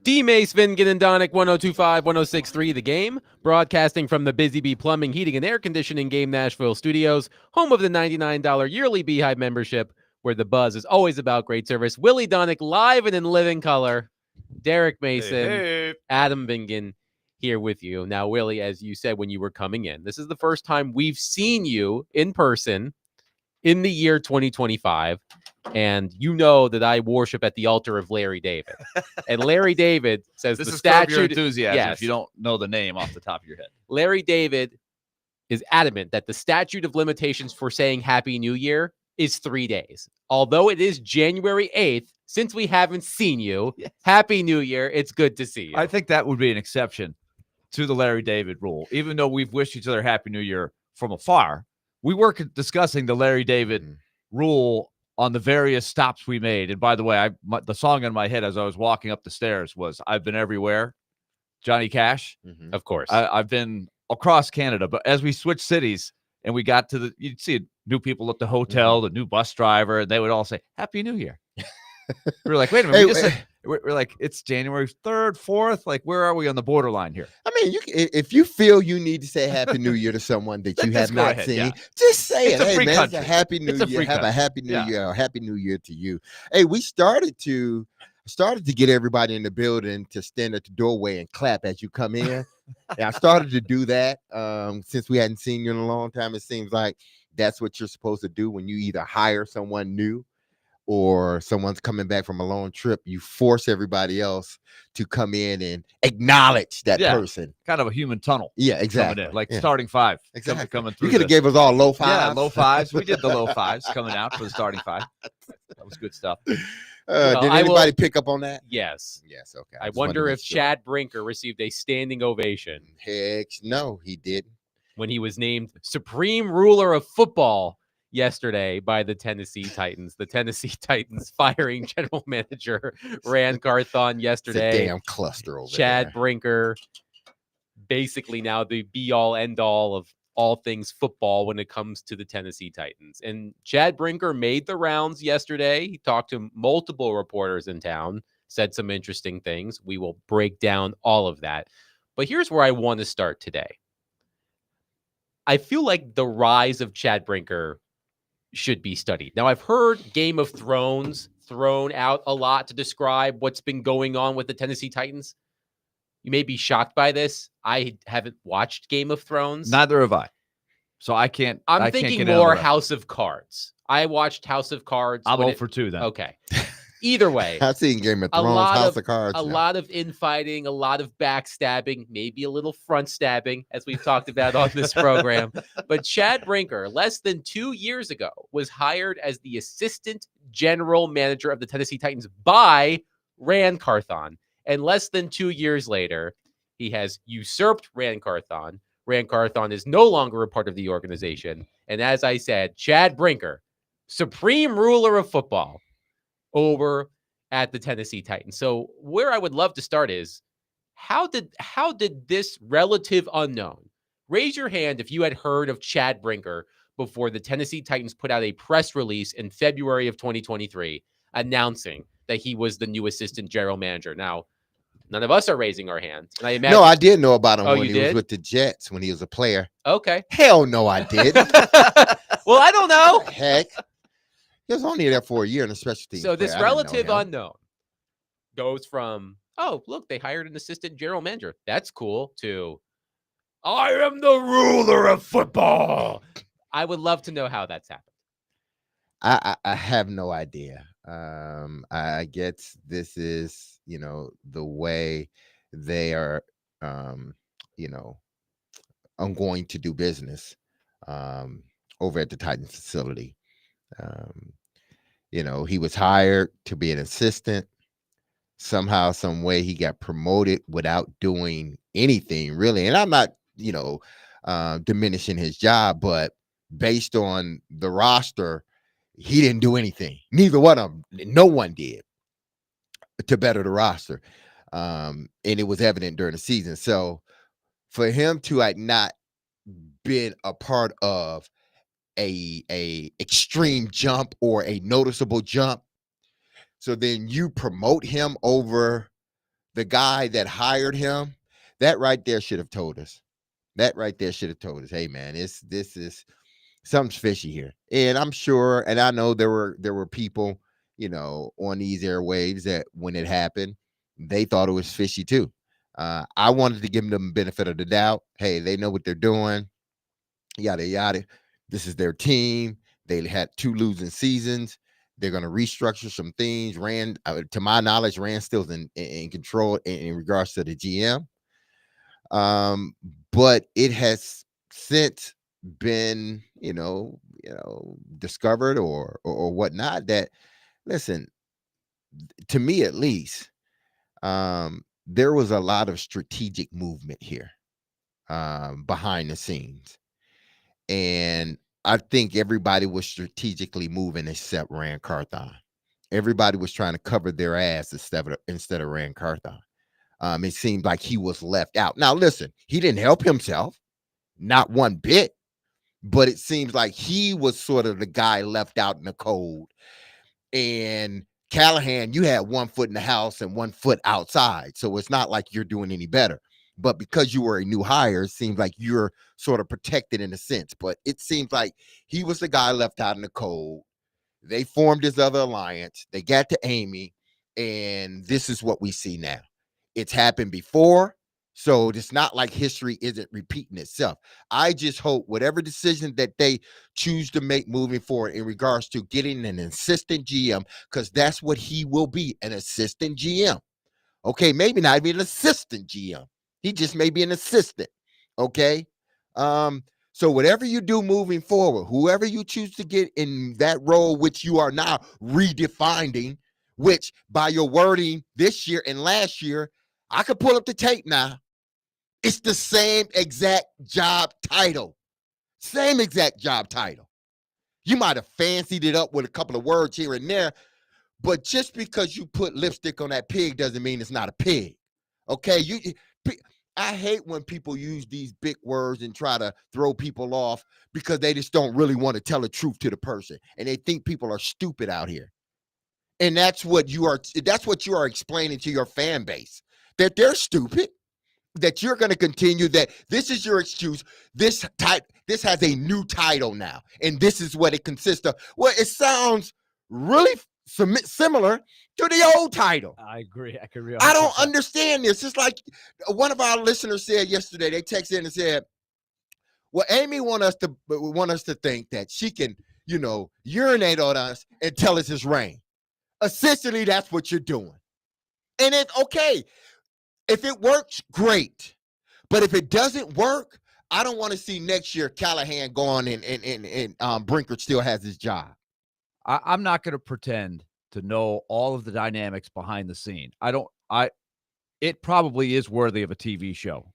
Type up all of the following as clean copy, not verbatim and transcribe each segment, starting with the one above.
D. Mace, Vingan, and Donick, 1025, 1063, The Game, broadcasting from the Busy Bee Plumbing, Heating, and Air Conditioning Game Nashville studios, home of the $99 yearly Beehive membership, where the buzz is always about great service. Willie Donick, live and in living color. Derek Mason, Hey. Adam Vingan, here with you. Now, Willie, as you said when you were coming in, this is the first time we've seen you in person in the year 2025. And you know that I worship at the altar of Larry David. And Larry David says This the is Curb Your statute. Enthusiasm Yes. if you don't know the name off the top of your head. Larry David is adamant that the statute of limitations for saying Happy New Year is 3 days. Although it is January 8th, since we haven't seen you, Yes. Happy New Year. It's good to see you. I think that would be an exception to the Larry David rule. Even though we've wished each other Happy New Year from afar, we were discussing the Larry David rule on the various stops we made. And by the way, the song in my head as I was walking up the stairs was I've Been Everywhere, Johnny Cash. Of course. I've been across Canada, but as we switched cities and we got to you'd see new people at the hotel, the new bus driver, and they would all say, Happy New Year. We were like, wait a minute. We're like, it's January 3rd, 4th. Like, where are we on the borderline here? I mean, if you feel you need to say Happy New Year to someone that you have not seen, just say It's it. a Hey, free man, country. it's a Happy New It's a Year. free Have a country. Happy New Yeah. Year. Or Happy New Year to you. Hey, we started to get everybody in the building to stand at the doorway and clap as you come in. And I started to do that since we hadn't seen you in a long time. It seems like that's what you're supposed to do when you either hire someone new or someone's coming back from a long trip. You force everybody else to come in and acknowledge that person. Kind of a human tunnel. Yeah, exactly. Like starting five. Exactly. Coming through. You could have gave us all low fives. Yeah, low fives. We did the low fives coming out for the starting five. That was good stuff. Did anybody pick up on that? Yes. Yes. Okay. I wonder if Chad Brinker received a standing ovation. Heck, no, he didn't. When he was named Supreme Ruler of Football yesterday by the Tennessee Titans. The Tennessee Titans firing general manager Rand Carthon yesterday. It's a damn cluster over Chad there. Brinker, basically now the be-all, end-all of all things football when it comes to the Tennessee Titans. And Chad Brinker made the rounds yesterday. He talked to multiple reporters in town, said some interesting things. We will break down all of that. But here's where I want to start today. I feel like the rise of Chad Brinker should be studied. Now, I've heard Game of Thrones thrown out a lot to describe what's been going on with the Tennessee Titans. You may be shocked by this. I haven't watched Game of Thrones. Neither have I. So I can't. I'm I thinking can't get more into that. House of Cards. I watched House of Cards. I'm 0 for 2 then. Okay. Either way. I've seen Game of a Thrones, lot House of of Cards. A lot of infighting, a lot of backstabbing, maybe a little front stabbing, as we've talked about on this program. But Chad Brinker, less than 2 years ago, was hired as the assistant general manager of the Tennessee Titans by Rand Carthon. And less than 2 years later, he has usurped Rand Carthon. Rand Carthon is no longer a part of the organization. And as I said, Chad Brinker, supreme ruler of football, over at the Tennessee Titans. So where I would love to start is how did this relative unknown, raise your hand if you had heard of Chad Brinker before the Tennessee Titans put out a press release in February of 2023 announcing that he was the new assistant general manager. Now, none of us are raising our hands. And I imagine, no, I did know about him when you he did? was with the Jets, when he was a player. Okay. Hell no, I didn't. Well, I don't know. Heck. He was only there for a year in a special team. So this player. I didn't know relative him. unknown goes from, oh, look, they hired an assistant general manager. That's cool, to, I am the ruler of football. I would love to know how that's happened. I have no idea. I guess this is, the way they are, I'm going to do business over at the Titans facility. He was hired to be an assistant. Somehow, some way, he got promoted without doing anything really. And I'm not, diminishing his job, but based on the roster, he didn't do anything. Neither one of them, no one did to better the roster. And it was evident during the season. So for him to not been a part of a extreme jump or a noticeable jump, so then you promote him over the guy that hired him, that right there should have told us. That right there should have told us, hey man, this is something's fishy here. And I'm sure, and I know there were people, on these airwaves that when it happened, they thought it was fishy too. I wanted to give them the benefit of the doubt. Hey, they know what they're doing, yada yada. This is their team. They had 2 losing seasons. They're going to restructure some things. Rand, to my knowledge, Rand still's in control in regards to the GM. But it has since been, discovered or whatnot that, listen, to me at least, there was a lot of strategic movement here, behind the scenes. And I think everybody was strategically moving except Rand Carthon. Everybody was trying to cover their ass instead of Rand Carthon. It seemed like he was left out. Now, listen, he didn't help himself, not one bit, but it seems like he was sort of the guy left out in the cold. And Callahan, you had 1 foot in the house and 1 foot outside. So it's not like you're doing any better. But because you were a new hire, it seems like you're sort of protected in a sense. But it seems like he was the guy left out in the cold. They formed this other alliance. They got to Amy, and this is what we see now. It's happened before, so it's not like history isn't repeating itself. I just hope whatever decision that they choose to make moving forward in regards to getting an assistant GM, because that's what he will be, an assistant GM. Okay, maybe not even an assistant GM. He just may be an assistant. Okay. So whatever you do moving forward, whoever you choose to get in that role, which you are now redefining, which by your wording this year and last year, I could pull up the tape now. It's the same exact job title. Same exact job title. You might have fancied it up with a couple of words here and there, but just because you put lipstick on that pig doesn't mean it's not a pig. Okay, I hate when people use these big words and try to throw people off because they just don't really want to tell the truth to the person, and they think people are stupid out here. And that's what you are explaining to your fan base, that they're stupid, that you're going to continue, that this is your excuse. This has a new title now, and this is what it consists of. Well, it sounds really similar to the old title. I agree. I don't understand this. It's like one of our listeners said yesterday. They texted in and said, well, Amy want us to think that she can, urinate on us and tell us it's rain. Essentially, that's what you're doing. And it's okay. If it works, great. But if it doesn't work, I don't want to see next year Callahan gone and Brinker still has his job. I'm not going to pretend to know all of the dynamics behind the scene. It probably is worthy of a TV show,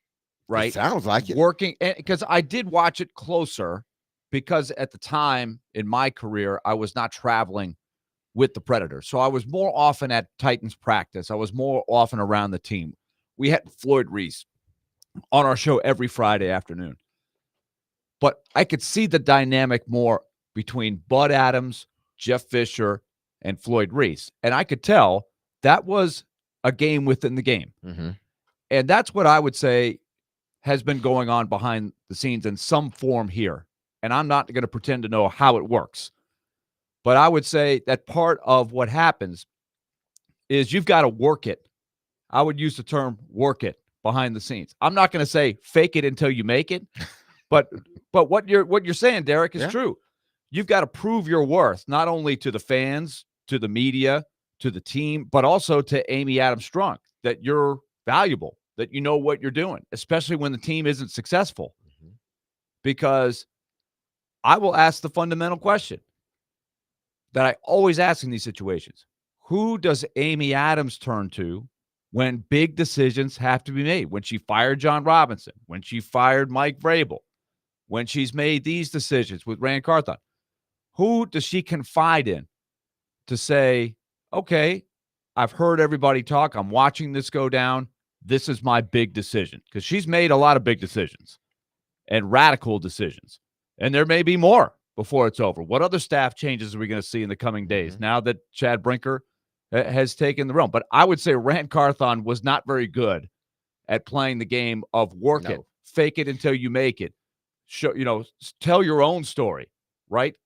right? It sounds like it. Working, because I did watch it closer, because at the time in my career, I was not traveling with the Predators. So I was more often at Titans practice. I was more often around the team. We had Floyd Reese on our show every Friday afternoon. But I could see the dynamic more between Bud Adams, Jeff Fisher, and Floyd Reese. And I could tell that was a game within the game. Mm-hmm. And that's what I would say has been going on behind the scenes in some form here. And I'm not going to pretend to know how it works. But I would say that part of what happens is you've got to work it. I would use the term work it behind the scenes. I'm not going to say fake it until you make it. But what you're saying, Derek, is true. You've got to prove your worth, not only to the fans, to the media, to the team, but also to Amy Adams Strunk, that you're valuable, that you know what you're doing, especially when the team isn't successful. Mm-hmm. Because I will ask the fundamental question that I always ask in these situations. Who does Amy Adams turn to when big decisions have to be made? When she fired John Robinson, when she fired Mike Vrabel, when she's made these decisions with Rand Carthon, who does she confide in to say, okay, I've heard everybody talk. I'm watching this go down. This is my big decision. Because she's made a lot of big decisions and radical decisions. And there may be more before it's over. What other staff changes are we going to see in the coming days? Mm-hmm. Now that Chad Brinker has taken the realm. But I would say Rand Carthon was not very good at playing the game of work it, No. fake it until you make it. Show, tell your own story, right?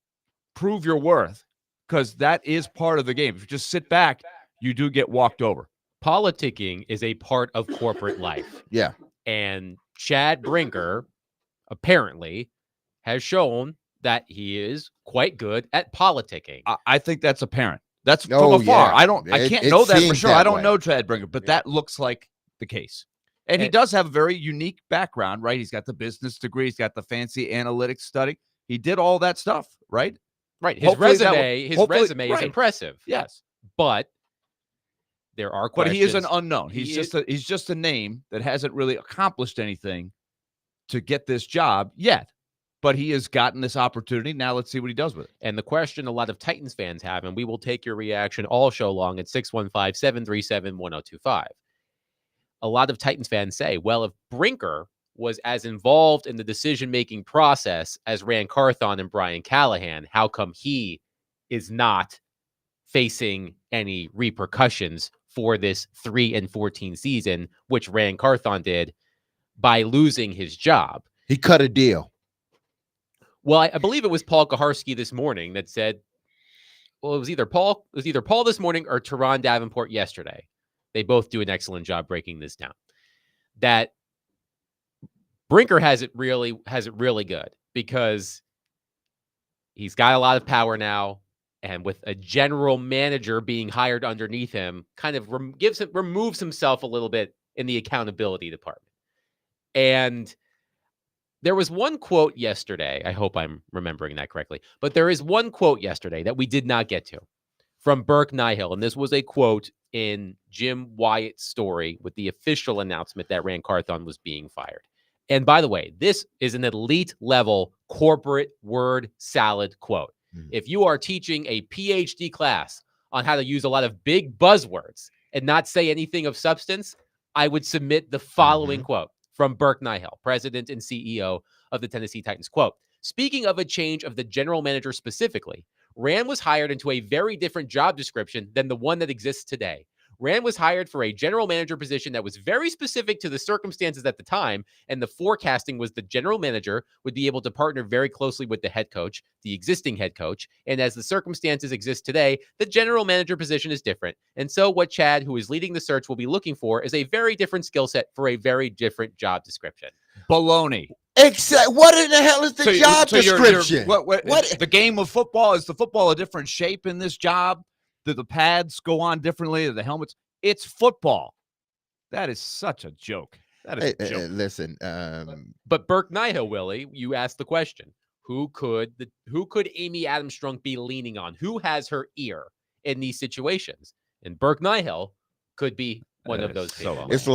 Prove your worth, because that is part of the game. If you just sit back, you do get walked over. Politicking is a part of corporate life. Yeah. And Chad Brinker apparently has shown that he is quite good at politicking. I think that's apparent. That's Oh, from afar. yeah. I can't It know that for seems sure. that I don't way. know Chad Brinker, but that looks like the case. And he does have a very unique background, right? He's got the business degree. He's got the fancy analytics study. He did all that stuff, right? Right. His Hopefully that resume is right. impressive. Yes. But there are But questions. he is an unknown. He He's just a name that hasn't really accomplished anything to get this job yet. But he has gotten this opportunity. Now let's see what he does with it. And the question a lot of Titans fans have, and we will take your reaction all show long at 615-737-1025. A lot of Titans fans say, well, if Brinker was as involved in the decision-making process as Rand Carthon and Brian Callahan, how come he is not facing any repercussions for this 3-14 season, which Rand Carthon did by losing his job? He cut a deal. Well, I believe it was Paul Kaharski this morning that said, well, it was either Paul this morning or Teron Davenport yesterday. They both do an excellent job breaking this down. That Brinker has it really good because he's got a lot of power now, and with a general manager being hired underneath him, kind of removes himself a little bit in the accountability department. And there was one quote yesterday. I hope I'm remembering that correctly. But there is one quote yesterday that we did not get to from Burke Nihill. And this was a quote in Jim Wyatt's story with the official announcement that Rand Carthon was being fired. And by the way, this is an elite level corporate word salad quote. If you are teaching a PhD class on how to use a lot of big buzzwords and not say anything of substance, I would submit the following quote from Burke Nihill, president and CEO of the Tennessee Titans. Quote, speaking of a change of the general manager specifically, Rand was hired into a very different job description than the one that exists today. Rand was hired for a general manager position that was very specific to the circumstances at the time, and the forecasting was the general manager would be able to partner very closely with the head coach, the existing head coach, and as the circumstances exist today, the general manager position is different. And so what Chad, who is leading the search, will be looking for is a very different skill set for a very different job description. Baloney. Exactly. What in the hell is the job description? What? The game of football, is the football a different shape in this job? Do the pads go on differently? Do the helmets? It's football. That is such a joke. That is a joke. Listen, but Burke Nihill, Willie, you asked the question: who could Amy Adams Strunk be leaning on? Who has her ear in these situations? And Burke Nihill could be one of those people. It's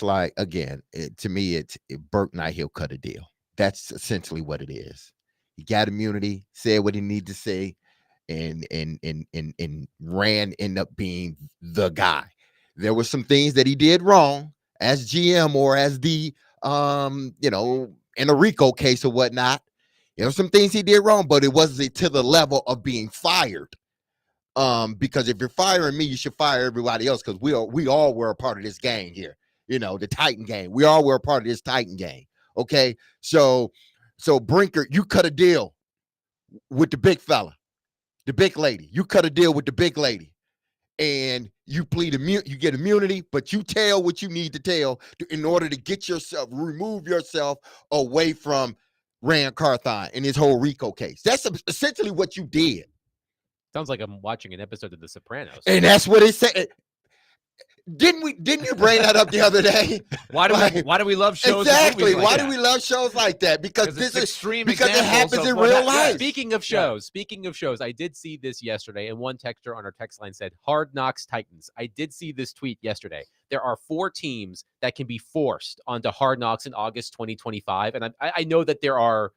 like again, to me, it's Burke Nihill cut a deal. That's essentially what it is. He got immunity, said what he needed to say. And Rand ended up being the guy. There were some things that he did wrong as GM or as the in a RICO case or whatnot. There were some things he did wrong, but it wasn't to the level of being fired. Because if you're firing me, you should fire everybody else, because we all were a part of this gang here. The Titan gang. We all were a part of this Titan gang. Okay, so Brinker, you cut a deal with the big fella. The big lady, you cut a deal with the big lady, and you you get immunity, but you tell what you need to tell in order to remove yourself away from Rand Carthon in his whole RICO case. That's essentially what you did. Sounds like I'm watching an episode of The Sopranos. And that's what it said. Didn't you bring that up the other day? Why do we love shows? Exactly. Like why do we love shows like that? Because this is extreme. Because it happens in real life. Speaking of shows, I did see this yesterday, and one texter on our text line said, "Hard Knocks Titans." I did see this tweet yesterday. There are 4 teams that can be forced onto Hard Knocks in August 2025, and I know that there are.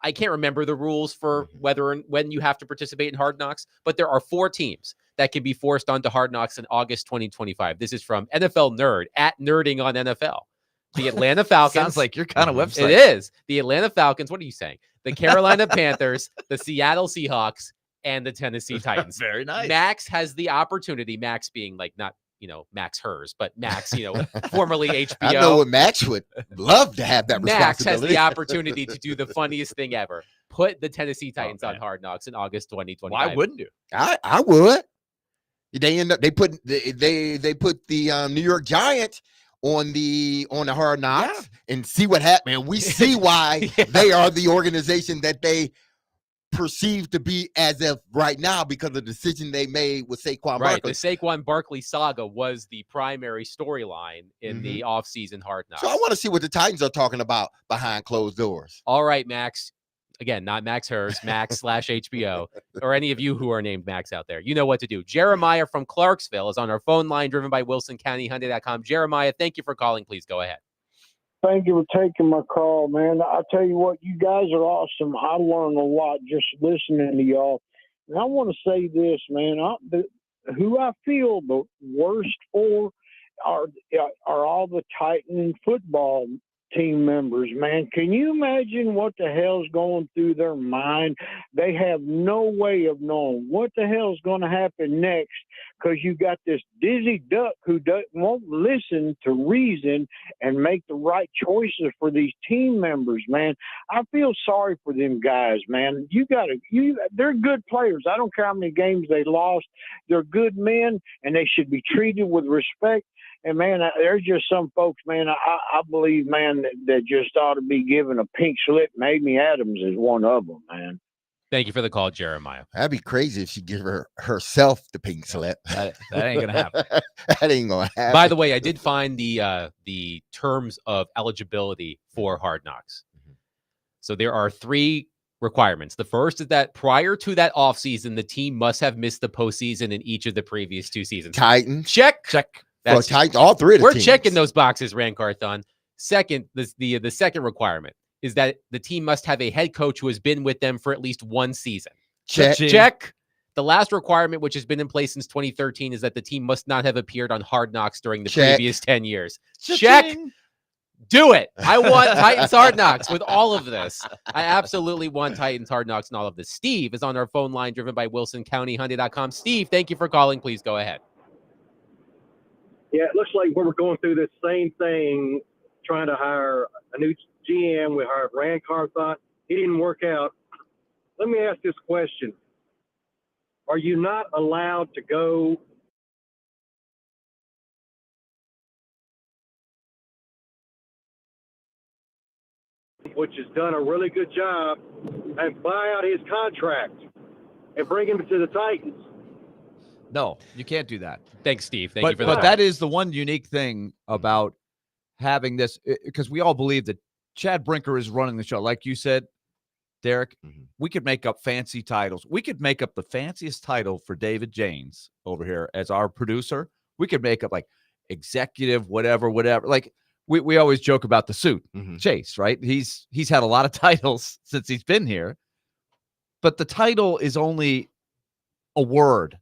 I can't remember the rules for whether and when you have to participate in Hard Knocks, but there are 4 teams that can be forced onto Hard Knocks in August 2025. This is from NFL Nerd at Nerding on NFL. The Atlanta Falcons. Sounds like your kind of website. It is. The Atlanta Falcons. What are you saying? The Carolina Panthers, the Seattle Seahawks, and the Tennessee Titans. Very nice. Max has the opportunity, Max being like not, Max Hers, but Max, formerly HBO. I know what Max would love to have that Max has responsibility. the opportunity to do the funniest thing ever. Put the Tennessee Titans on Hard Knocks in August 2025. Why wouldn't you? I would. They put the New York Giants on the Hard Knocks and see what happened. And we see why they are the organization that they perceived to be as of right now because of the decision they made with Saquon Right. Barkley. The Saquon Barkley saga was the primary storyline in the offseason Hard Knocks. So I want to see what the Titans are talking about behind closed doors. All right, Max. Again, not Max Hers, Max/HBO, or any of you who are named Max out there. You know what to do. Jeremiah from Clarksville is on our phone line, driven by WilsonCountyHyundai.com. Jeremiah, thank you for calling. Please go ahead. Thank you for taking my call, man. I tell you what, you guys are awesome. I learn a lot just listening to y'all. And I want to say this, man. Who I feel the worst for are all the Titan football team members, man. Can you imagine what the hell's going through their mind? They have no way of knowing what the hell's going to happen next because you got this dizzy duck who won't listen to reason and make the right choices for these team members, man. I feel sorry for them guys, man. They're good players. I don't care how many games they lost. They're good men, and they should be treated with respect. And, man, there's just some folks, man, I believe, man, that just ought to be given a pink slip. And Amy Adams is one of them, man. Thank you for the call, Jeremiah. That'd be crazy if she give herself the pink slip. That ain't going to happen. That ain't going to happen. By the way, I did find the terms of eligibility for Hard Knocks. So there are 3 requirements. The first is that prior to that offseason, the team must have missed the postseason in each of the previous 2 seasons. Titans. Check. Well, Titans, all 3 of the We're teams. checking those boxes, Rand Carthon. Second, the second requirement is that the team must have a head coach who has been with them for at least 1 season. Check. The last requirement, which has been in place since 2013, is that the team must not have appeared on Hard Knocks during the previous 10 years. Check. Do it. I want Titans Hard Knocks with all of this. I absolutely want Titans Hard Knocks and all of this. Steve is on our phone line, driven by WilsonCountyHyundai.com. Steve, thank you for calling. Please go ahead. Yeah, it looks like we're going through this same thing, trying to hire a new GM. We hired Rand Carthon. He didn't work out. Let me ask this question. Are you not allowed to go which has done a really good job, and buy out his contract and bring him to the Titans? No, you can't do that. Thanks, Steve. Thank you for that. But that is the one unique thing about having this, because we all believe that Chad Brinker is running the show. Like you said, Derek, we could make up fancy titles. We could make up the fanciest title for David James over here as our producer. We could make up like executive, whatever. Like we always joke about the suit, Chase, right? He's had a lot of titles since he's been here, but the title is only a word.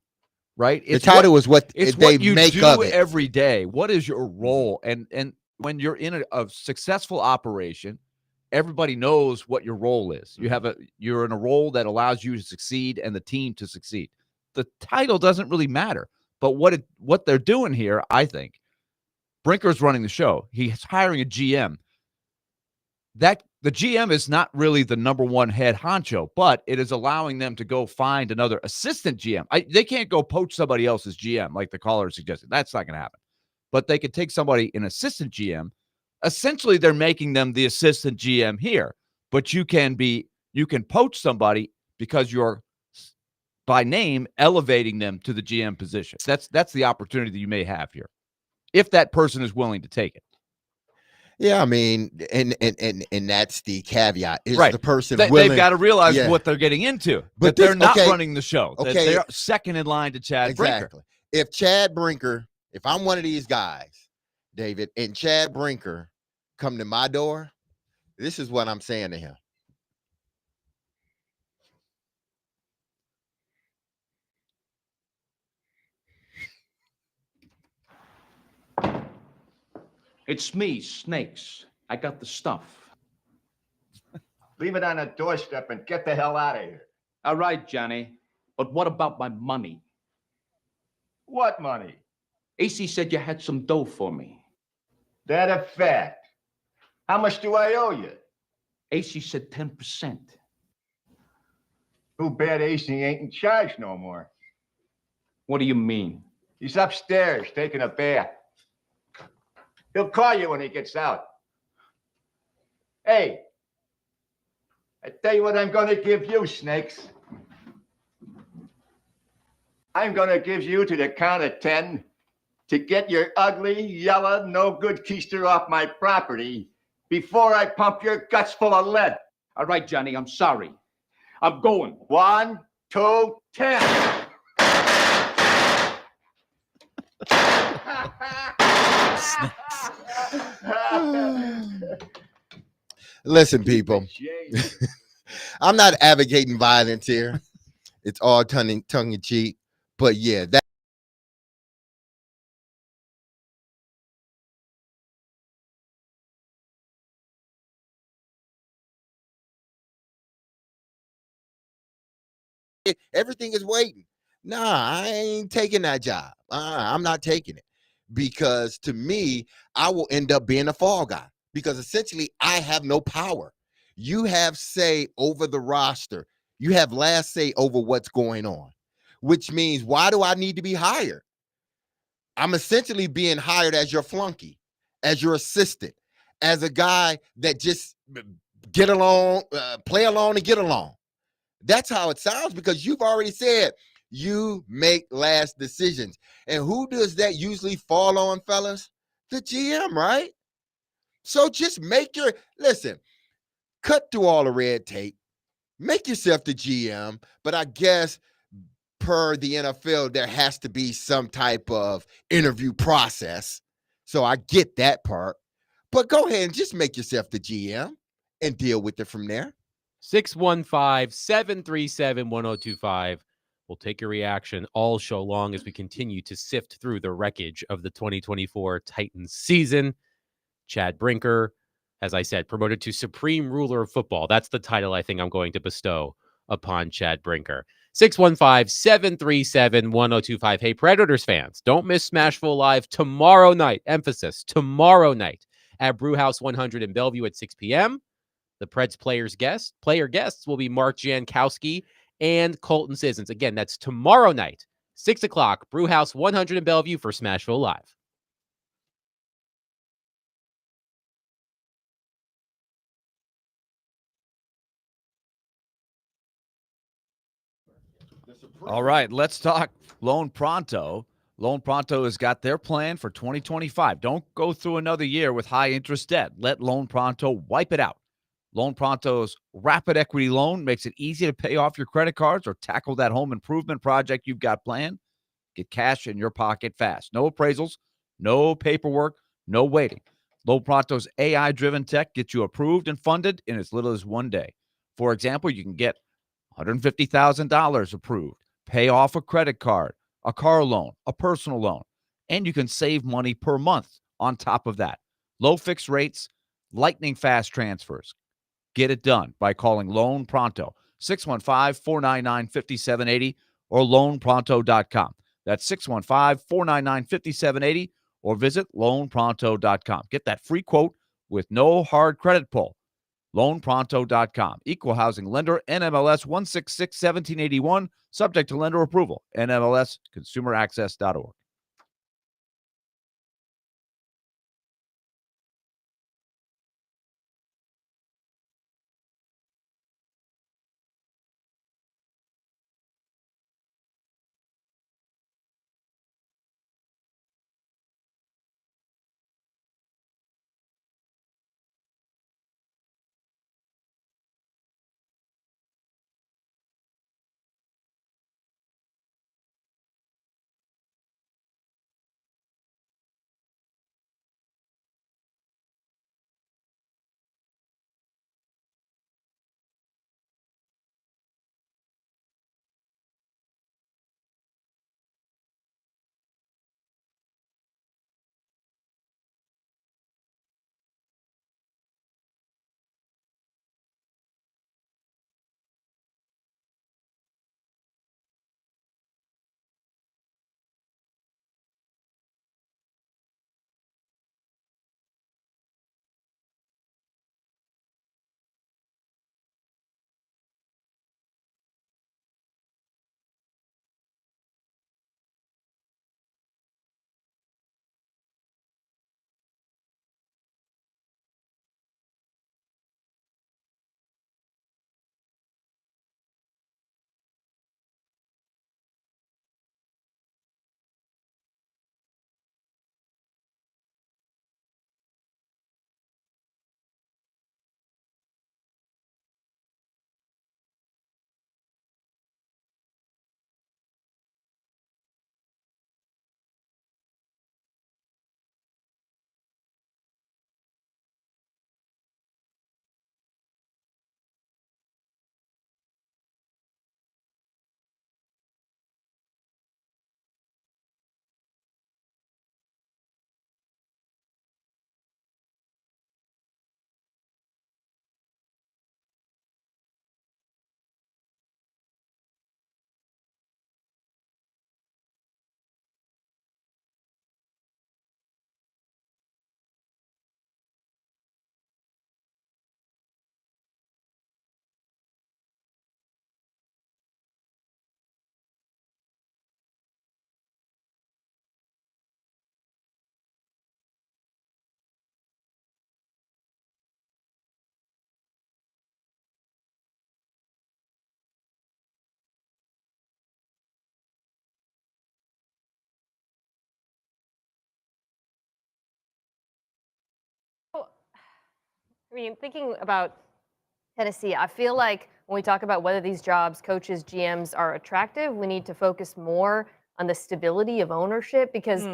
Right. The title is what it's they what you make do of it every day. What is your role? And when you're in a successful operation, everybody knows what your role is. You're in a role that allows you to succeed and the team to succeed. The title doesn't really matter. But what they're doing here, I think, Brinker's running the show. He's hiring a GM. That the GM is not really the number one head honcho, but it is allowing them to go find another assistant GM. They can't go poach somebody else's GM like the caller suggested. That's not going to happen. But they could take somebody, an assistant GM. Essentially, they're making them the assistant GM here. But you can poach somebody because you're by name elevating them to the GM position. That's the opportunity that you may have here, if that person is willing to take it. Yeah, I mean, and that's the caveat. Is right. The person willing? They've got to realize what they're getting into. But they're not running the show. Okay. They're second in line to Chad Brinker. If Chad Brinker, if I'm one of these guys, David, and Chad Brinker come to my door, this is what I'm saying to him. It's me, Snakes. I got the stuff. Leave it on the doorstep and get the hell out of here. All right, Johnny. But what about my money? What money? AC said you had some dough for me. That a fact. How much do I owe you? AC said 10%. Too bad AC ain't in charge no more. What do you mean? He's upstairs taking a bath. He'll call you when he gets out. Hey, I tell you what I'm going to give you, Snakes. I'm going to give you to the count of 10 to get your ugly, yellow, no-good keister off my property before I pump your guts full of lead. All right, Johnny, I'm sorry. I'm going. 1, 2, 10. Listen, people, I'm not advocating violence here. It's all tongue in cheek. But yeah, that everything is waiting. Nah, I ain't taking that job. I'm not taking it, because to me, I will end up being a fall guy, because essentially I have no power. You have say over the roster. You have last say over what's going on, which means, why do I need to be hired? I'm essentially being hired as your flunky, as your assistant, as a guy that just get along, play along and get along. That's how it sounds, because you've already said you make last decisions. And who does that usually fall on, fellas? The GM, right? So just listen, cut through all the red tape, make yourself the GM. But I guess per the NFL, there has to be some type of interview process. So I get that part. But go ahead and just make yourself the GM and deal with it from there. 615-737-1025. We'll take your reaction all show long as we continue to sift through the wreckage of the 2024 Titans season. Chad Brinker, as I said, promoted to Supreme Ruler of Football. That's the title I think I'm going to bestow upon Chad Brinker. 615-737-1025. Hey, Predators fans, don't miss Smashville Live tomorrow night. Emphasis, tomorrow night at Brewhouse 100 in Bellevue at 6 p.m. The Preds player guests will be Mark Jankowski and Colton Sissons. Again, that's tomorrow night, 6 o'clock, Brewhouse 100 in Bellevue for Smashville Live. All right, let's talk Loan Pronto. Loan Pronto has got their plan for 2025. Don't go through another year with high interest debt. Let Loan Pronto wipe it out. Loan Pronto's rapid equity loan makes it easy to pay off your credit cards or tackle that home improvement project you've got planned. Get cash in your pocket fast. No appraisals, no paperwork, no waiting. Loan Pronto's AI-driven tech gets you approved and funded in as little as 1 day. For example, you can get $150,000 approved, pay off a credit card, a car loan, a personal loan, and you can save money per month on top of that. Low fixed rates, lightning fast transfers. Get it done by calling Loan Pronto, 615-499-5780 or loanpronto.com. That's 615-499-5780 or visit loanpronto.com. Get that free quote with no hard credit pull. loanpronto.com. Equal housing lender, NMLS 1661781, subject to lender approval. NMLS consumeraccess.org. I mean, thinking about Tennessee, I feel like when we talk about whether these jobs, coaches, GMs, are attractive, we need to focus more on the stability of ownership because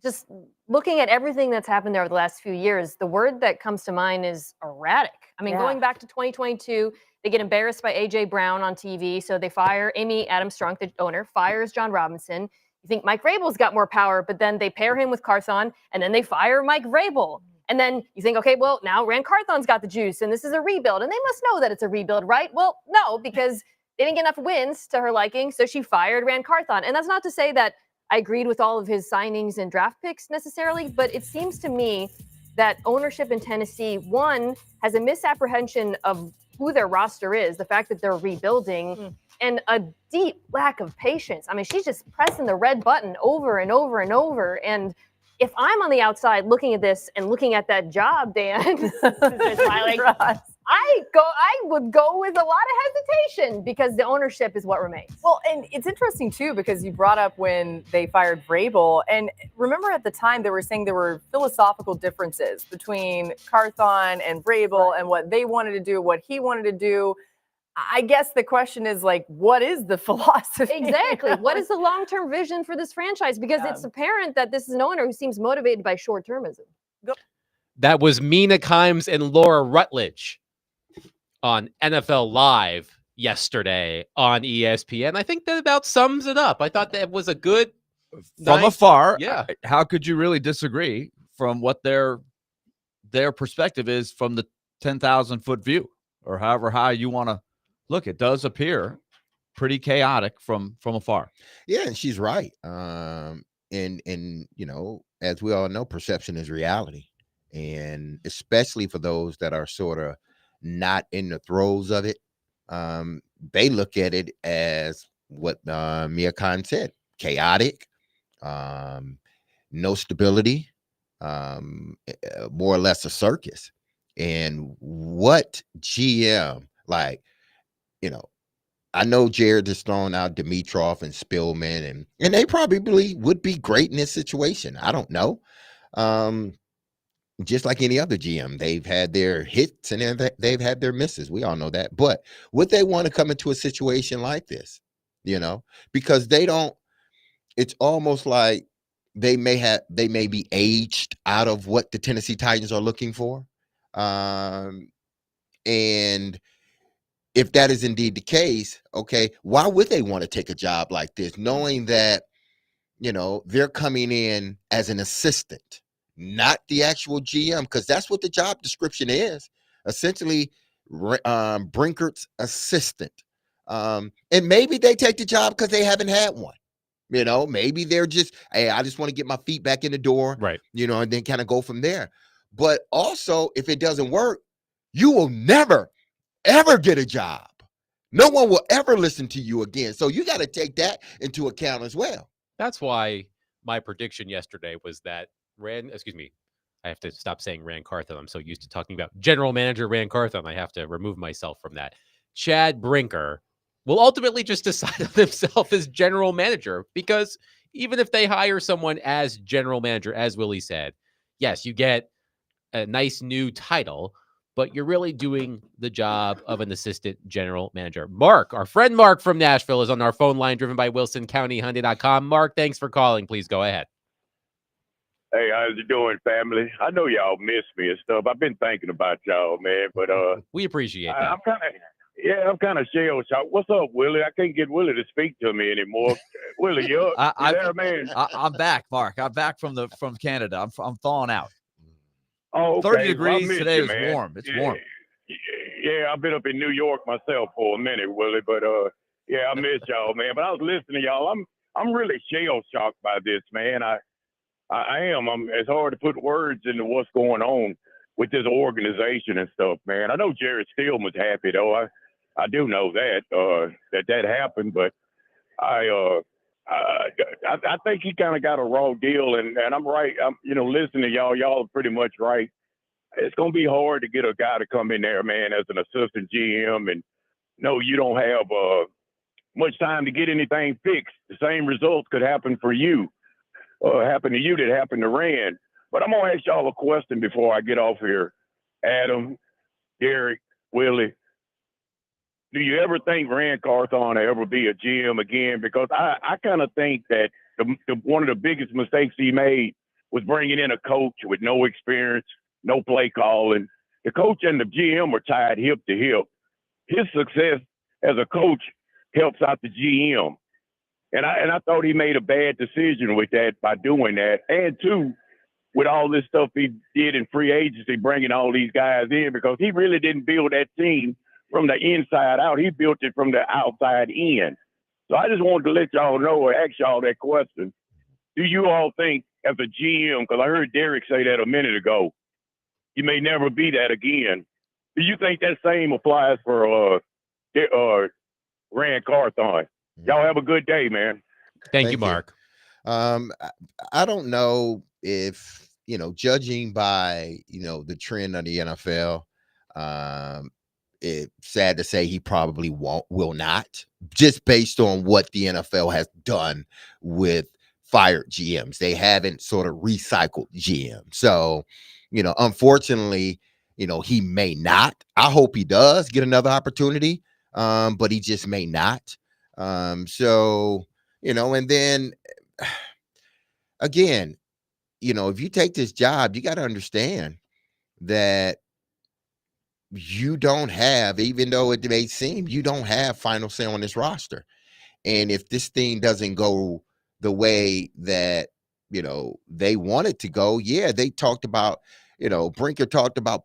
just looking at everything that's happened there over the last few years, the word that comes to mind is erratic. I mean, going back to 2022, they get embarrassed by A.J. Brown on TV, so they fire Amy Adams Strunk, the owner, fires John Robinson. You think Mike Vrabel's got more power, but then they pair him with Carthon, and then they fire Mike Vrabel. And then you think, okay, well, now Rand Carthon's got the juice, and this is a rebuild, and they must know that it's a rebuild, right? Well, no, because they didn't get enough wins to her liking, so she fired Rand Carthon. And that's not to say that I agreed with all of his signings and draft picks necessarily, but it seems to me that ownership in Tennessee, one, has a misapprehension of who their roster is, the fact that they're rebuilding, and a deep lack of patience. I mean, she's just pressing the red button over and over and over. And if I'm on the outside looking at this and looking at that job, Dan, I would go with a lot of hesitation because the ownership is what remains. Well, and it's interesting, too, because you brought up when they fired Vrabel. And remember at the time they were saying there were philosophical differences between Carthon and Vrabel and what they wanted to do, what he wanted to do. I guess the question is, like, what is the philosophy? Exactly. What is the long-term vision for this franchise? Because it's apparent that this is an owner who seems motivated by short-termism. That was Mina Kimes and Laura Rutledge on NFL Live yesterday on ESPN. I think that about sums it up. I thought that was a good from afar. Yeah. How could you really disagree from what their perspective is from the 10,000-foot view or however high you want to look? It does appear pretty chaotic from afar. Yeah, and she's right. And you know, as we all know, perception is reality. And especially for those that are sort of not in the throes of it, they look at it as what Mia Khan said: chaotic, no stability, more or less a circus. And what GM, like, you know, I know Jared has thrown out Dimitrov and Spillman, and they probably would be great in this situation. I don't know. Just like any other GM, they've had their hits and they've had their misses. We all know that. But would they want to come into a situation like this? You know, because they don't. It's almost like they may be aged out of what the Tennessee Titans are looking for. And if that is indeed the case, okay, why would they want to take a job like this, knowing that, you know, they're coming in as an assistant, not the actual GM, because that's what the job description is, essentially Brinker's assistant. And maybe they take the job because they haven't had one. You know, maybe they're just, hey, I just want to get my feet back in the door, right? You know, and then kind of go from there. But also, if it doesn't work, you will never, ever get a job. No one will ever listen to you again. So you got to take that into account as well. That's why my prediction yesterday was that I have to stop saying Rand Carthon. I'm so used to talking about general manager Rand Carthon. I have to remove myself from that. Chad Brinker will ultimately just decide on himself as general manager, because even if they hire someone as general manager, as Willie said, yes, you get a nice new title, but you're really doing the job of an assistant general manager. Mark, our friend Mark from Nashville, is on our phone line, driven by WilsonCountyHyundai.com. Mark, thanks for calling. Please go ahead. Hey, how's it doing, family? I know y'all miss me and stuff. I've been thinking about y'all, man, but we appreciate that. I'm kind of shell shocked. What's up, Willie? I can't get Willie to speak to me anymore. Willie, you there, man? I'm back, Mark. I'm back from Canada. I'm thawing out. Oh, okay. 30 degrees well, today. Man. Is warm. It's warm. Yeah, I've been up in New York myself for a minute, Willie, but yeah, I miss y'all, man. But I was listening to y'all. I'm really shell shocked by this, man. I am. It's hard to put words into what's going on with this organization and stuff, man. I know Jared Stillman was happy though. I do know that that happened, but I think he kind of got a raw deal, and I'm right. I'm listening to y'all. Y'all are pretty much right. It's gonna be hard to get a guy to come in there, man, as an assistant GM, and no, you don't have much time to get anything fixed. The same results could happen for you, happen to you that happened to Rand. But I'm gonna ask y'all a question before I get off here, Adam. Derek, Willie, do you ever think Rand Carthon will ever be a GM again? Because I kind of think that one of the biggest mistakes he made was bringing in a coach with no experience, no play calling. The coach and the GM were tied hip to hip. His success as a coach helps out the GM. And I thought he made a bad decision with that by doing that. And two, with all this stuff he did in free agency, bringing all these guys in, because he really didn't build that team from the inside out. He built it from the outside in. So I just wanted to let y'all know or ask y'all that question. Do you all think as a GM, because I heard Derek say that a minute ago, you may never be that again. Do you think that same applies for Rand Carthon? Y'all have a good day, man. Thank you, Mark. I don't know if, judging by, the trend of the NFL, it's sad to say he probably will not, just based on what the NFL has done with fired GMs. They haven't sort of recycled GMs. So, unfortunately, he may not. I hope he does get another opportunity, but he just may not. So, and then again, if you take this job, you got to understand that you don't have, even though it may seem, you don't have final say on this roster. And if this thing doesn't go the way that, they want it to go, they talked about, Brinker talked about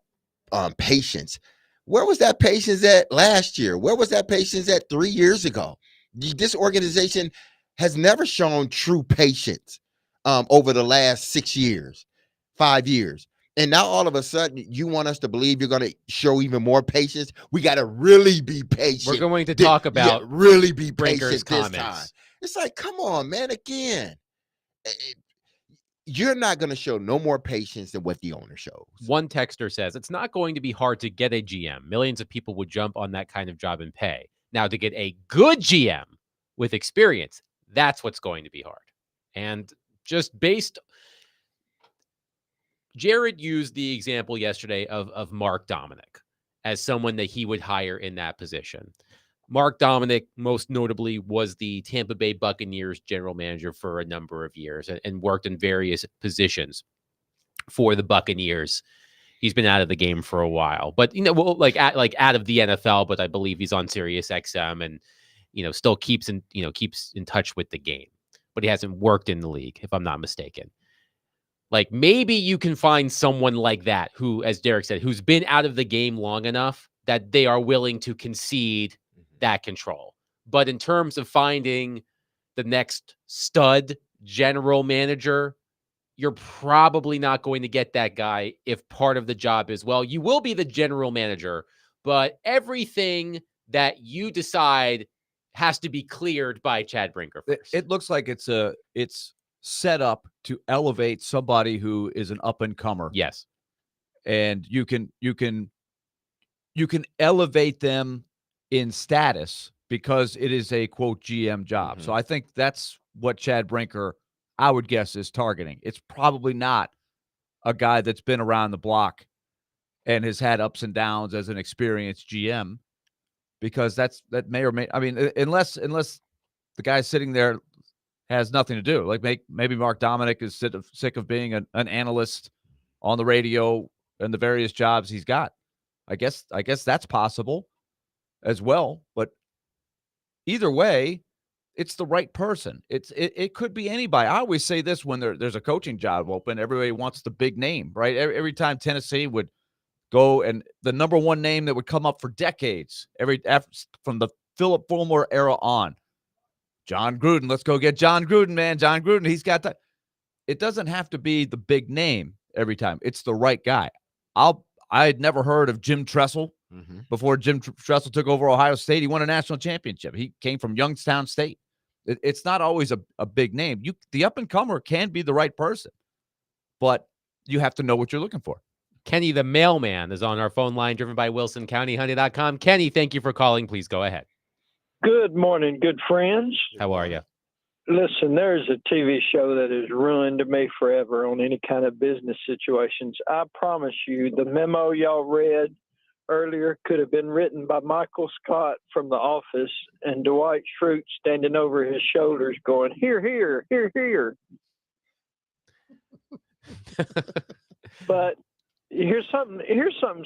patience. Where was that patience at last year? Where was that patience at 3 years ago? This organization has never shown true patience over the last 6 years, 5 years. And now all of a sudden you want us to believe you're going to show even more patience. We got to really be patient. We're going to talk about really be Brinker's patient this comments. time. It's like, come on, man. Again, you're not going to show no more patience than what the owner shows. One texter says, it's not going to be hard to get a GM. Millions of people would jump on that kind of job and pay. Now, to get a good GM with experience, that's what's going to be hard. And just based, Jared used the example yesterday of Mark Dominic as someone that he would hire in that position. Mark Dominic, most notably, was the Tampa Bay Buccaneers general manager for a number of years and worked in various positions for the Buccaneers. He's been out of the game for a while, but out of the NFL. But I believe he's on Sirius XM and still keeps in touch with the game. But he hasn't worked in the league, if I'm not mistaken. Like, maybe you can find someone like that who, as Derek said, who's been out of the game long enough that they are willing to concede that control. But in terms of finding the next stud general manager, you're probably not going to get that guy if part of the job is, well, you will be the general manager, but everything that you decide has to be cleared by Chad Brinker first. It looks like it's set up to elevate somebody who is an up and comer. Yes. And you can elevate them in status because it is a quote GM job. So I think that's what Chad Brinker, I would guess, is targeting. It's probably not a guy that's been around the block and has had ups and downs as an experienced GM, because that may or may, I mean, unless the guy sitting there has nothing to do. Like maybe Mark Dominic is sick of being an analyst on the radio and the various jobs he's got. I guess that's possible as well. But either way, it's the right person. It could be anybody. I always say this when there's a coaching job open, everybody wants the big name, right? Every time Tennessee would go, and the number one name that would come up for decades, from the Philip Fulmer era on, John Gruden. Let's go get John Gruden, man. John Gruden, he's got that. It doesn't have to be the big name every time. It's the right guy. I had never heard of Jim Tressel before Jim Tressel took over Ohio State. He won a national championship. He came from Youngstown State. It's not always a big name. The up-and-comer can be the right person, but you have to know what you're looking for. Kenny the mailman is on our phone line, driven by WilsonCountyHoney.com. Kenny, thank you for calling. Please go ahead. Good morning, good friends. How are you? Listen, there's a TV show that has ruined me forever on any kind of business situations. I promise you, the memo y'all read earlier could have been written by Michael Scott from The Office and Dwight Schrute standing over his shoulders going, "Here, here, here, here." But here's something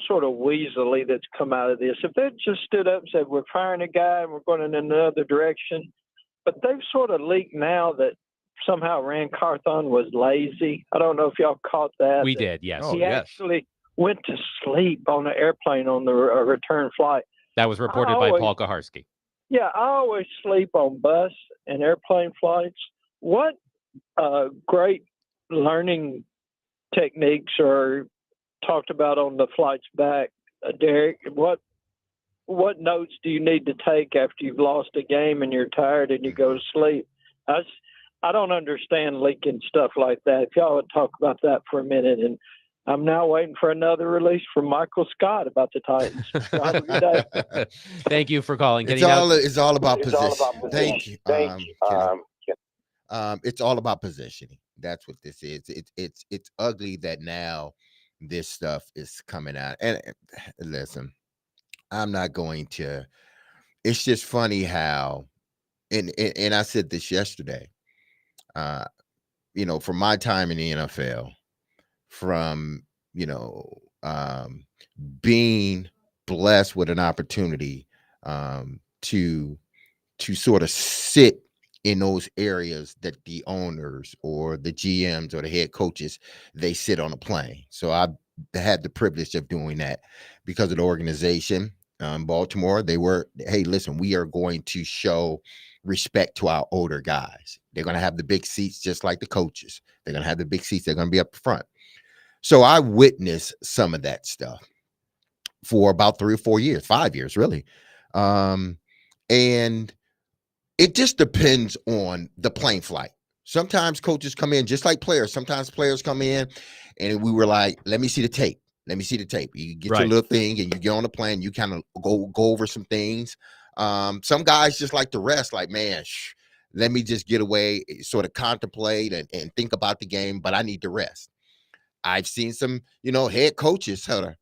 sort of weaselly that's come out of this. If they just stood up and said, "We're firing a guy and we're going in another direction," but they've sort of leaked now that somehow Rand Carthon was lazy. I don't know if y'all caught that. We did, yes. Oh, He yes. actually went to sleep on the airplane on the return flight. That was reported by Paul Kaharski. Yeah, I always sleep on bus and airplane flights. What great learning techniques are talked about on the flights back, Derek? What notes do you need to take after you've lost a game and you're tired and you go to sleep? I don't understand leaking stuff like that. If y'all would talk about that for a minute. And I'm now waiting for another release from Michael Scott about the Titans. Have a good day. Thank you for calling. It's all about position. Thank you. It's all about positioning. That's what this is. It's ugly that now this stuff is coming out. And listen, I'm not going to. It's just funny how, and I said this yesterday. From my time in the NFL, from being blessed with an opportunity to sort of sit in those areas that the owners or the GMs or the head coaches, they sit on a plane. So I had the privilege of doing that because of the organization. Baltimore, they were, hey, listen, we are going to show respect to our older guys. They're going to have the big seats just like the coaches. They're going to have the big seats. They're going to be up front. So I witnessed some of that stuff for about 3 or 4 years, 5 years, really. And it just depends on the plane flight. Sometimes coaches come in just like players. Sometimes players come in and we were like, let me see the tape. Let me see the tape. You get your little thing and you get on the plane. You kind of go over some things. Some guys just like to rest, like, man, let me just get away, sort of contemplate and think about the game, but I need to rest. I've seen some, head coaches sort of,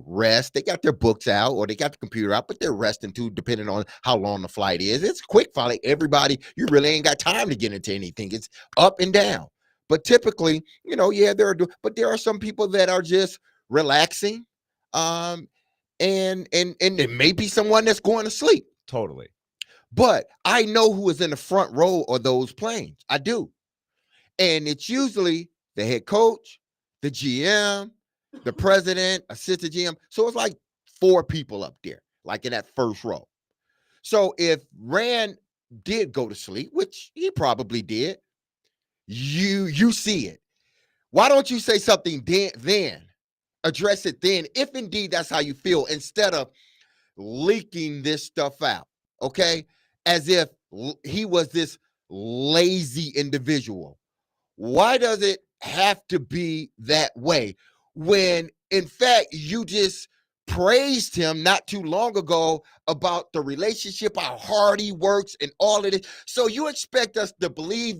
rest. They got their books out or they got the computer out, but they're resting too, depending on how long the flight is. It's a quick flight. Everybody, you really ain't got time to get into anything. It's up and down. But typically, there are some people that are just relaxing. And there may be someone that's going to sleep. Totally. But I know who is in the front row of those planes. I do. And it's usually the head coach, the GM, the president, assistant GM. So it's like 4 people up there, like in that first row. So if Rand did go to sleep, which he probably did, you see it. Why don't you say something then? Address it then, if indeed that's how you feel, instead of leaking this stuff out, okay? As if he was this lazy individual. Why does it have to be that way when, in fact, you just praised him not too long ago about the relationship, how hard he works and all of this? So you expect us to believe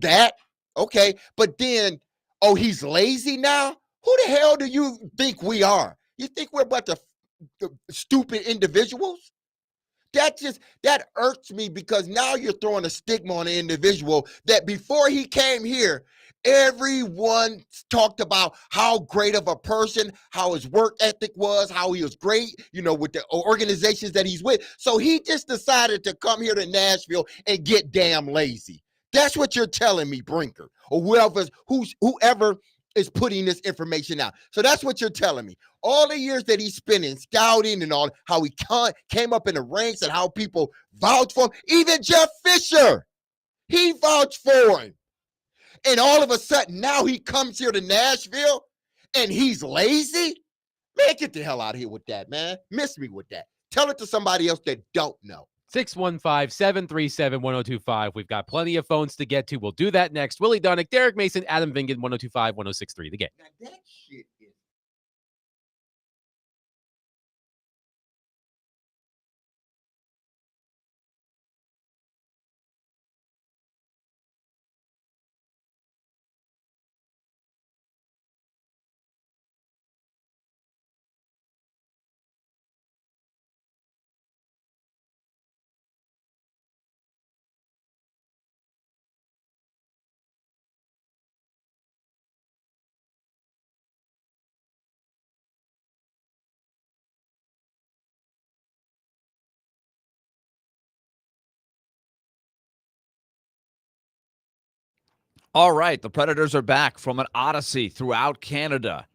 that? Okay, but then, oh, he's lazy now? Who the hell do you think we are? You think we're a bunch of stupid individuals? That irks me, because now you're throwing a stigma on an individual that before he came here, everyone talked about how great of a person, how his work ethic was, how he was great, with the organizations that he's with. So he just decided to come here to Nashville and get damn lazy. That's what you're telling me, Brinker, or whoever is putting this information out. So that's what you're telling me. All the years that he's spent in scouting and all, how he came up in the ranks and how people vouched for him. Even Jeff Fisher, he vouched for him. And all of a sudden, now he comes here to Nashville and he's lazy? Man, get the hell out of here with that, man. Miss me with that. Tell it to somebody else that don't know. 615-737-1025. We've got plenty of phones to get to. We'll do that next. Willie Dunnick, Derek Mason, Adam Vingan, 1025-1063. The Game. Now that shit All right, the Predators are back from an odyssey throughout Canada,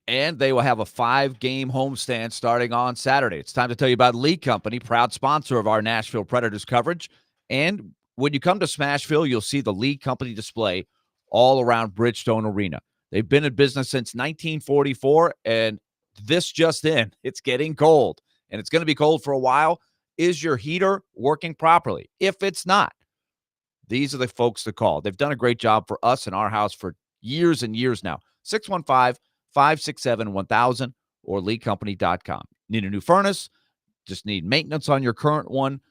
and they will have a 5-game homestand starting on Saturday. It's time to tell you about Lee Company, proud sponsor of our Nashville Predators coverage. And when you come to Smashville, you'll see the Lee Company display all around Bridgestone Arena. They've been in business since 1944, and this just in, it's getting cold, and it's going to be cold for a while. Is your heater working properly? If it's not, these are the folks to call. They've done a great job for us in our house for years and years now. 615-567-1000 or leecompany.com. Need a new furnace? Just need maintenance on your current one?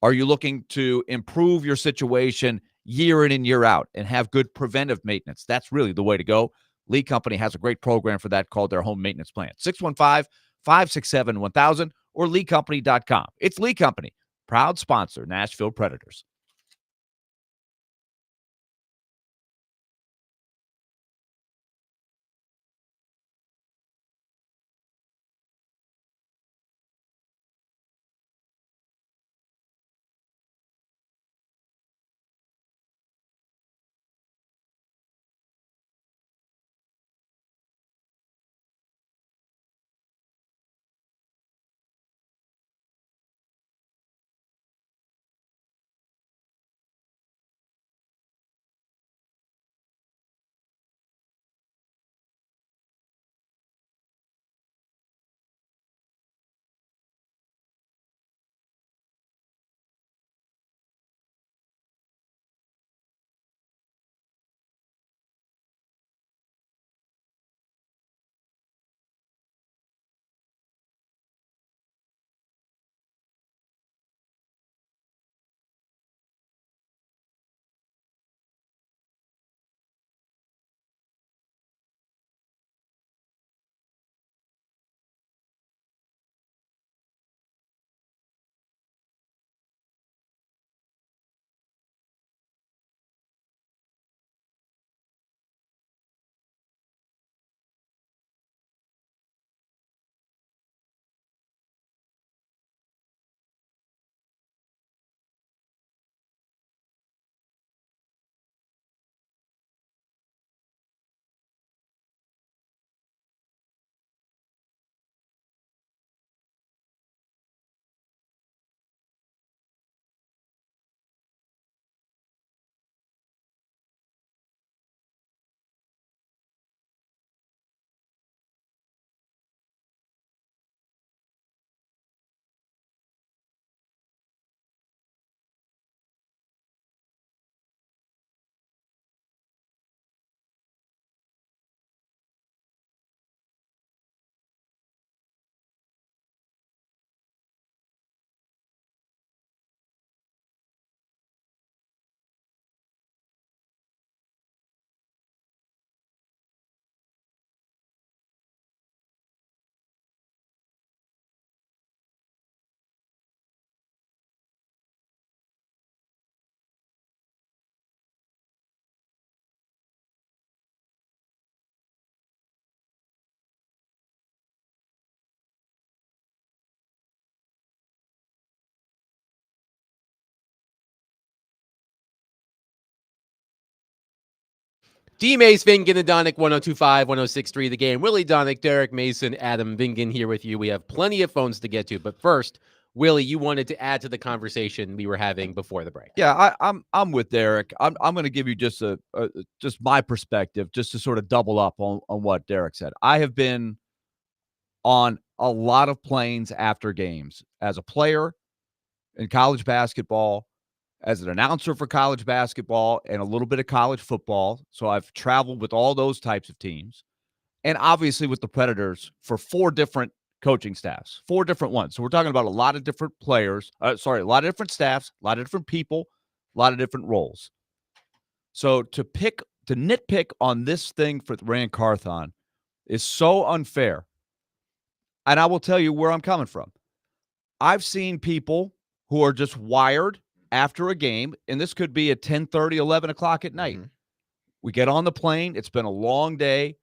Are you looking to improve your situation year in and year out and have good preventive maintenance? That's really the way to go. Lee Company has a great program for that called their home maintenance plan. 615-567-1000 or leecompany.com. It's Lee Company, proud sponsor, Nashville Predators. D. Mace, Vingan, and Donick, 1025, 1063, The Game. Willie Donick, Derek Mason, Adam Vingan here with you. We have plenty of phones to get to, but first, Willie, you wanted to add to the conversation we were having before the break. Yeah, I'm with Derek. I'm going to give you just just my perspective, just to sort of double up on what Derek said. I have been on a lot of planes after games as a player in college basketball, as an announcer for college basketball, and a little bit of college football. So I've traveled with all those types of teams, and obviously with the Predators for 4 different coaching staffs, 4 different ones. So we're talking about a lot of different players, a lot of different staffs, a lot of different people, a lot of different roles. So to nitpick on this thing for Rand Carthon is so unfair. And I will tell you where I'm coming from. I've seen people who are just wired after a game, and this could be at 10:30, 11 o'clock at night. We get on the plane. It's been a long day.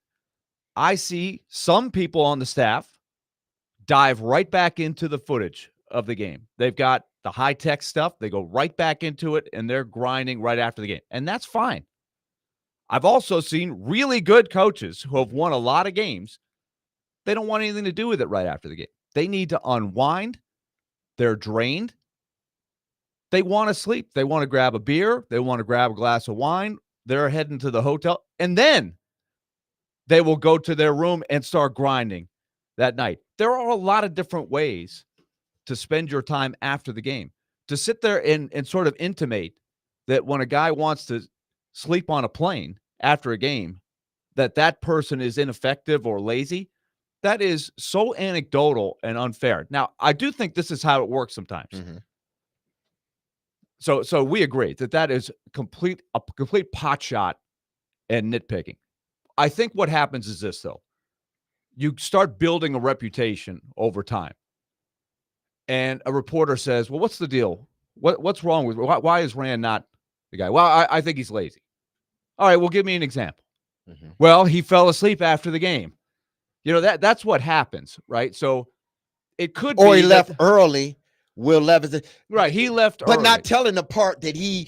I see some people on the staff dive right back into the footage of the game. They've got the high-tech stuff. They go right back into it, and they're grinding right after the game. And that's fine. I've also seen really good coaches who have won a lot of games. They don't want anything to do with it right after the game. They need to unwind. They're drained. They want to sleep. They want to grab a beer. They want to grab a glass of wine. They're heading to the hotel. And then they will go to their room and start grinding that night. There are a lot of different ways to spend your time after the game. To sit there and sort of intimate that when a guy wants to sleep on a plane after a game, that person is ineffective or lazy, that is so anecdotal and unfair. Now, I do think this is how it works sometimes. Mm-hmm. So we agree that is a complete pot shot and nitpicking. I think what happens is this, though. You start building a reputation over time. And a reporter says, well, what's the deal? What's wrong with why is Rand not the guy? Well, I think he's lazy. All right, well, give me an example. Mm-hmm. Well, he fell asleep after the game. That's what happens, right? So it could be. Or he left early. Will Levis. Right, he left but early. not telling the part that he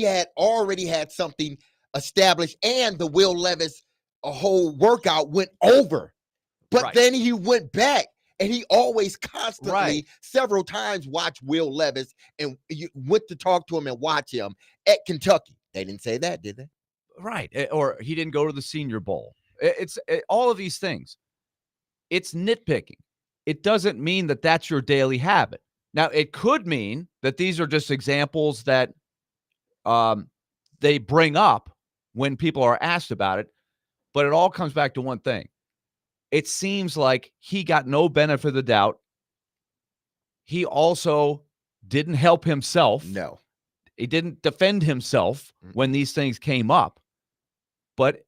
had already had something established, and the Will Levis a whole workout went over. But then he went back, and he always constantly several times watched Will Levis and you went to talk to him and watch him at Kentucky. They didn't say that, did they? Right. Or he didn't go to the Senior Bowl. It's all of these things. It's nitpicking. It doesn't mean that that's your daily habit. Now, it could mean that these are just examples that they bring up when people are asked about it, but it all comes back to one thing. It seems like he got no benefit of the doubt. He also didn't help himself. No. He didn't defend himself when these things came up.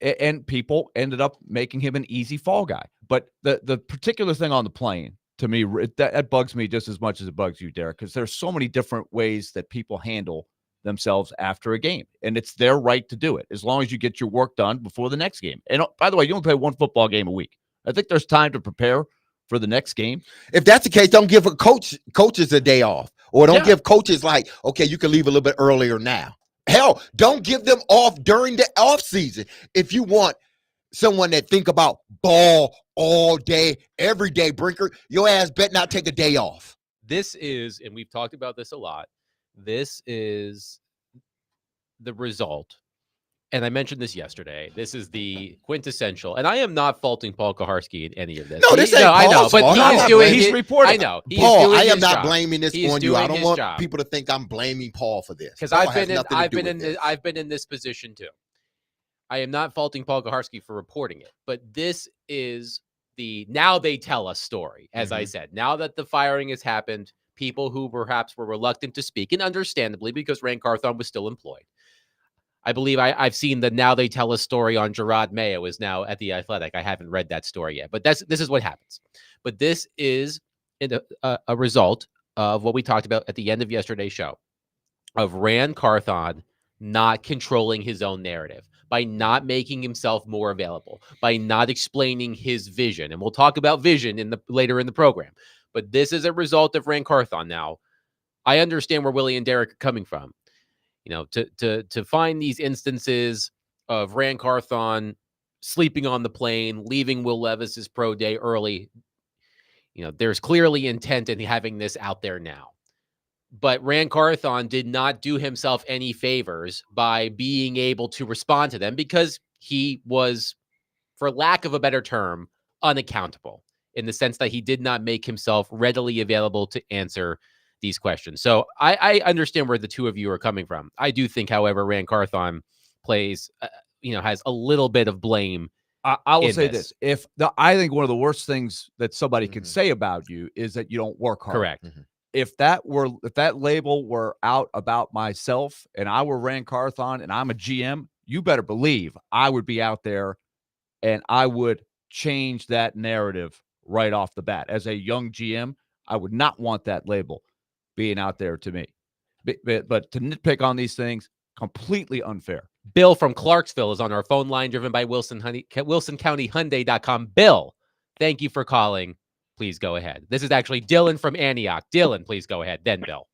And people ended up making him an easy fall guy. But the particular thing on the plane, to me, that bugs me just as much as it bugs you, Derek, because there's so many different ways that people handle themselves after a game. And it's their right to do it, as long as you get your work done before the next game. And by the way, you only play one football game a week. I think there's time to prepare for the next game. If that's the case, don't give coaches a day off. Or don't give coaches like, okay, you can leave a little bit earlier now. Hell, don't give them off during the off season. If you want someone that think about ball all day, every day, Brinker, your ass bet not take a day off. This is, and we've talked about this a lot, this is the result. And I mentioned this yesterday. This is the quintessential, and I am not faulting Paul Kaharski in any of this. No, this ain't I know, but he's doing. He's reporting. I know. Paul, I am not blaming this on you. I don't want job. people to think I'm blaming Paul for this. Because I've been in this position too. I am not faulting Paul Kaharski for reporting it, but this is the now they tell us story. As I said, now that the firing has happened, people who perhaps were reluctant to speak, and understandably, because Rand Carthon was still employed. I believe I've seen the now they tell us story on Gerard Mayo is now at the Athletic. I haven't read that story yet, but this is what happens. But this is a result of what we talked about at the end of yesterday's show, of Rand Carthon not controlling his own narrative, by not making himself more available, by not explaining his vision. And we'll talk about vision later in the program. But this is a result of Rand Carthon. Now, I understand where Willie and Derek are coming from. To find these instances of Rand Carthon sleeping on the plane, leaving Will Levis's pro day early, there's clearly intent in having this out there now. But Rand Carthon did not do himself any favors by being able to respond to them, because he was, for lack of a better term, unaccountable, in the sense that he did not make himself readily available to answer these questions. So I understand where the two of you are coming from. I do think, however, Rand Carthon plays, has a little bit of blame. I will say this. I think one of the worst things that somebody could say about you is that you don't work hard. Correct. If that label were out about myself and I were Rand Carthon and I'm a GM, you better believe I would be out there and I would change that narrative right off the bat. As a young GM, I would not want that label being out there to me. But to nitpick on these things, completely unfair. Bill from Clarksville is on our phone line, driven by WilsonCountyHyundai.com. Bill, thank you for calling. Please go ahead. This is actually Dylan from Antioch. Dylan, please go ahead. Then Bill.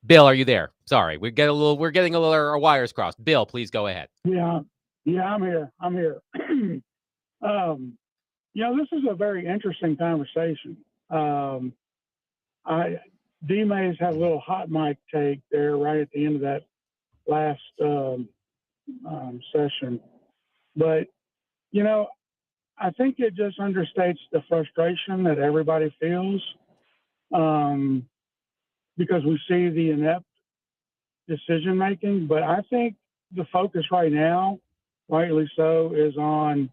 Bill, are you there? Sorry, we're getting a little our wires crossed. Bill, please go ahead. Yeah, I'm here. This is a very interesting conversation. D-Mays had a little hot mic take there right at the end of that last session. But, I think it just understates the frustration that everybody feels because we see the inept decision making. But I think the focus right now, rightly so, is on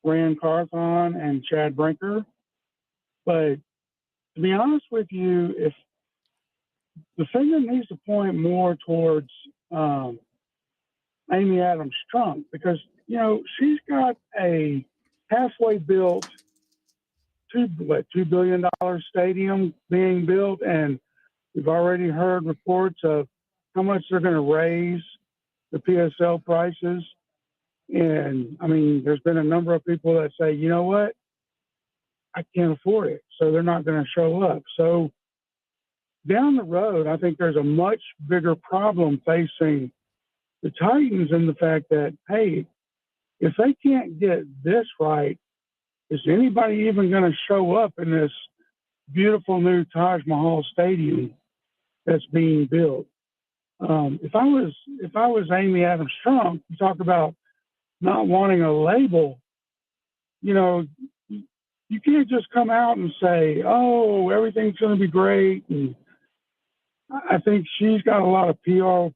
Rand Carthon and Chad Brinker. But to be honest with you, if the finger needs to point more towards Amy Adams Strunk, because she's got a halfway built $2 billion stadium being built, and we've already heard reports of how much they're going to raise the PSL prices. And I mean, there's been a number of people that say, you know what, I can't afford it, so they're not going to show up. So down the road, I think there's a much bigger problem facing the Titans in the fact that, hey, if they can't get this right, is anybody even going to show up in this beautiful new Taj Mahal stadium that's being built? If I was Amy Adams Strunk, you talk about not wanting a label, you can't just come out and say, oh, everything's going to be great. And I think she's got a lot of PR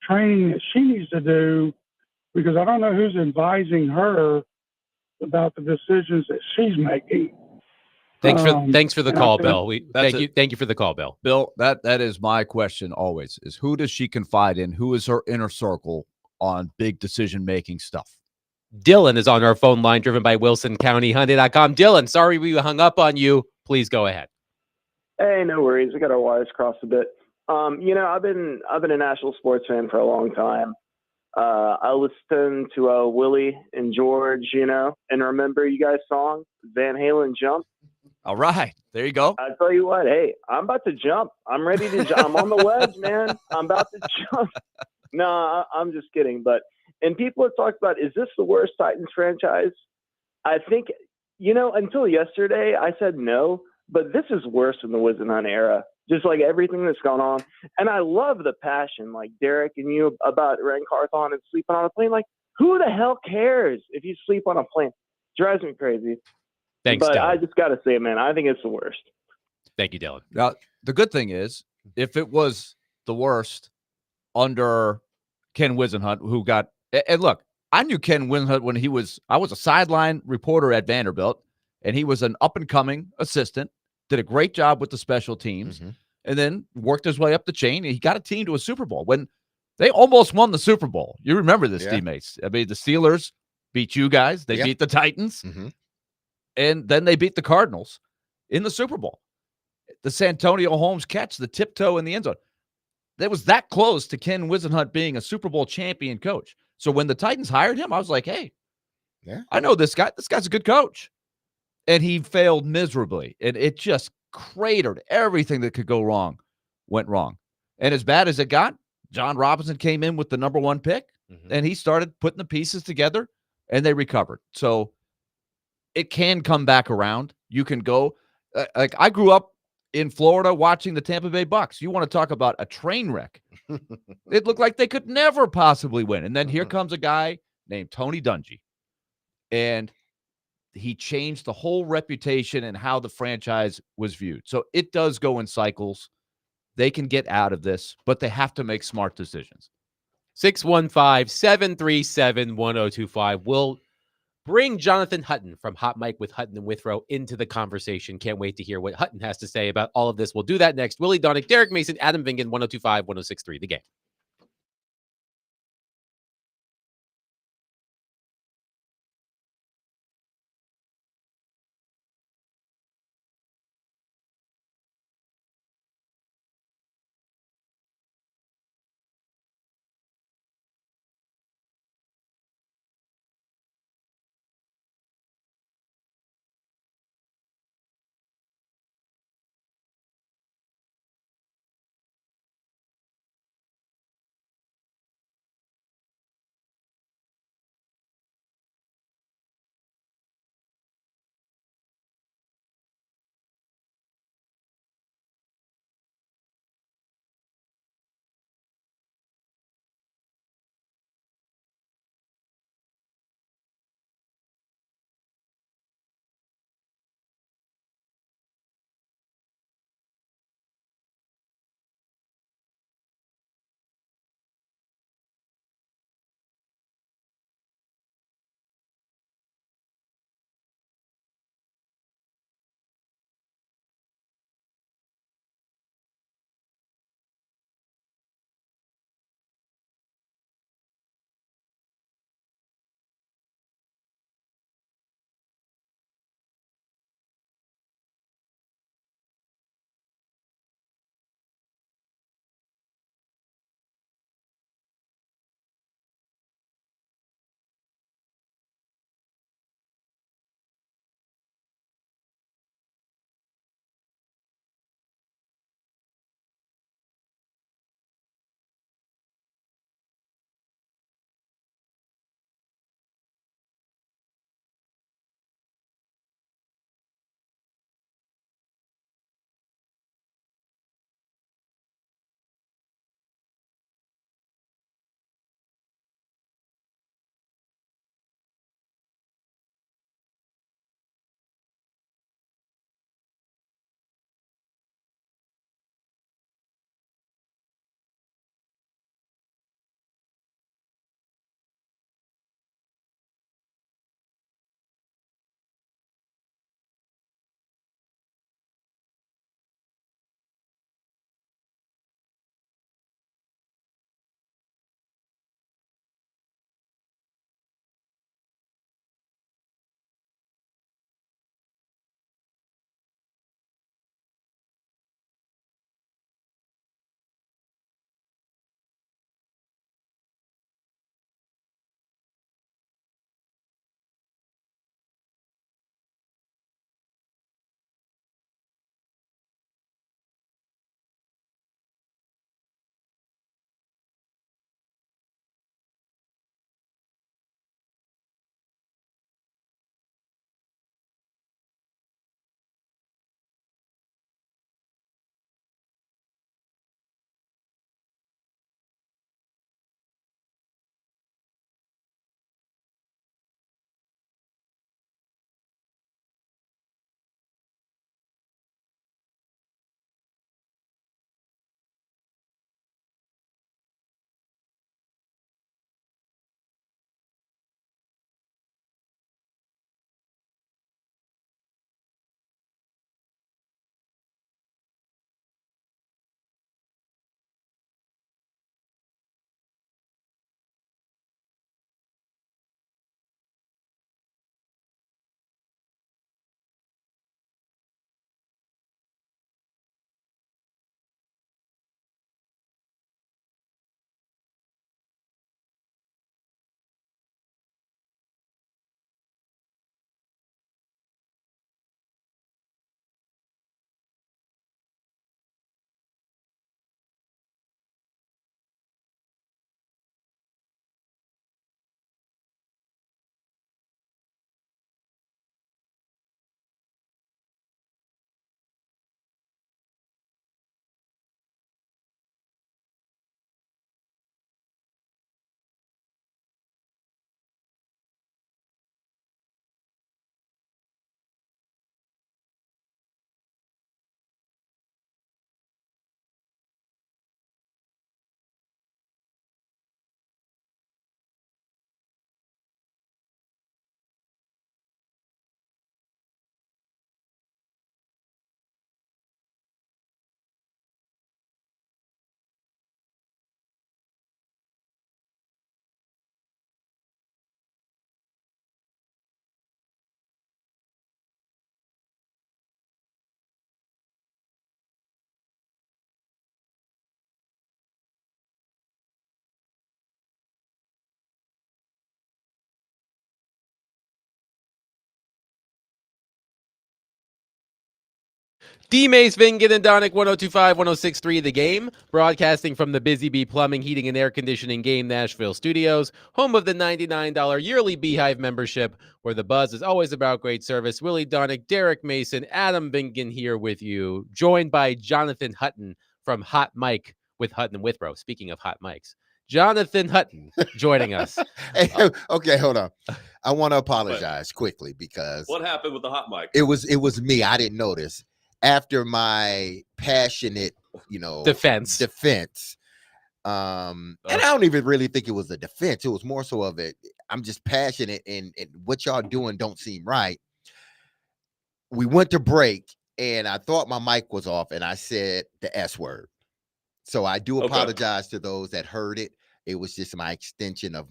training that she needs to do, because I don't know who's advising her about the decisions that she's making. Thanks for the call, Bill. Thank you for the call, Bill. Bill, that is my question always, is who does she confide in? Who is her inner circle on big decision-making stuff? Dylan is on our phone line, driven by WilsonCountyHyundai.com. Dylan, sorry we hung up on you. Please go ahead. Hey, no worries. We got our wires crossed a bit. I've been a national sports fan for a long time. I listened to Willie and George, and Remember You Guys song, Van Halen Jump. All right. There you go. I tell you what, hey, I'm about to jump. I'm ready to jump. I'm on the ledge, man. I'm about to jump. No, I'm just kidding. And people have talked about, is this the worst Titans franchise? I think, until yesterday, I said no, but this is worse than the Whisenhunt era. Just like everything that's gone on. And I love the passion, like Derek and you, about Rand Carthon and sleeping on a plane. Like, who the hell cares if you sleep on a plane? Drives me crazy. Thanks, but Dylan. I just got to say, man, I think it's the worst. Thank you, Dylan. Now, the good thing is, if it was the worst under Ken Whisenhunt, who got – and look, I knew Ken Whisenhunt when I was a sideline reporter at Vanderbilt, and he was an up-and-coming assistant, did a great job with the special teams, and then worked his way up the chain. And he got a team to a Super Bowl when they almost won the Super Bowl. You remember this, teammates. I mean, the Steelers beat you guys. They beat the Titans. And then they beat the Cardinals in the Super Bowl. The Santonio Holmes catch, the tiptoe in the end zone. That was that close to Ken Whisenhunt being a Super Bowl champion coach. So when the Titans hired him, I was like, hey, I know this guy. This guy's a good coach. And he failed miserably. And it just cratered. Everything that could go wrong went wrong. And as bad as it got, John Robinson came in with the number 1 pick, and he started putting the pieces together, and they recovered. So it can come back around. You can go. Like I grew up in Florida watching the Tampa Bay Bucks. You want to talk about a train wreck. It looked like they could never possibly win. And then here comes a guy named Tony Dungy. And he changed the whole reputation and how the franchise was viewed. So it does go in cycles. They can get out of this, but they have to make smart decisions. 615-737-1025. We'll bring Jonathan Hutton from Hot Mike with Hutton and Withrow into the conversation. Can't wait to hear what Hutton has to say about all of this. We'll do that next. Willie Donick, Derek Mason, Adam Vingan, 1025, 1063, The Game. D. Mace, Vingen, and Donick, 102.5, 106.3 The Game, broadcasting from the Busy Bee Plumbing, Heating, and Air Conditioning Game Nashville studios, home of the $99 yearly Beehive membership, where the buzz is always about great service. Willie Donick, Derek Mason, Adam Vingen here with you, joined by Jonathan Hutton from Hot Mike with Hutton and Withrow. Speaking of hot mics, Jonathan Hutton joining us. Hey, okay, hold on. I want to apologize quickly because what happened with the hot mic? It was me. I didn't notice. After my passionate, defense. And I don't even really think it was a defense. It was more so of it. I'm just passionate, and what y'all doing don't seem right. We went to break, and I thought my mic was off, and I said the S word. So I do apologize to those that heard it. It was just my extension of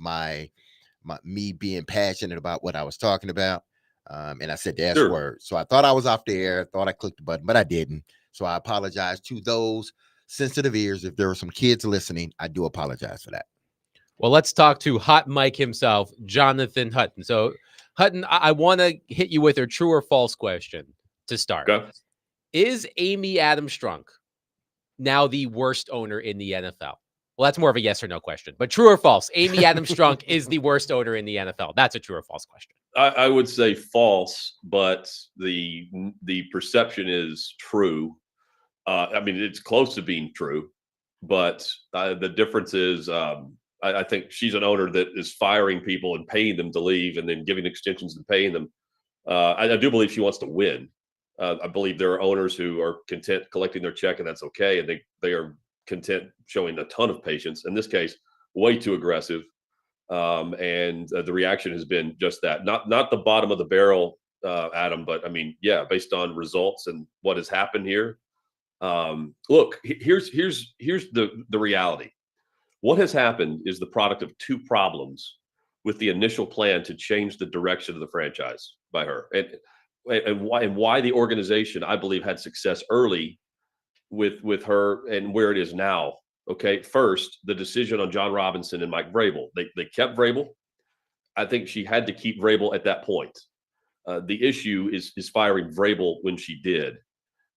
me being passionate about what I was talking about. And I said the S word. So I thought I was off the air, thought I clicked the button, but I didn't. So I apologize to those sensitive ears. If there were some kids listening, I do apologize for that. Well, let's talk to Hot Mike himself, Jonathan Hutton. So, Hutton, I want to hit you with a true or false question to start. Okay. Is Amy Adams Strunk now the worst owner in the NFL? Well, that's more of a yes or no question. But true or false, Amy Adams Strunk is the worst owner in the NFL. That's a true or false question. I would say false, but the perception is true. I mean, it's close to being true, but the difference is I think she's an owner that is firing people and paying them to leave and then giving extensions and paying them. I do believe she wants to win. I believe there are owners who are content collecting their check, and that's okay. And they are content showing a ton of patience. In this case, way too aggressive. And the reaction has been just that. Not the bottom of the barrel, Adam, but I mean, yeah, based on results and what has happened here. Look, here's the reality. What has happened is the product of two problems with the initial plan to change the direction of the franchise by her. And why the organization, I believe, had success early with her and where it is now. Okay, first, the decision on John Robinson and Mike Vrabel. They kept Vrabel. I think she had to keep Vrabel at that point. The issue is firing Vrabel when she did.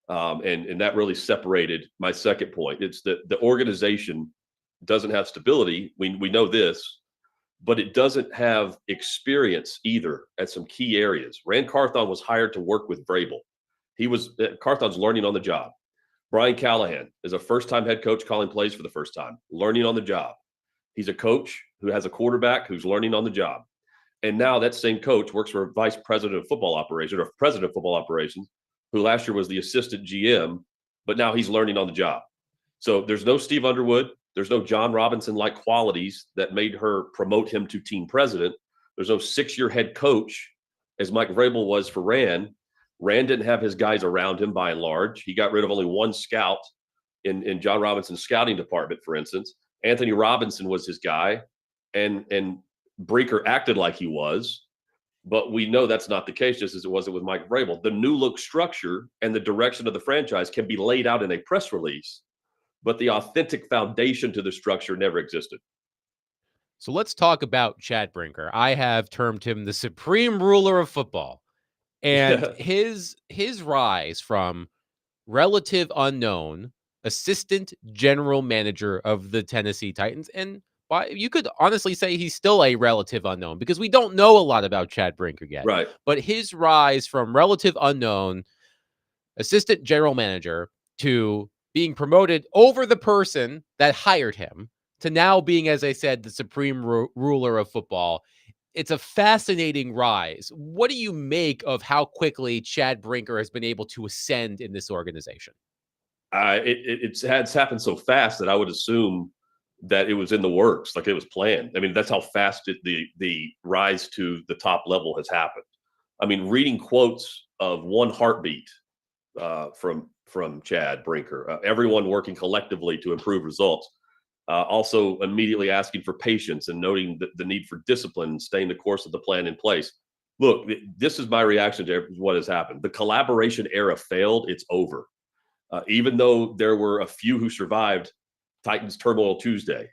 And that really separated my second point. It's that the organization doesn't have stability. We know this, but it doesn't have experience either at some key areas. Rand Carthon was hired to work with Vrabel. Carthon's learning on the job. Brian Callahan is a first-time head coach calling plays for the first time, learning on the job. He's a coach who has a quarterback who's learning on the job. And now that same coach works for a vice president of football operations or president of football operations, who last year was the assistant GM, but now he's learning on the job. So there's no Steve Underwood. There's no John Robinson-like qualities that made her promote him to team president. There's no 6-year head coach, as Mike Vrabel was for Rand. Rand didn't have his guys around him by and large. He got rid of only one scout in John Robinson's scouting department, for instance. Anthony Robinson was his guy, and Brinker acted like he was. But we know that's not the case, just as it wasn't with Mike Vrabel. The new look structure and the direction of the franchise can be laid out in a press release, but the authentic foundation to the structure never existed. So let's talk about Chad Brinker. I have termed him the supreme ruler of football. And his rise from relative unknown assistant general manager of the Tennessee Titans, and you could honestly say he's still a relative unknown because we don't know a lot about Chad Brinker yet. Right. But his rise from relative unknown assistant general manager to being promoted over the person that hired him to now being, as I said, the supreme ruler of football. It's a fascinating rise. What do you make of how quickly Chad Brinker has been able to ascend in this organization? It's happened so fast that I would assume that it was in the works, like it was planned. I mean, that's how fast the rise to the top level has happened. I mean, reading quotes of one heartbeat from Chad Brinker, everyone working collectively to improve results. Also immediately asking for patience and noting the need for discipline and staying the course of the plan in place. Look, this is my reaction to what has happened. The collaboration era failed. It's over. Even though there were a few who survived Titans Turmoil Tuesday,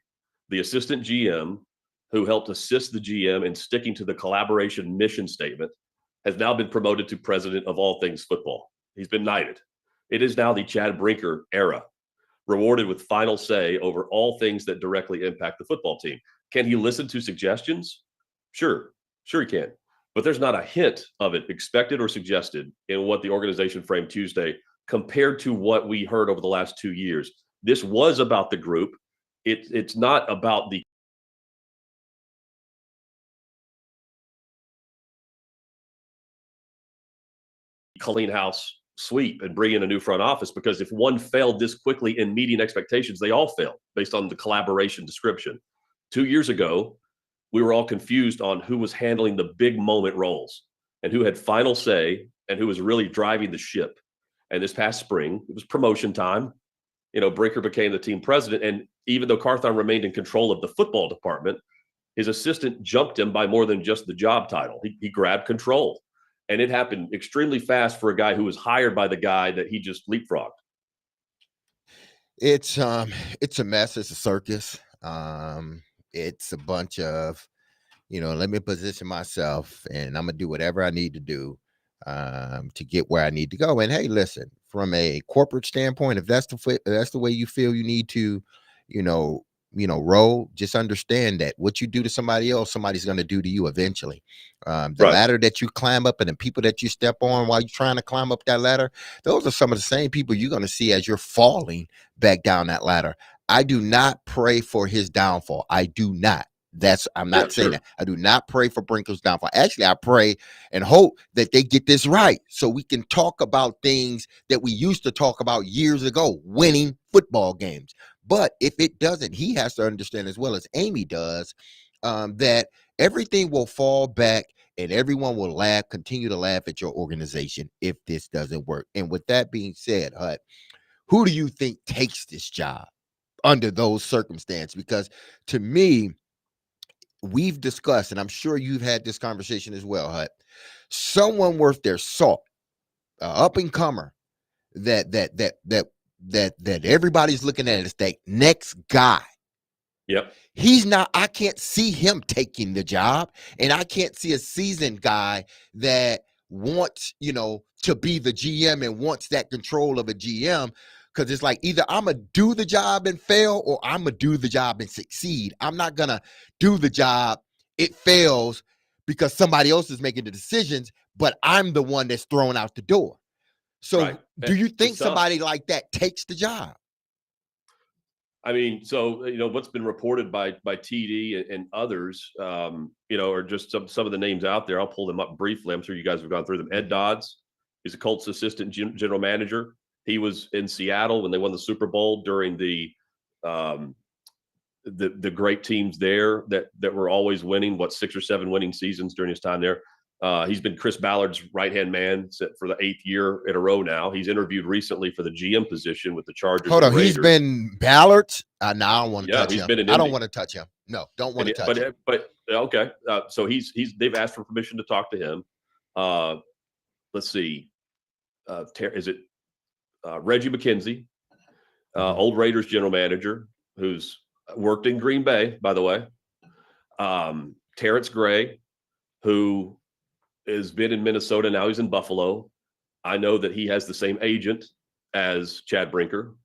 the assistant GM who helped assist the GM in sticking to the collaboration mission statement has now been promoted to president of all things football. He's been knighted. It is now the Chad Brinker era, rewarded with final say over all things that directly impact the football team. Can he listen to suggestions? Sure he can. But there's not a hint of it expected or suggested in what the organization framed Tuesday compared to what we heard over the last 2 years. This was about the group. It's not about the clean house sweep and bring in a new front office, because if one failed this quickly in meeting expectations, they all failed based on the collaboration description. 2 years ago, we were all confused on who was handling the big moment roles and who had final say and who was really driving the ship. And this past spring, it was promotion time. Brinker became the team president. And even though Carthon remained in control of the football department, his assistant jumped him by more than just the job title. He grabbed control. And it happened extremely fast for a guy who was hired by the guy that he just leapfrogged. It's a mess. It's a circus. It's a bunch of, let me position myself and I'm gonna do whatever I need to do to get where I need to go. And hey, listen, from a corporate standpoint, if that's the way you feel you need to, roll, just understand that what you do to somebody else, somebody's going to do to you eventually. The ladder that you climb up and the people that you step on while you're trying to climb up that ladder, those are some of the same people you're going to see as you're falling back down that ladder. I do not pray for his downfall. I do not. I'm not saying that. I do not pray for Brinker's downfall. Actually, I pray and hope that they get this right so we can talk about things that we used to talk about years ago, winning football games. But if it doesn't, he has to understand, as well as Amy does, that everything will fall back and everyone will continue to laugh at your organization if this doesn't work. And with that being said, Hut, who do you think takes this job under those circumstances? Because to me, we've discussed, and I'm sure you've had this conversation as well, Hut, someone worth their salt, up and comer that everybody's looking at as the next guy. Yep. I can't see him taking the job, and I can't see a seasoned guy that wants, to be the GM and wants that control of a GM. Because it's like, either I'm going to do the job and fail, or I'm going to do the job and succeed. I'm not going to do the job, it fails because somebody else is making the decisions, but I'm the one that's thrown out the door. So do you think somebody like that takes the job? I mean, so, what's been reported by TD and others, or just some of the names out there. I'll pull them up briefly. I'm sure you guys have gone through them. Ed Dodds is a Colts assistant general manager. He was in Seattle when they won the Super Bowl during the great teams there that were always winning, 6 or 7 winning seasons during his time there. He's been Chris Ballard's right-hand man for the 8th year in a row now. He's interviewed recently for the GM position with the Chargers. Hold on, he's been Ballard's? No, I don't want to touch him. Been I don't want to touch him. No, don't want to touch him. But okay. So they've asked for permission to talk to him. Let's see. Is it Reggie McKenzie, old Raiders general manager, who's worked in Green Bay, by the way. Terrence Gray, who has been in Minnesota. Now he's in Buffalo. I know that he has the same agent as Chad Brinker.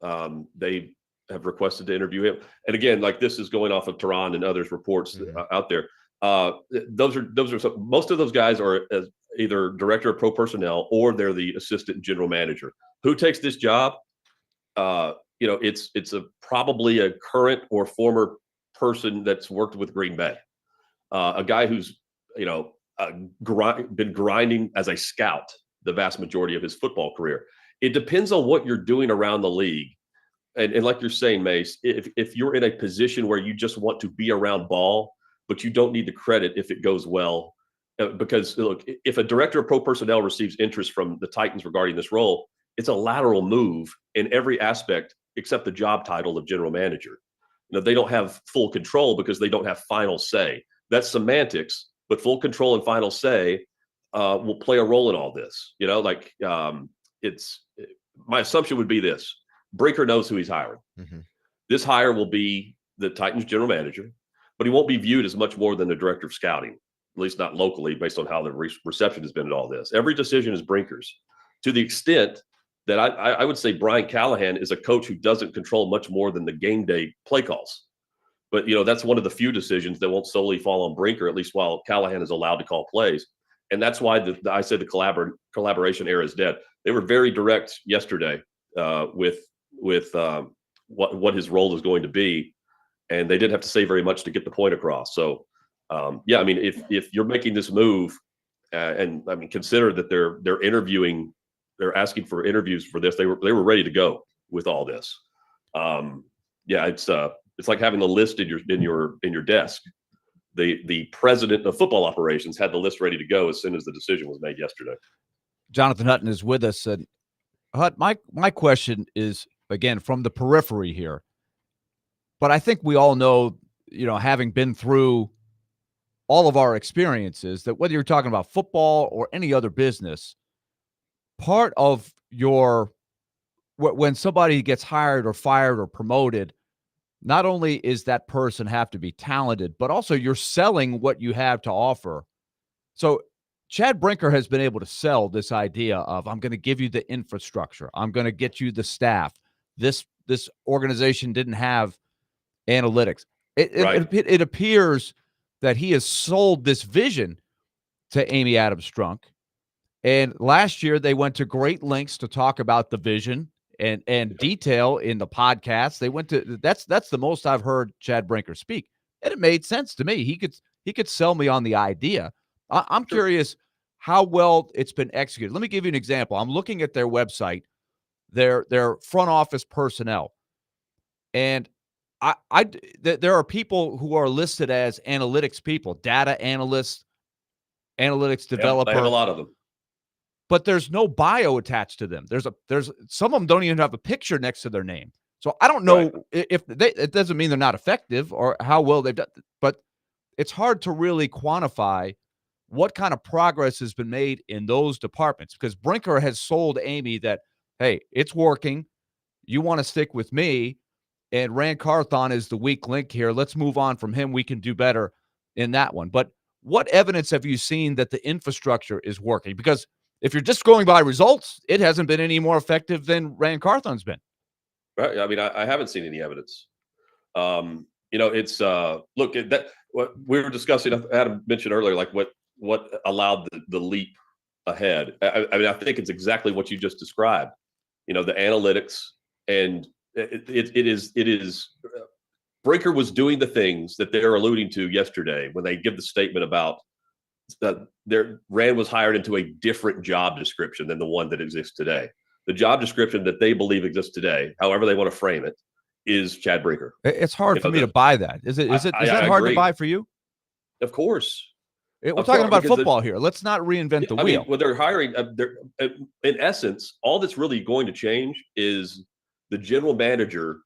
They have requested to interview him. And again, this is going off of Tehran and others reports out there. Those are most of those guys are either director of pro personnel or they're the assistant general manager. Who takes this job? It's probably a current or former person that's worked with Green Bay, a guy who's been grinding as a scout the vast majority of his football career. It depends on what you're doing around the league, and like you're saying, Mace, if you're in a position where you just want to be around ball, but you don't need the credit if it goes well. Because look, if a director of pro personnel receives interest from the Titans regarding this role, it's a lateral move in every aspect except the job title of general manager. They don't have full control because they don't have final say. That's semantics, but full control and final say will play a role in all this. My assumption would be this: Brinker knows who he's hiring. Mm-hmm. This hire will be the Titans general manager, but he won't be viewed as much more than the director of scouting. At least not locally, based on how the reception has been in all this. Every decision is Brinker's. To the extent that I would say Brian Callahan is a coach who doesn't control much more than the game day play calls. But, that's one of the few decisions that won't solely fall on Brinker, at least while Callahan is allowed to call plays. And that's why I said the collaboration era is dead. They were very direct yesterday with what his role is going to be, and they didn't have to say very much to get the point across. So, yeah, I mean, if you're making this move, and I mean, consider that they're interviewing, they're asking for interviews for this. They were ready to go with all this. Yeah, it's like having a list in your desk. The president of football operations had the list ready to go as soon as the decision was made yesterday. Jonathan Hutton is with us. And Hut, my question is, again, from the periphery here, but I think we all know, having been through all of our experiences, that whether you're talking about football or any other business, part of when somebody gets hired or fired or promoted, not only is that person have to be talented, but also you're selling what you have to offer. So Chad Brinker has been able to sell this idea of, I'm going to give you the infrastructure. I'm going to get you the staff. This organization didn't have analytics. It appears that he has sold this vision to Amy Adams Strunk. And last year they went to great lengths to talk about the vision and detail in the podcast. They went to that's the most I've heard Chad Brinker speak. And it made sense to me. He could sell me on the idea. I'm curious how well it's been executed. Let me give you an example. I'm looking at their website, their front office personnel. And there are people who are listed as analytics people, data analysts, analytics developer. I have a lot of them. But there's no bio attached to them. There's some of them don't even have a picture next to their name. So I don't know if it doesn't mean they're not effective or how well they've done, but it's hard to really quantify what kind of progress has been made in those departments, because Brinker has sold Amy that, hey, it's working. You want to stick with me. And Rand Carthon is the weak link here. Let's move on from him. We can do better in that one. But what evidence have you seen that the infrastructure is working? Because if you're just going by results, it hasn't been any more effective than Rand Carthon's been. Right. I mean, I haven't seen any evidence. It's look at that. What we were discussing, Adam mentioned earlier, like what allowed the leap ahead. I mean, I think it's exactly what you just described. The analytics, and it is. Brinker was doing the things that they're alluding to yesterday when they give the statement about Rand was hired into a different job description than the one that exists today. The job description that they believe exists today, however they want to frame it, is Chad Brinker. It's hard for me to buy that. Is that hard to buy for you? Of course. We're talking about football here. Let's not reinvent the wheel. When they're hiring, in essence, all that's really going to change is the general manager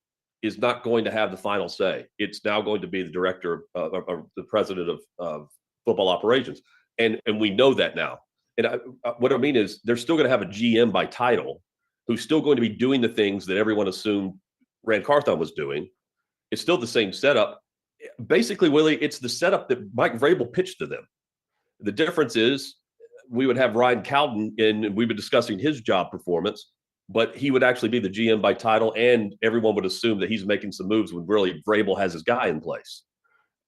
is not going to have the final say. It's now going to be the director of the president of football operations. And we know that now. And what I mean is they're still going to have a GM by title who's still going to be doing the things that everyone assumed Rand Carthon was doing. It's still the same setup. Basically, Willie, it's the setup that Mike Vrabel pitched to them. The difference is we would have Ryan Cowden and we've been discussing his job performance, but he would actually be the GM by title, and everyone would assume that he's making some moves when really Vrabel has his guy in place.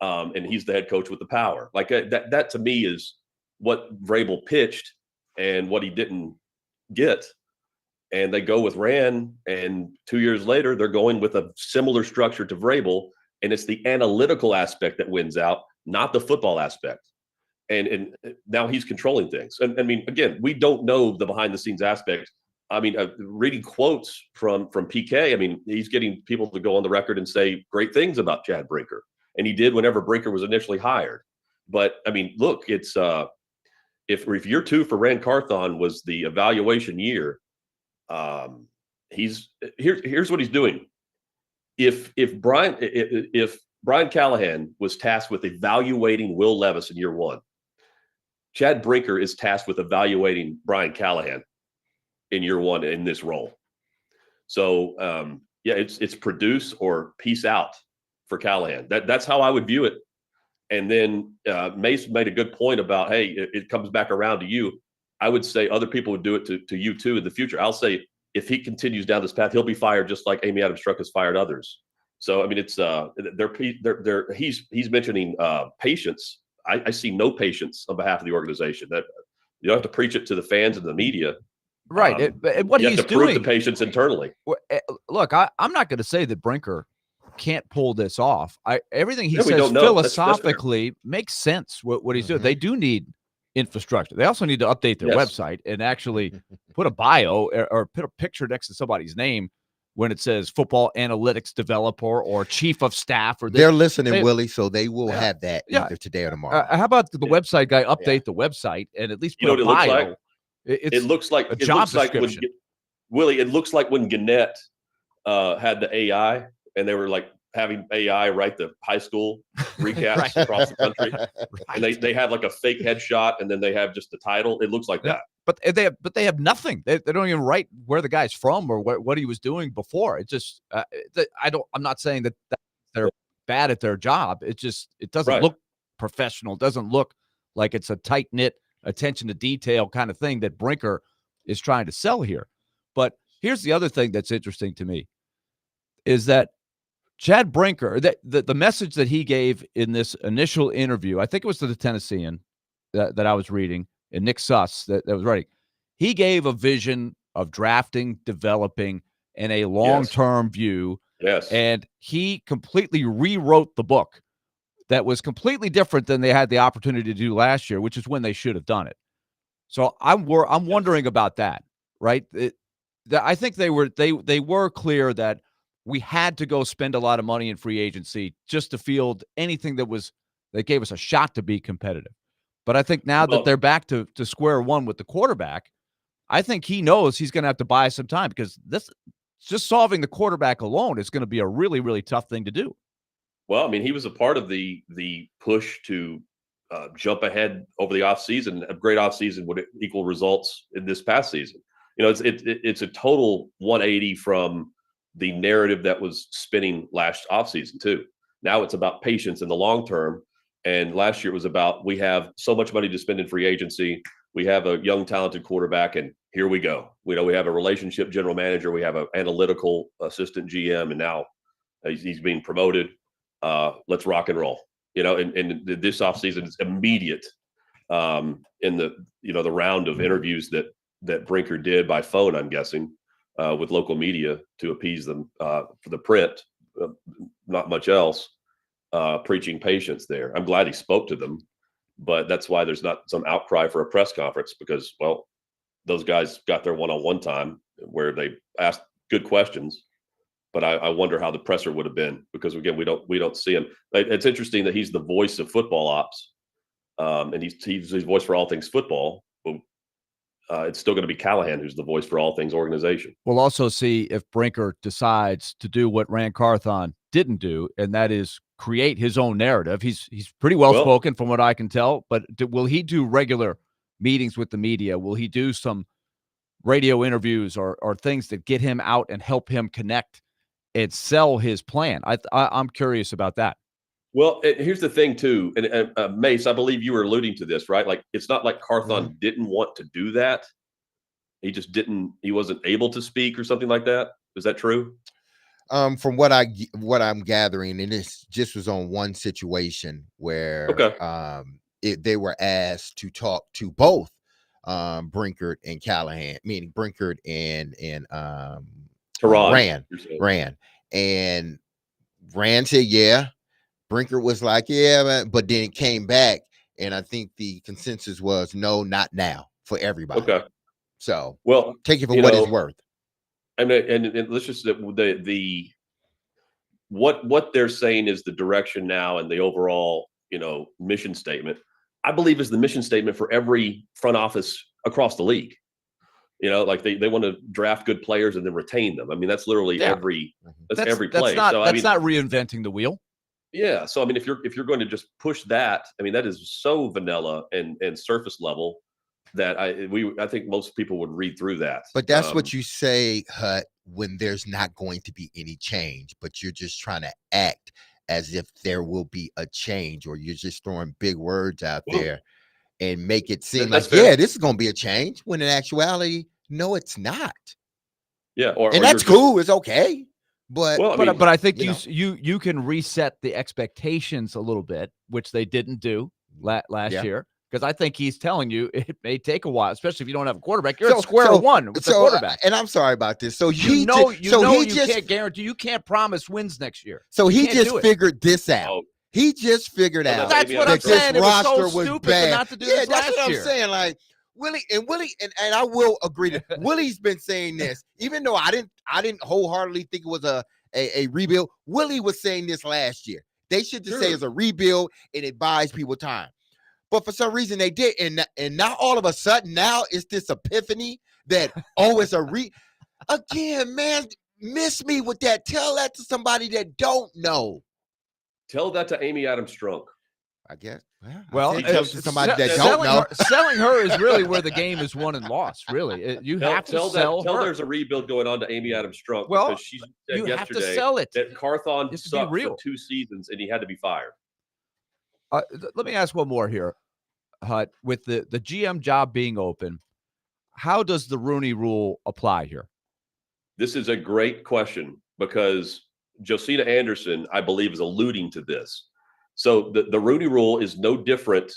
And he's the head coach with the power. Like that to me is what Vrabel pitched and what he didn't get. And they go with Rand, and 2 years later, they're going with a similar structure to Vrabel. And it's the analytical aspect that wins out, not the football aspect. And now he's controlling things. And I mean, again, we don't know the behind the scenes aspect. I mean, reading quotes from PK, I mean, he's getting people to go on the record and say great things about Chad Brinker. And he did whenever Brinker was initially hired. But I mean, look, it's if year two for Rand Carthon was the evaluation year, here's what he's doing. If Brian Callahan was tasked with evaluating Will Levis in year one, Chad Brinker is tasked with evaluating Brian Callahan in year one in this role. So it's produce or peace out for Callahan. That's how I would view it. And then Mace made a good point about, hey, it comes back around to you. I would say other people would do it to you too in the future. I'll say if he continues down this path, he'll be fired just like Amy Adams Strunk has fired others. So I mean, it's he's mentioning patience. I see no patience on behalf of the organization. That you don't have to preach it to the fans and the media. Right. And what you he's have to prove doing, the patience internally. Look, I'm not going to say that Brinker can't pull this off. Everything he Yeah, we says don't know. That's philosophically makes sense. What he's doing. They do need infrastructure. They also need to update their website and actually put a bio or put a picture next to somebody's name when it says football analytics developer or chief of staff. Or they're listening, Willie, so they will have that Yeah. either today or tomorrow. How about the website guy update the website and at least put a bio? Looks like? It looks like a job description. Willie, it looks like when Gannett had the AI and they were like having AI write the high school recaps across the country, and they have like a fake headshot and then they have just the title. It looks like that. But they have nothing. They don't even write where the guy's from or what he was doing before. It just I'm not saying that they're bad at their job. It doesn't look professional. It doesn't look like it's a tight knit, attention to detail kind of thing that Brinker is trying to sell here. But here's the other thing that's interesting to me is that Chad Brinker, the message that he gave in this initial interview, I think it was to the Tennessean that I was reading, and Nick Suss that was writing, he gave a vision of drafting, developing, and a long-term view. Yes. And he completely rewrote the book that was completely different than they had the opportunity to do last year, which is when they should have done it. So I'm wondering about that, right? I think they were clear that we had to go spend a lot of money in free agency just to field anything that gave us a shot to be competitive. But I think now that they're back to square one with the quarterback, I think he knows he's going to have to buy some time because just solving the quarterback alone is going to be a really, really tough thing to do. Well, I mean, he was a part of the push to jump ahead over the offseason. A great offseason would equal results in this past season. You know, it's a total 180 from the narrative that was spinning last offseason too. Now it's about patience in the long term. And last year it was about, we have so much money to spend in free agency. We have a young, talented quarterback, and here we go. We have a relationship general manager. We have an analytical assistant GM, and now he's being promoted. Let's rock and roll. And this offseason is immediate in the round of interviews that Brinker did by phone, I'm guessing, with local media to appease them for the print. Not much else. Preaching patience there. I'm glad he spoke to them, but that's why there's not some outcry for a press conference because, well, those guys got their one-on-one time where they asked good questions. But I wonder how the presser would have been because, again, we don't see him. It's interesting that he's the voice of football ops, and he's voice for all things football. But it's still going to be Callahan who's the voice for all things organization. We'll also see if Brinker decides to do what Rand Carthon didn't do, and that is create his own narrative. He's pretty well spoken from what I can tell, but will he do regular meetings with the media? Will he do some radio interviews or things that get him out and help him connect and sell his plan? I'm curious about that. Well, here's the thing too, and Mace, I believe you were alluding to this, right? Like, it's not like Carthon didn't want to do that. He just didn't. He wasn't able to speak or something like that. Is that true? From what I'm gathering, and this just was on one situation where they were asked to talk to both Brinker and Callahan, meaning Brinker and Rand, and Rand said yeah. Brinker was like yeah, but then it came back, and I think the consensus was no, not now for everybody. Okay, so well, take it for what it's worth. And let's just what they're saying is the direction now and the overall mission statement. I believe is the mission statement for every front office across the league. Like they want to draft good players and then retain them. I mean, that's literally every play. That's not reinventing the wheel. Yeah. So I mean, if you're going to just push that, I mean, that is so vanilla and surface level that I think most people would read through that. But that's what you say, Hut, when there's not going to be any change, but you're just trying to act as if there will be a change, or you're just throwing big words out there and make it seem like, yeah, this is going to be a change, when in actuality, no, it's not. Yeah, or and you're that's just- cool. It's okay. But Well, I mean, But I think you you can reset the expectations a little bit, which they didn't do last Yeah. year. Because I think he's telling you it may take a while, especially if you don't have a quarterback. You're at square one with the quarterback. And I'm sorry about this. So You can't guarantee, you can't promise wins next year. So You he can't just do it. figured this out. Oh. He just figured Well, out That's what I'm that this saying. It was so roster was stupid bad. not to do Yeah, this that's last what I'm year. saying. Like Willie, and I will agree to Willie's been saying this, even though I didn't wholeheartedly think it was a rebuild. Willie was saying this last year. They should just say it's a rebuild and it buys people time. But for some reason they did, and now all of a sudden now it's this epiphany that it's a again, man. Miss me with that. Tell that to somebody that don't know. Tell that to Amy Adams Strunk. I guess. Well, tell it to somebody that don't know. Selling her is really where the game is won and lost. Really, you have to sell her. Tell there's a rebuild going on to Amy Adams Strunk. Well, because she said you have to yesterday sell it. that Carthon Just to be sucked real. for 2 seasons and he had to be fired. Let me ask one more here, Hut. With the GM job being open, how does the Rooney Rule apply here? This is a great question because Josina Anderson, I believe, is alluding to this. So the Rooney Rule is no different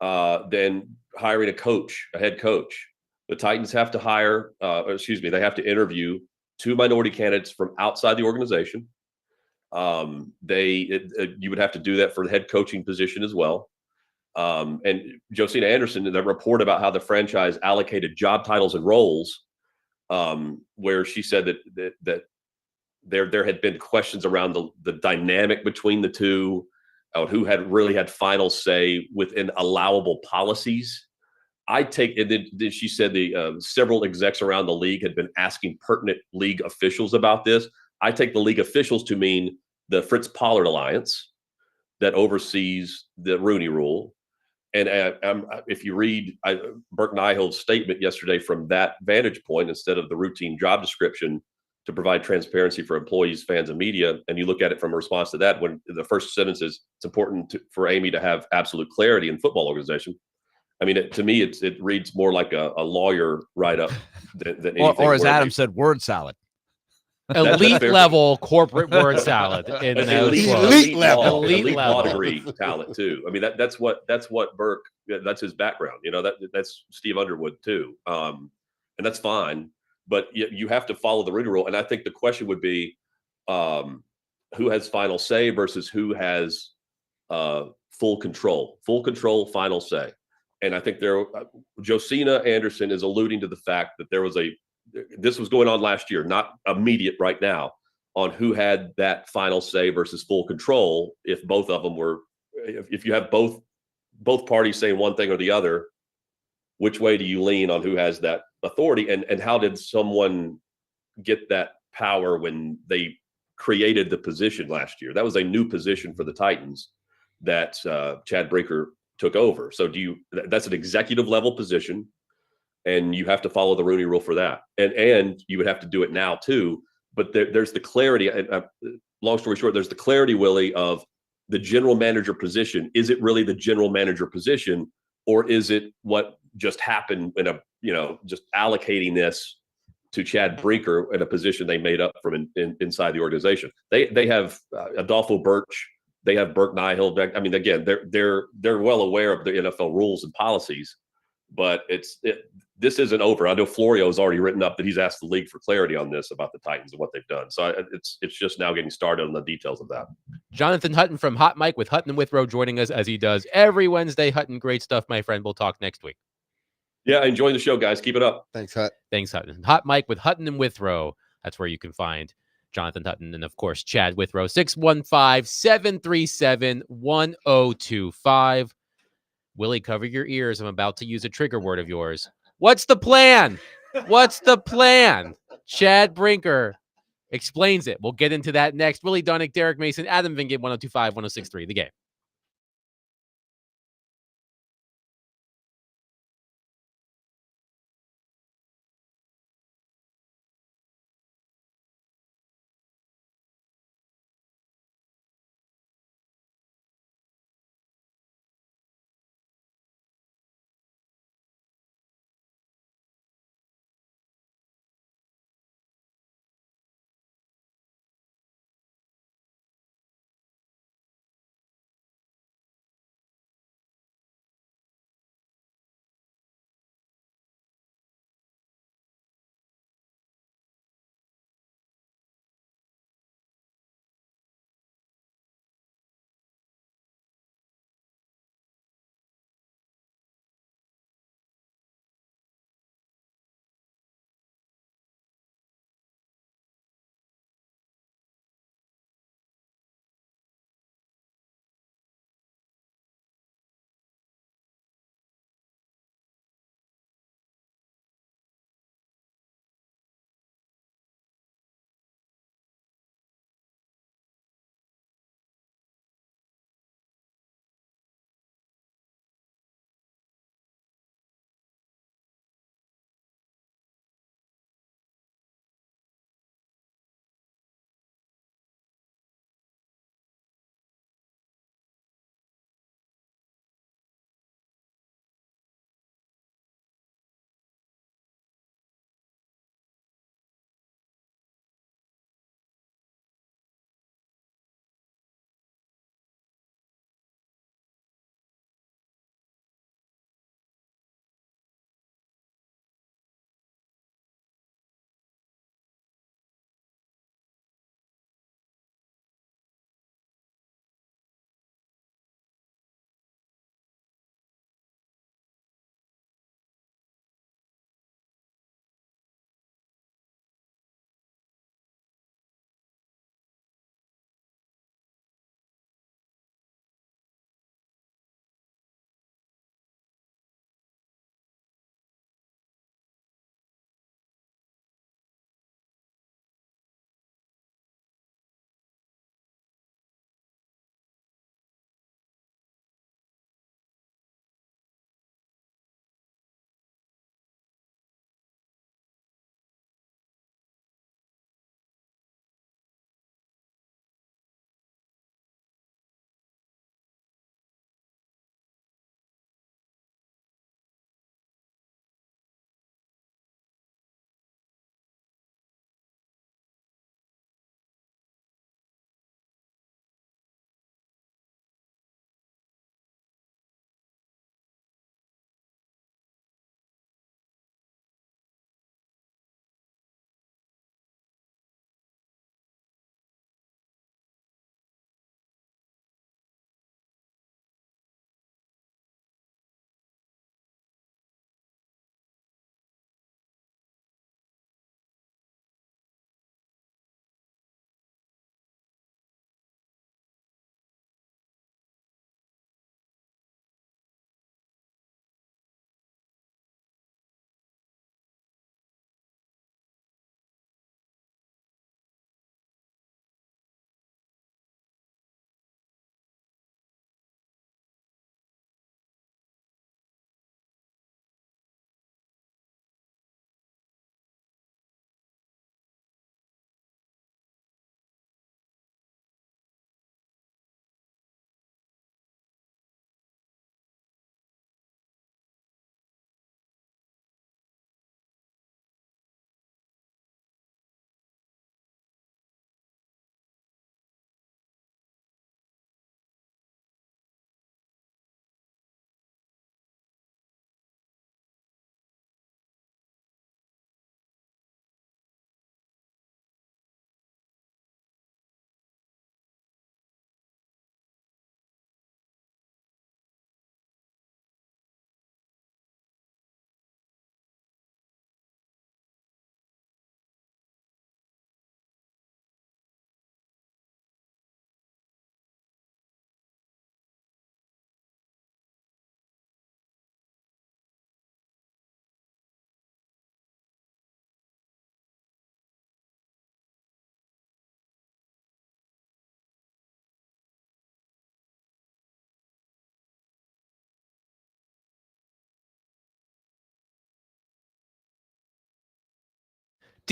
than hiring a head coach. The Titans have to they have to interview 2 minority candidates from outside the organization. You would have to do that for the head coaching position as well. And Josina Anderson, in that report about how the franchise allocated job titles and roles, where she said that there had been questions around the dynamic between the two, who had really had final say within allowable policies. And then she said the several execs around the league had been asking pertinent league officials about this. I take the league officials to mean the Fritz Pollard Alliance that oversees the Rooney Rule. And if you read Burke Nihild's statement yesterday from that vantage point, instead of the routine job description to provide transparency for employees, fans, and media, and you look at it from a response to that, when the first sentence is, it's important for Amy to have absolute clarity in football organization. I mean, to me, it reads more like a lawyer write-up than anything. Or as Adam said, word salad. Elite level corporate word salad in elite law degree talent too. I mean, that's what Burke, that's his background. You know, that's Steve Underwood too, and that's fine. But you have to follow the Rooney Rule, and I think the question would be, who has final say versus who has full control, final say. And I think Josina Anderson is alluding to the fact that this was going on last year, not immediate right now, on who had that final say versus full control. If both of them were, if you have both parties saying one thing or the other, which way do you lean on who has that authority? And how did someone get that power when they created the position last year? That was a new position for the Titans that Chad Brinker took over. So that's an executive level position, and you have to follow the Rooney Rule for that. And you would have to do it now too. But there's the clarity. Long story short, there's the clarity, Willie, of the general manager position. Is it really the general manager position, or is it what just happened just allocating this to Chad Brinker in a position they made up from inside the organization? They have Adolfo Birch. They have Burke Nihild. I mean, again, they're well aware of the NFL rules and policies, but this isn't over. I know Florio has already written up that he's asked the league for clarity on this about the Titans and what they've done. So it's just now getting started on the details of that. Jonathan Hutton from Hot Mike with Hutton and Withrow joining us as he does every Wednesday. Hutton, great stuff, my friend. We'll talk next week. Yeah, enjoy the show, guys. Keep it up. Thanks, Hut. Thanks, Hutton. Hot Mike with Hutton and Withrow. That's where you can find Jonathan Hutton and, of course, Chad Withrow. 615-737-1025. Willie, cover your ears. I'm about to use a trigger word of yours. What's the plan? What's the plan? Chad Brinker explains it. We'll get into that next. Willie Dunnick, Derek Mason, Adam Vingate, 102.5, 106.3. The Game.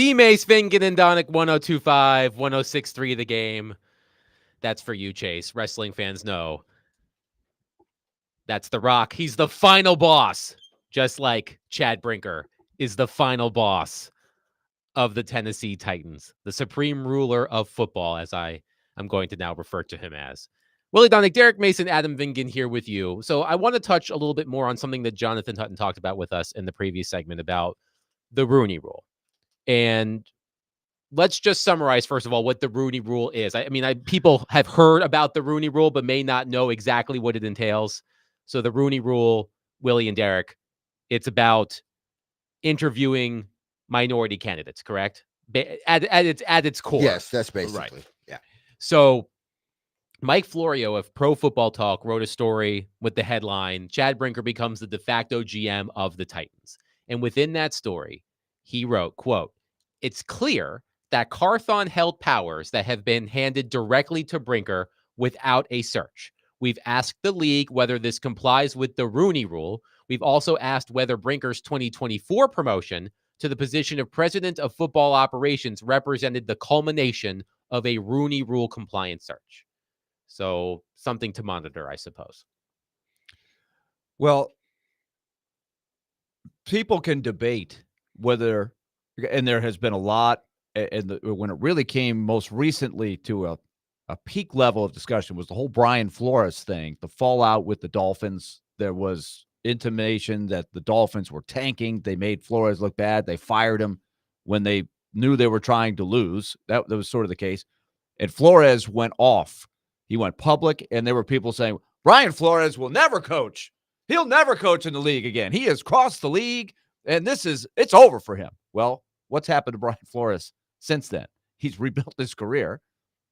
D-Mace, Fingan, and Donick, 1025, 1063 the game. That's for you, Chase. Wrestling fans know. That's The Rock. He's the final boss, just like Chad Brinker is the final boss of the Tennessee Titans, the supreme ruler of football, as I am going to now refer to him as. Willie Donick, Derek Mason, Adam Vingan here with you. So I want to touch a little bit more on something that Jonathan Hutton talked about with us in the previous segment about the Rooney Rule. And let's just summarize, first of all, what the Rooney Rule is. People have heard about the Rooney Rule, but may not know exactly what it entails. So the Rooney Rule, Willie and Derek, it's about interviewing minority candidates, correct? At its core. Yes, that's basically. Right. Yeah. So Mike Florio of Pro Football Talk wrote a story with the headline, Chad Brinker becomes the de facto GM of the Titans. And within that story, he wrote, quote, "It's clear that Carthon held powers that have been handed directly to Brinker without a search. We've asked the league whether this complies with the Rooney Rule. We've also asked whether Brinker's 2024 promotion to the position of president of football operations represented the culmination of a Rooney Rule compliance search." So something to monitor, I suppose. Well, people can debate whether, and there has been a lot, and when it really came most recently to a peak level of discussion was the whole Brian Flores thing, the fallout with the Dolphins. There was intimation that the Dolphins were tanking. They made Flores look bad. They fired him when they knew they were trying to lose. That was sort of the case. And Flores went off. He went public, and there were people saying, Brian Flores will never coach. He'll never coach in the league again. He has crossed the league, and it's over for him. Well, what's happened to Brian Flores since then? He's rebuilt his career.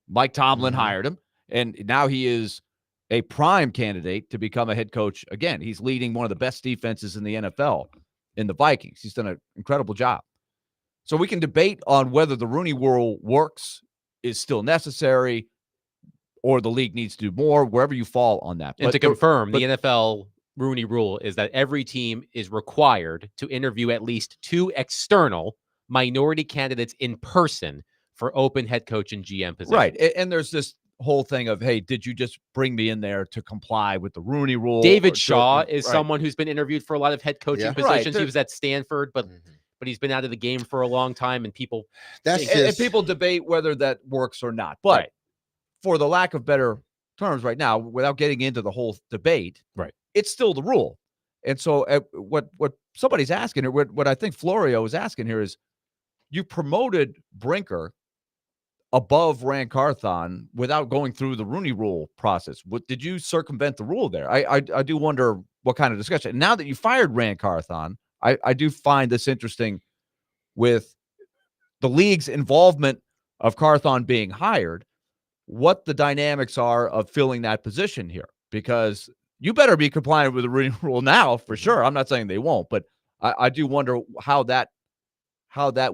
Mike Tomlin hired him, and now he is a prime candidate to become a head coach again. He's leading one of the best defenses in the NFL in the Vikings. He's done an incredible job. So we can debate on whether the Rooney Rule works, is still necessary, or the league needs to do more, wherever you fall on that. And to confirm, the NFL Rooney Rule is that every team is required to interview at least 2 external minority candidates in person for open head coach and GM positions. Right. And there's this whole thing of, hey, did you just bring me in there to comply with the Rooney Rule? David Shaw is someone who's been interviewed for a lot of head coaching positions. Right. He was at Stanford, but he's been out of the game for a long time, and people and people debate whether that works or not. But for the lack of better terms right now, without getting into the whole debate, it's still the rule. And so what somebody's asking, or what I think Florio is asking here is, you promoted Brinker above Rand Carthon without going through the Rooney Rule process. Did you circumvent the rule there? I do wonder what kind of discussion. Now that you fired Rand Carthon, I do find this interesting with the league's involvement of Carthon being hired, what the dynamics are of filling that position here, because you better be compliant with the Rooney Rule now for sure. I'm not saying they won't, but I do wonder how that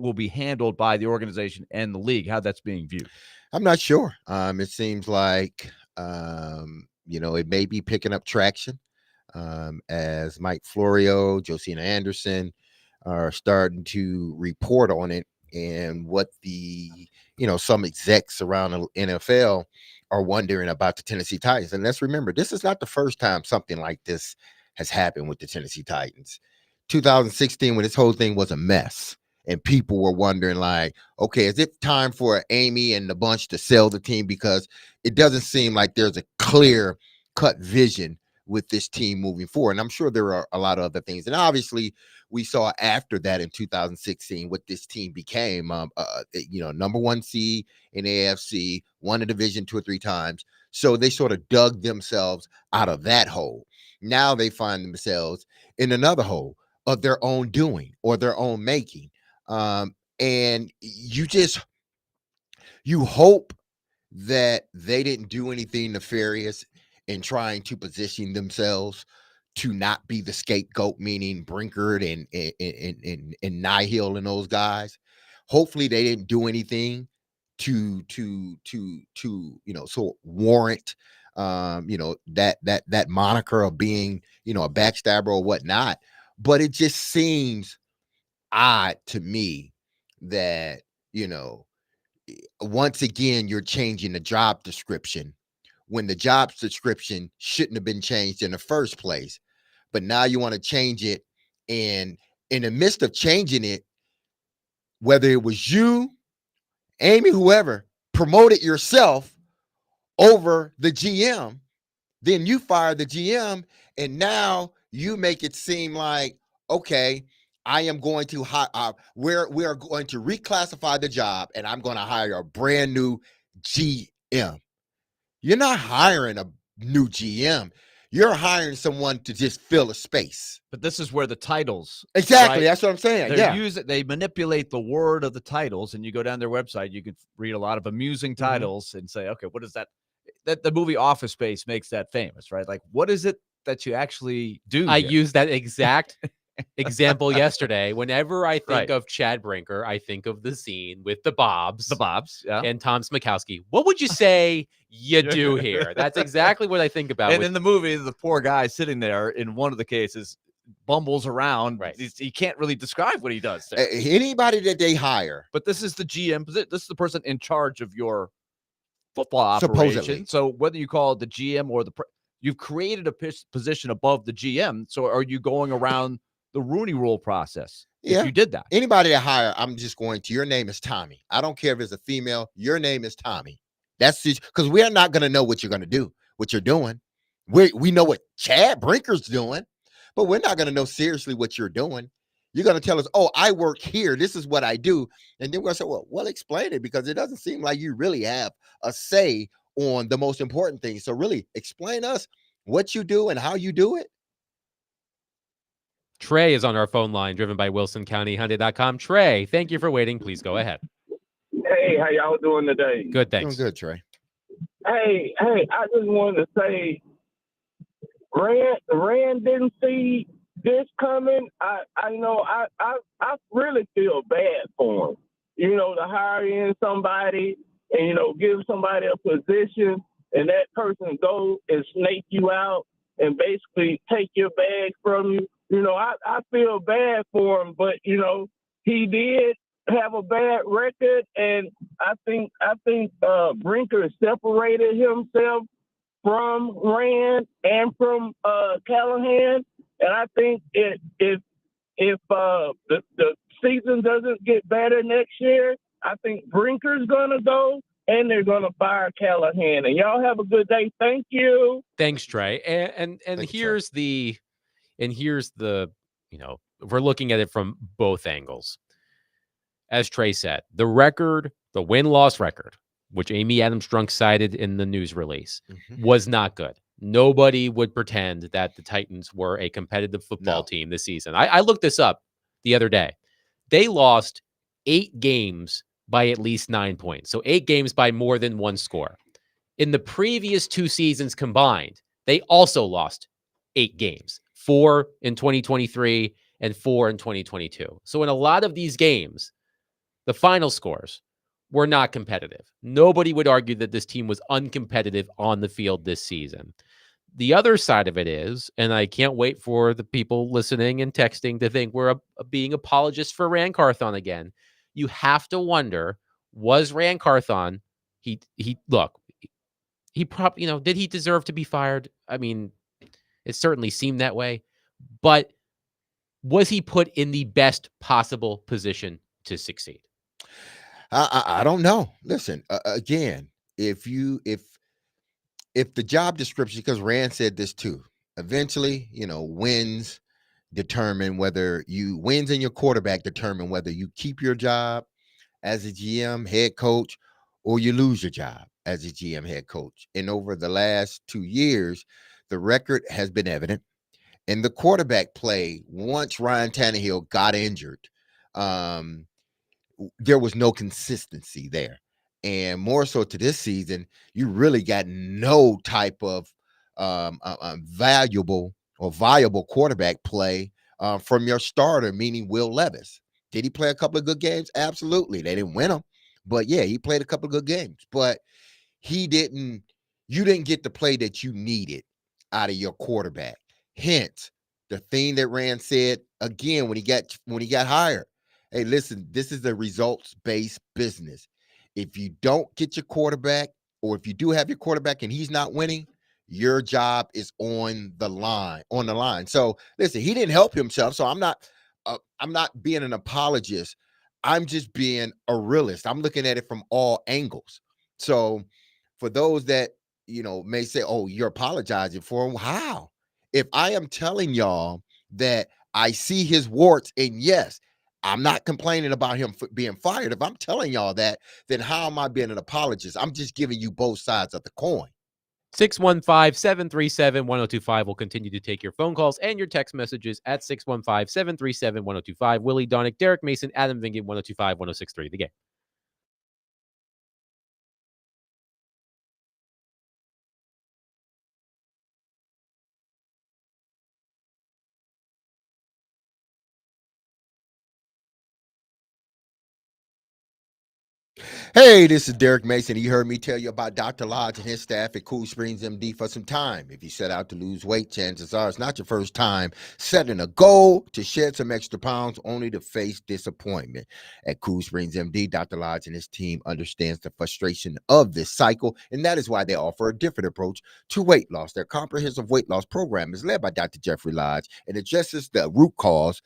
will be handled by the organization and the league, how that's being viewed. I'm not sure. It seems like, it may be picking up traction as Mike Florio, Josina Anderson are starting to report on it, and what some execs around the NFL are wondering about the Tennessee Titans. And let's remember, this is not the first time something like this has happened with the Tennessee Titans. 2016, when this whole thing was a mess, and people were wondering, like, okay, is it time for Amy and the bunch to sell the team? Because it doesn't seem like there's a clear cut vision with this team moving forward. And I'm sure there are a lot of other things. And obviously we saw after that in 2016 what this team became, number 1 seed in AFC, won a division 2 or 3 times. So they sort of dug themselves out of that hole. Now they find themselves in another hole of their own doing or their own making. And you hope that they didn't do anything nefarious in trying to position themselves to not be the scapegoat, meaning Brinker and Nihil and those guys. Hopefully they didn't do anything to warrant that moniker of being a backstabber or whatnot. But it just seems odd to me that, once again, you're changing the job description when the job description shouldn't have been changed in the first place. But now you want to change it. And in the midst of changing it, whether it was you, Amy, whoever, promoted yourself over the GM, then you fire the GM, and now you make it seem like, okay, I am going to we are going to reclassify the job, and I'm going to hire a brand new GM. You're not hiring a new GM. You're hiring someone to just fill a space. But this is where the titles. Exactly. Right? That's what I'm saying. They manipulate the word of the titles, and you go down their website, you can read a lot of amusing titles and say, okay, what is that? That the movie Office Space makes that famous, right? Like, what is it that you actually do? I here? used that exact example yesterday. Whenever I think of Chad Brinker, I think of the scene with the Bobs. Yeah. And Tom Smikowski. What would you say you do here? That's exactly what I think about. And in the movie, the poor guy sitting there in one of the cases bumbles around. Right. He can't really describe what he does there. Anybody that they hire. But this is the GM. This is the person in charge of your football operation. Supposedly. So whether you call it the GM or you've created a position above the GM. So are you going around the Rooney Rule process? Yeah. If you did that. Anybody that hire, I'm just going to, your name is Tommy. I don't care if it's a female. Your name is Tommy. That's just because we are not going to know what you're going to do, what you're doing. We know what Chad Brinker's doing, but we're not going to know seriously what you're doing. You're going to tell us, oh, I work here. This is what I do. And then we're going to say, well, explain it, because it doesn't seem like you really have a say on the most important things. So really explain us what you do and how you do it. Trey is on our phone line, driven by WilsonCountyHyundai.com. Trey, thank you for waiting. Please go ahead. Hey, how y'all doing today? Good, thanks. Doing good, Trey. Hey, I just wanted to say, Rand didn't see this coming. I really feel bad for him. To hire in somebody and give somebody a position, and that person go and snake you out and basically take your bag from you. I feel bad for him, but he did have a bad record, and I think Brinker separated himself from Rand and from Callahan, and I think if the season doesn't get better next year, I think Brinker's gonna go, and they're gonna fire Callahan. And y'all have a good day. Thank you. Thanks, Trey. And here's the if we're looking at it from both angles. As Trey said, the win-loss record, which Amy Adams Strunk cited in the news release, was not good. Nobody would pretend that the Titans were a competitive football team this season. I looked this up the other day. They lost 8 games by at least 9 points. So 8 games by more than one score. In the previous 2 seasons combined, they also lost 8 games, 4 in 2023 and 4 in 2022. So in a lot of these games, the final scores were not competitive. Nobody would argue that this team was uncompetitive on the field this season. The other side of it is, and I can't wait for the people listening and texting to think we're being apologists for Rand Carthon again. You have to wonder, was Rand Carthon, he probably, did he deserve to be fired? I mean, it certainly seemed that way, but was he put in the best possible position to succeed? I don't know. Listen, again, if the job description, because Rand said this too, eventually, wins in your quarterback determine whether you keep your job as a GM head coach or you lose your job as a GM head coach. And over the last 2 years, the record has been evident. And the quarterback play, once Ryan Tannehill got injured, there was no consistency there. And more so to this season, you really got no type of valuable or viable quarterback play from your starter, meaning Will Levis. Did he play a couple of good games? Absolutely. They didn't win them, but yeah, he played a couple of good games. But you didn't get the play that you needed out of your quarterback. Hence, the thing that Rand said again when he got hired, Hey, listen, this is a results-based business. If you don't get your quarterback, or if you do have your quarterback and he's not winning, your job is on the line. So listen, he didn't help himself. So I'm not being an apologist. I'm just being a realist. I'm looking at it from all angles. So for those that may say, "Oh, you're apologizing for him," how? If I am telling y'all that I see his warts, and yes, I'm not complaining about him being fired. If I'm telling y'all that, then how am I being an apologist? I'm just giving you both sides of the coin. 615-737-1025 will continue to take your phone calls and your text messages at 615-737-1025. Willie Donick, Derek Mason, Adam Vingan, 1025-1063. The Game. Hey, this is Derek Mason. You heard me tell you about Dr. Lodge and his staff at Cool Springs MD for some time. If you set out to lose weight, chances are it's not your first time setting a goal to shed some extra pounds only to face disappointment. At Cool Springs MD, Dr. Lodge and his team understands the frustration of this cycle, and that is why they offer a different approach to weight loss. Their comprehensive weight loss program is led by Dr. Jeffrey Lodge and addresses the root cause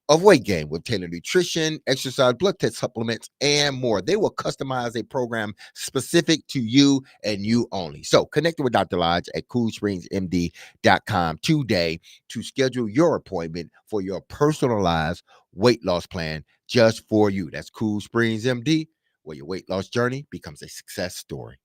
of weight gain with tailored nutrition, exercise, blood test supplements, and more. They will customize a program specific to you and you only. So connect with Dr. Lodge at coolspringsmd.com today to schedule your appointment for your personalized weight loss plan just for you. That's Cool Springs MD, where your weight loss journey becomes a success story.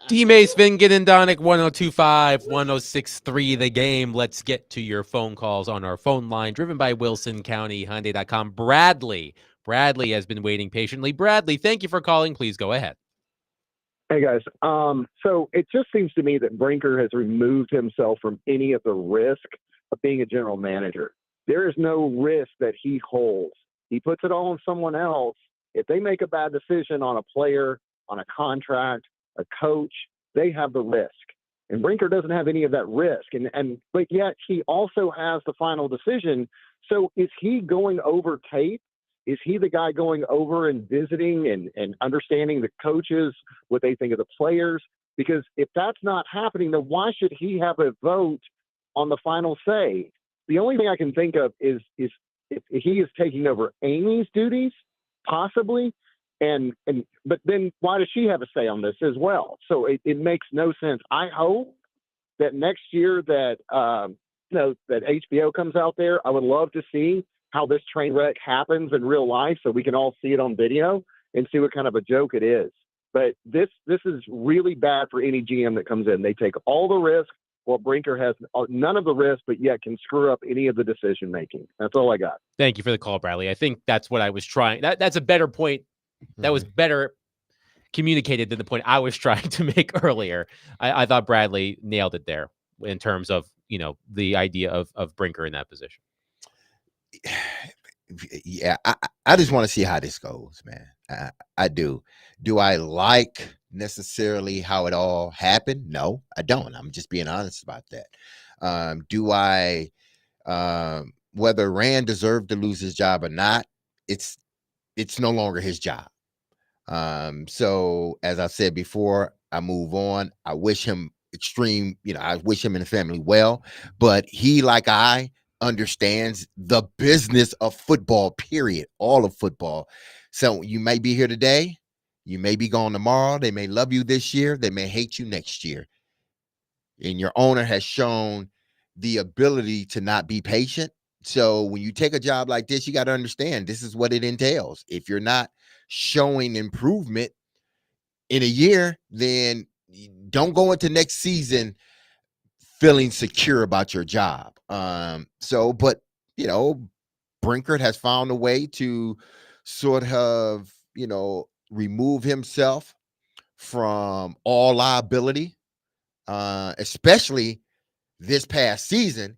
T-Mace, Vingan, and Donick, 1025, 1063, the game. Let's get to your phone calls on our phone line, driven by Wilson County Hyundai.com. Bradley has been waiting patiently. Bradley, thank you for calling. Please go ahead. Hey guys, so it just seems to me that Brinker has removed himself from any of the risk of being a general manager. There is no risk that he holds. He puts it all on someone else. If they make a bad decision on a player, on a contract, a coach, they have the risk. And Brinker doesn't have any of that risk. But yet he also has the final decision. So is he going over tape? Is he the guy going over and visiting and understanding the coaches, what they think of the players? Because if that's not happening, then why should he have a vote on the final say? The only thing I can think of is if he is taking over Amy's duties, possibly. But then why does she have a say on this as well? So it makes no sense. I hope that next year that that HBO comes out there. I would love to see how this train wreck happens in real life, so we can all see it on video and see what kind of a joke it is. But this is really bad for any GM that comes in. They take all the risk, while Brinker has none of the risk, but yet can screw up any of the decision making. That's all I got. Thank you for the call, Bradley. I think that's what I was trying. That's a better point. That was better communicated than the point I was trying to make earlier. I thought Bradley nailed it there in terms of, the idea of Brinker in that position. Yeah, I just want to see how this goes, man. I do. Do I like necessarily how it all happened? No, I don't. I'm just being honest about that. Do I, whether Rand deserved to lose his job or not, it's no longer his job. So as I said before, I move on. I wish him I wish him and the family well, but he, like I, understands the business of football, period, all of football. So you may be here today, you may be gone tomorrow. They may love you this year, they may hate you next year. And your owner has shown the ability to not be patient. So when you take a job like this, you got to understand this is what it entails. If you're not showing improvement in a year, then don't go into next season feeling secure about your job. But Brinker has found a way to sort of, remove himself from all liability, especially this past season.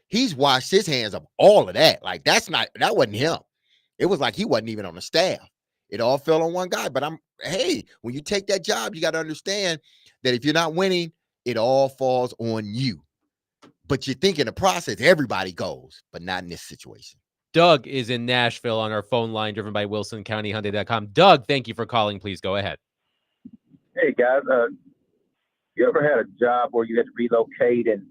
He's washed his hands of all of that. Like that wasn't him. It was like he wasn't even on the staff. It all fell on one guy. But when you take that job, you got to understand that if you're not winning, it all falls on you. But you think in the process, everybody goes, but not in this situation. Doug is in Nashville on our phone line, driven by WilsonCountyHyundai.com. Doug, thank you for calling. Please go ahead. Hey, guys. You ever had a job where you had to relocate and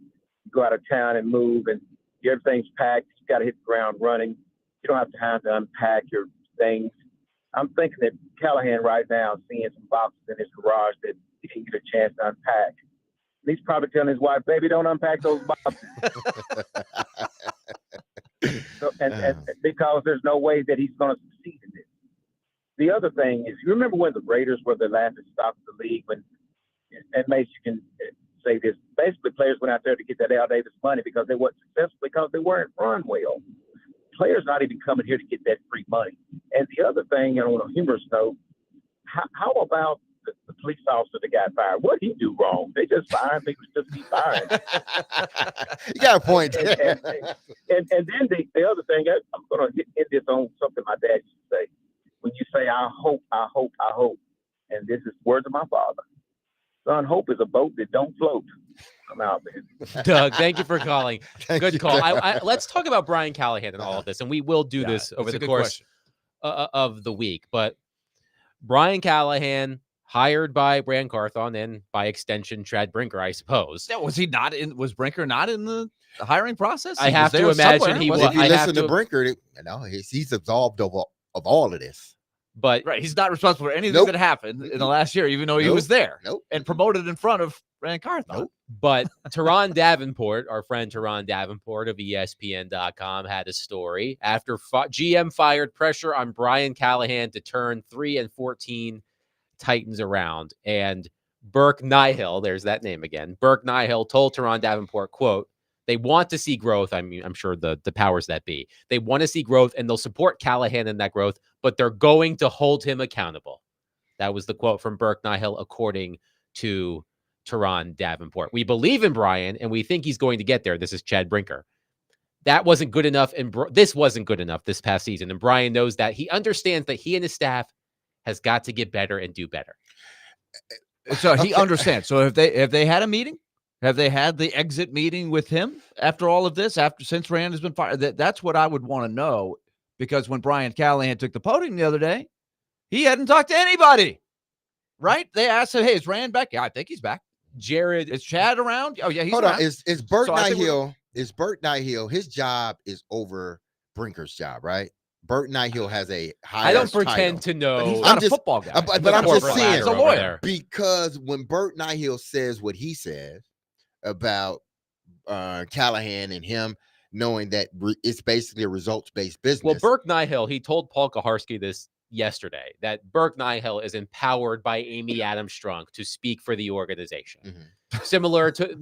go out of town and move and everything's packed? You got to hit the ground running. You don't have time to unpack your things. I'm thinking that Callahan right now is seeing some boxes in his garage that he can get a chance to unpack. He's probably telling his wife, "Baby, don't unpack those boxes." and because there's no way that he's going to succeed in this. The other thing is, you remember when the Raiders were the laughing stock of the league? And Mace, you can say this. Basically, players went out there to get that Al Davis money because they weren't successful, because they weren't run well. Players not even coming here to get that free money. And the other thing, on a humorous note, how about the police officer that got fired? What did he do wrong? They just fired him. They could just be fired. You got a point. and then the other thing, I'm going to hit this on something my dad used to say. When you say, I hope, and this is words of my father. Son, hope is a boat that don't float. I'm out, man. Doug, thank you for calling. Good call. Let's talk about Brian Callahan and all of this, and we will do this over the course of the week. But Brian Callahan, hired by Brand Carthon and by extension Chad Brinker, I suppose. Was Brinker not in the hiring process? I have to imagine he was. If you listen to Brinker, he's absolved of all of this. But he's not responsible for anything that happened in the last year, even though he was there and promoted in front of Brand Carthon. But Teron Davenport, our friend Teron Davenport of ESPN.com, had a story after GM fired pressure on Brian Callahan to turn 3-14 Titans around. And Burke Nihil, there's that name again. Burke Nihil told Teron Davenport, quote, they want to see growth. I mean, I'm sure the powers that be. They want to see growth, and they'll support Callahan in that growth, but they're going to hold him accountable. That was the quote from Burke Nihil, according to Teron Davenport. We believe in Brian, and we think he's going to get there. This is Chad Brinker. That wasn't good enough, and this wasn't good enough this past season, and Brian knows that. He understands that he and his staff has got to get better and do better. So he understands. So have they had a meeting? Have they had the exit meeting with him after all of this? Since Rand has been fired, that's what I would want to know. Because when Brian Callahan took the podium the other day, he hadn't talked to anybody. Right? They asked him, "Hey, is Rand back?" Yeah, I think he's back. Jared, is Chad around? Oh yeah, he's Hold around. on. Is Burt Nihil? Is Burt Nihil? His job is over Brinker's job, right? Burt Nihil has a higher I don't pretend title. to know. He's not a football guy. But I'm just saying, he's a lawyer. Because when Burt Nihil says what he says about Callahan and him knowing that it's basically a results-based business. Well, Burke Nihil, he told Paul Kaharski this yesterday, that Burke Nihil is empowered by Amy Adams Strunk to speak for the organization. Similar to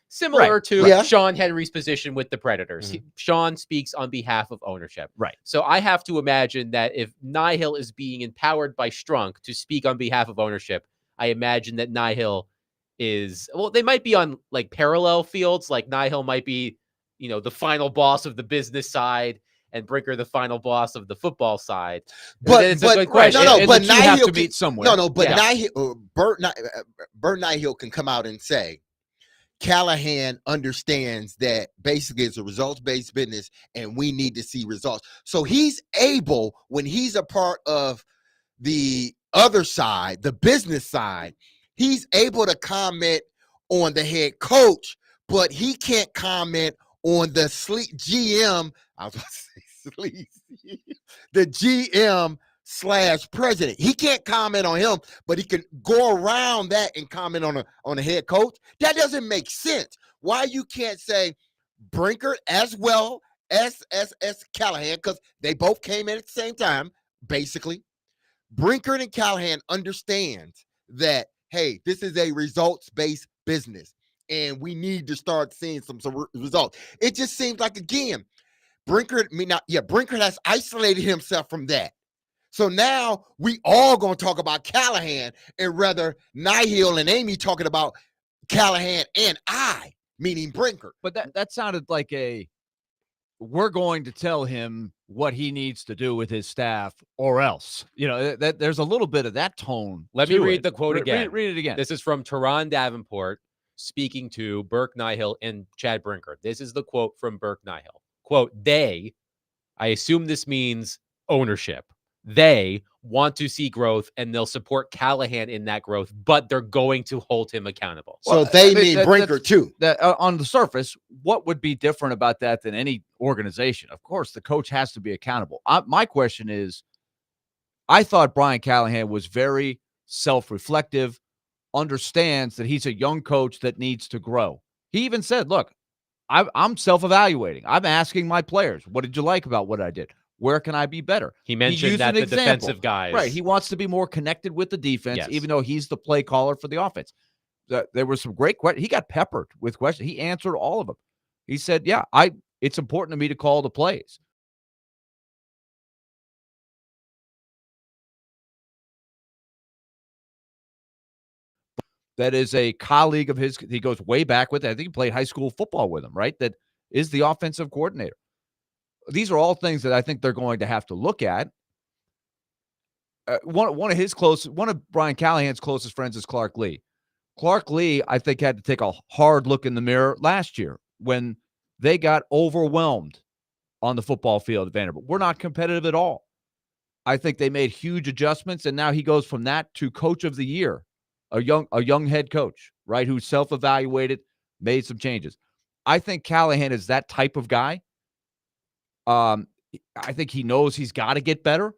similar to Sean Henry's position with the Predators. Sean speaks on behalf of ownership. Right. So I have to imagine that if Nihil is being empowered by Strunk to speak on behalf of ownership, I imagine that Nihil they might be on like parallel fields. Like Nihil might be, the final boss of the business side, and Brinker the final boss of the football side. But it's a good question. But you have to meet somewhere. Burt Nihil can come out and say Callahan understands that basically it's a results-based business and we need to see results. So he's able, when he's a part of the other side, the business side, he's able to comment on the head coach, but he can't comment on the GM. I was about to say sleaze. The GM / president. He can't comment on him, but he can go around that and comment on the head coach. That doesn't make sense. Why you can't say Brinker as well as Callahan, because they both came in at the same time, basically. Brinker and Callahan understand that, hey, this is a results-based business, and we need to start seeing some results. It just seems like, again, Brinker has isolated himself from that. So now we all going to talk about Callahan, and rather Nihil and Amy talking about Callahan and I, meaning Brinker. But that sounded like we're going to tell him what he needs to do with his staff or else. That there's a little bit of that tone. Let me read the quote again. Read it again. This is from Teron Davenport speaking to Burke Nihil and Chad Brinker. This is the quote from Burke Nihil. Quote, I assume this means ownership. They want to see growth, and they'll support Callahan in that growth, but they're going to hold him accountable. So they mean Brinker too. That on the surface, what would be different about that than any organization? Of course, the coach has to be accountable. My question is, I thought Brian Callahan was very self-reflective, understands that he's a young coach that needs to grow. He even said, look, I'm self-evaluating. I'm asking my players, what did you like about what I did? Where can I be better? He mentioned that the defensive guys. Right. He wants to be more connected with the defense, even though he's the play caller for the offense. There were some great questions. He got peppered with questions. He answered all of them. He said, it's important to me to call the plays. That is a colleague of his. He goes way back with it. I think he played high school football with him, right? That is the offensive coordinator. These are all things that I think they're going to have to look at. One of Brian Callahan's closest friends is Clark Lee. Clark Lee, I think, had to take a hard look in the mirror last year when they got overwhelmed on the football field at Vanderbilt. We're not competitive at all. I think they made huge adjustments, and now he goes from that to coach of the year, a young head coach, right, who self-evaluated, made some changes. I think Callahan is that type of guy. I think he knows he's got to get better,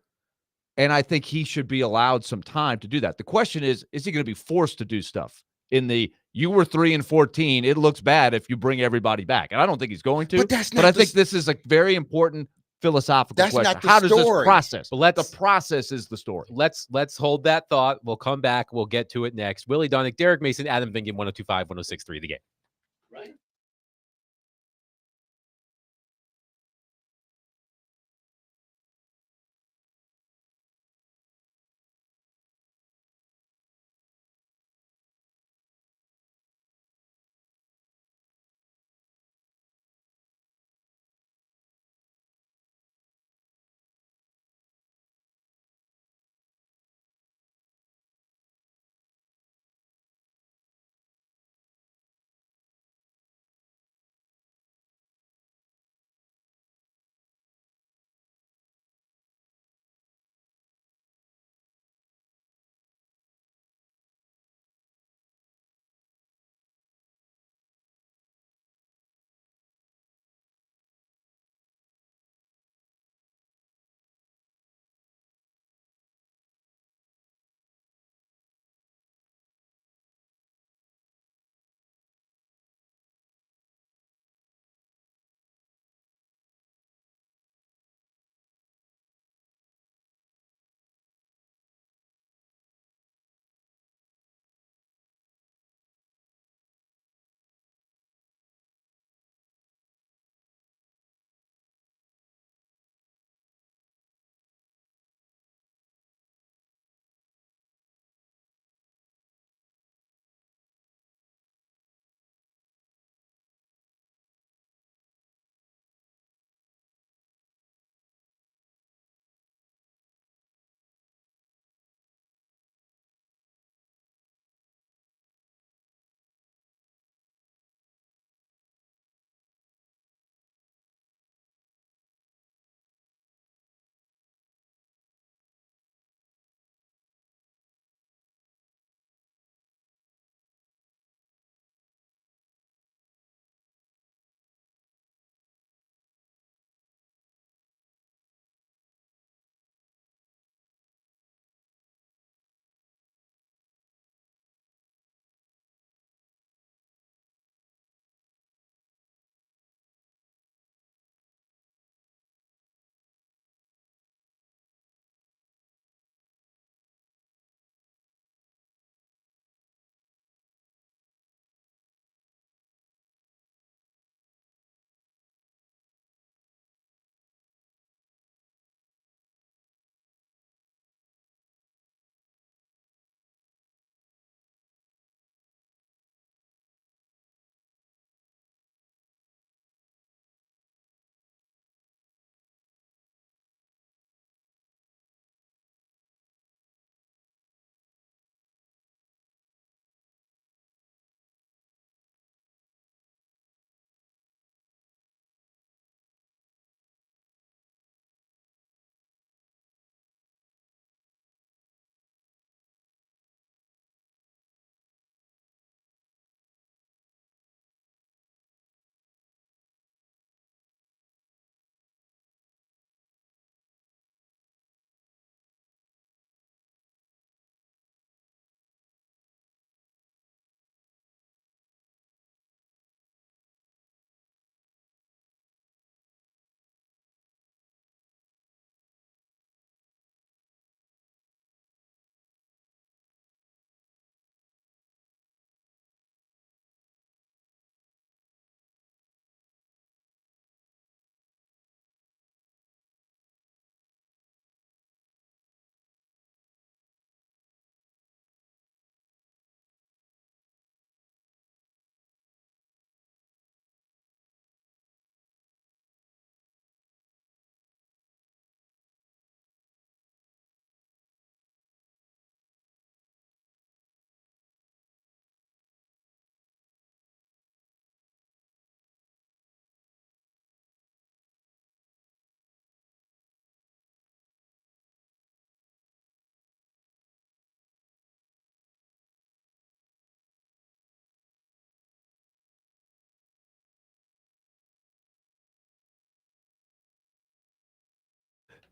and I think he should be allowed some time to do that. The question is he going to be forced to do stuff? You were 3-14, it looks bad if you bring everybody back, and I don't think he's going to. But I think this is a very important philosophical That's question. not the How does this story. process? But The process is the story. let's hold that thought. We'll come back. We'll get to it next. Willie Donick, Derek Mason, Adam Vingan, 102.5, 106.3 The Game. Right.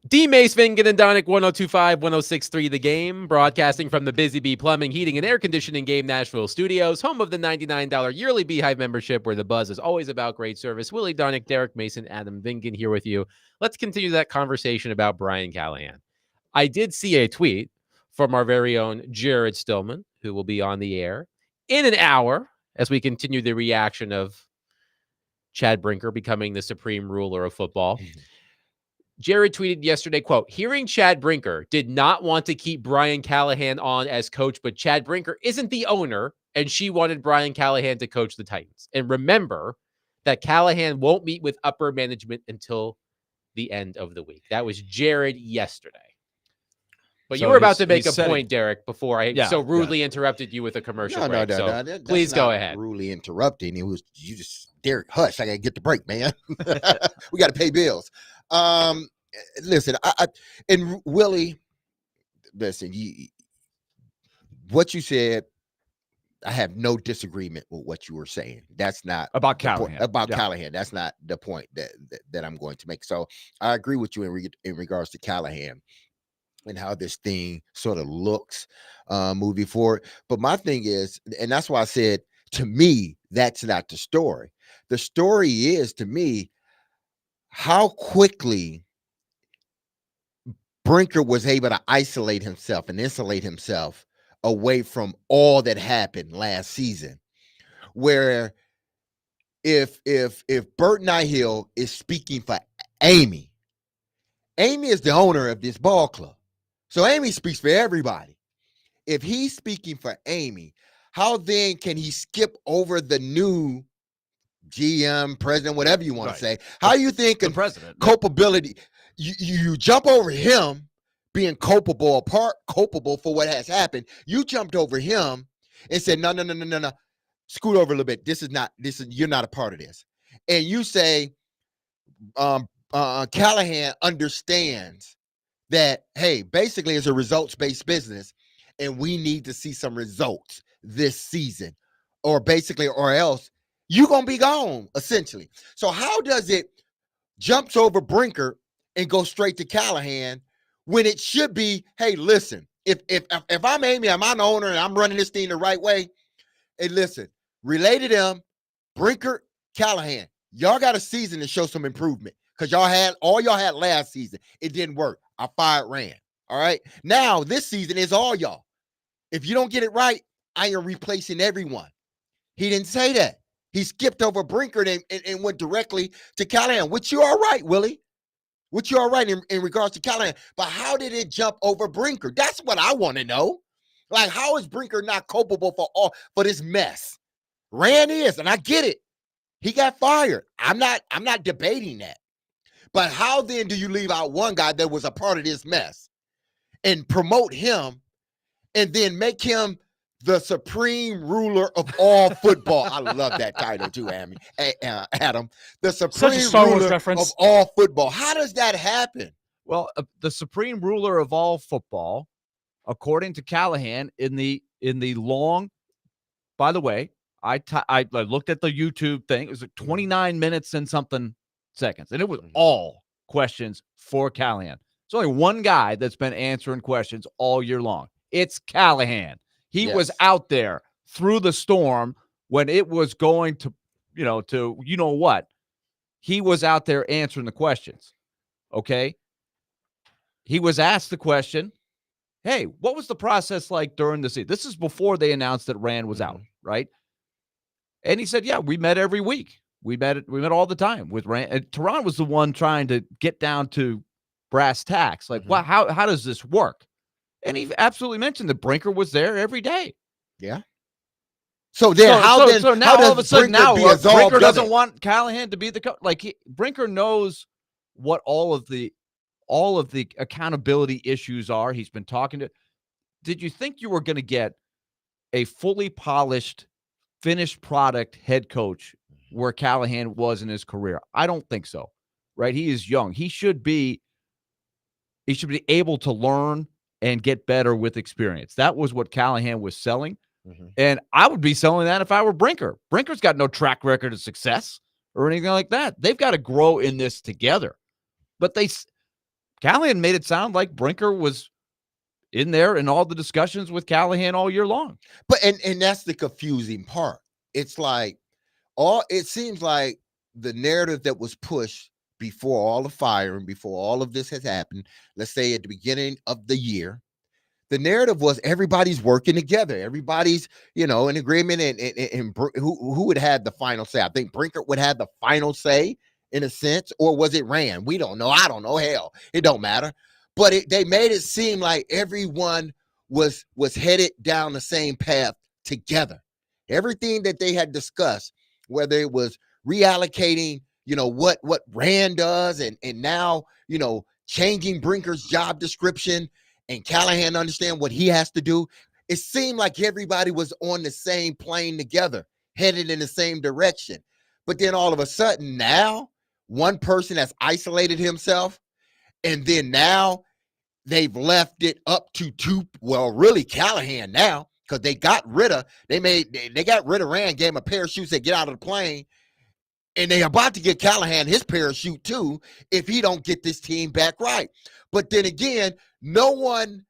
D. Mace, Vingan, and Donick, 1025, 1063 The Game, broadcasting from the Busy Bee Plumbing, Heating, and Air Conditioning Game Nashville Studios, home of the $99 yearly Beehive membership, where the buzz is always about great service. Willie Donick, Derek Mason, Adam Vingan here with you. Let's continue that conversation about Brian Callahan. I did see a tweet from our very own Jared Stillman, who will be on the air in an hour as we continue the reaction of Chad Brinker becoming the supreme ruler of football. Jared tweeted yesterday, quote, hearing Chad Brinker did not want to keep Brian Callahan on as coach, but Chad Brinker isn't the owner, and she wanted Brian Callahan to coach the Titans. And remember that Callahan won't meet with upper management until the end of the week. That was Jared yesterday. But So you were about to he's make a setting- point, Derek, before I so rudely interrupted you with a commercial break. That's please go not ahead. Rudely interrupting. It was you just Derek, hush. I gotta get the break, man. We gotta pay bills. Listen, and Willie, listen, what you said, I have no disagreement with what you were saying. That's not about Callahan. Callahan. That's not the point that I'm going to make. So I agree with you in regards to Callahan and how this thing sort of looks moving forward. But my thing is, and that's why I said, to me, that's not the story. The story is, to me, how quickly Brinker was able to isolate himself and insulate himself away from all that happened last season. Where if Bert Nihill is speaking for Amy is the owner of this ball club. So Amy speaks for everybody. If he's speaking for Amy, how then can he skip over the new GM, president, whatever you want to say? How you think the president culpability? You jump over him being culpable for what has happened. You jumped over him and said, no. Scoot over a little bit. You're not a part of this. And you say, Callahan understands that, hey, basically it's a results-based business and we need to see some results this season, or else you're going to be gone, essentially. So how does it jumps over Brinker and go straight to Callahan when it should be, hey, listen, if I'm Amy, I'm an owner and I'm running this thing the right way, hey, listen, relay to them, Brinker, Callahan, y'all got a season to show some improvement because y'all had last season. It didn't work. I fired Rand. All right. Now this season is all y'all. If you don't get it right, I am replacing everyone. He didn't say that. He skipped over Brinker and went directly to Callahan, which you are right, Willie. Which you are right in regards to Callahan. But how did it jump over Brinker? That's what I want to know. Like, how is Brinker not culpable for this mess? Rand is, and I get it. He got fired. I'm not debating that. But how then do you leave out one guy that was a part of this mess and promote him and then make him the supreme ruler of all football? I love that title too, Adam. The supreme ruler of all football. How does that happen? Well, the supreme ruler of all football, according to Callahan, in the long. By the way, I looked at the YouTube thing. It was like 29 minutes and something seconds, and it was all questions for Callahan. There's only one guy that's been answering questions all year long. It's Callahan. He was out there through the storm when it was going to, what. He was out there answering the questions. Okay. He was asked the question, hey, what was the process like during the season? This is before they announced that Rand was out, right? And he said, yeah, we met every week. We met all the time with Rand. And Tehran was the one trying to get down to brass tacks. Like, well, how does this work? And he absolutely mentioned that Brinker was there every day. Yeah. So then, so now all of a sudden Brinker doesn't it? want Callahan to be the coach. Like Brinker knows what all of the accountability issues are. He's been talking to. Did you think you were going to get a fully polished, finished product head coach where Callahan was in his career? I don't think so. Right? He is young. He should be able to learn and get better with experience. That was what Callahan was selling. And I would be selling that if I were Brinker. Brinker's got no track record of success or anything like that. They've got to grow in this together. But Callahan made it sound like Brinker was in there in all the discussions with Callahan all year long. But and that's the confusing part. It's like it seems like the narrative that was pushed before all the firing, before all of this has happened, let's say at the beginning of the year, the narrative was everybody's working together. Everybody's, in agreement, and who would have the final say? I think Brinker would have the final say in a sense, or was it Rand? We don't know. I don't know. Hell, it don't matter. But they made it seem like everyone was headed down the same path together. Everything that they had discussed, whether it was reallocating, what Rand does, and now, changing Brinker's job description, and Callahan understand what he has to do. It seemed like everybody was on the same plane together, headed in the same direction. But then all of a sudden now, one person has isolated himself, and then now they've left it up to really Callahan now, because they got rid of Rand, gave him a parachute, said get out of the plane, and they about to get Callahan his parachute too if he don't get this team back right. But then again, no one,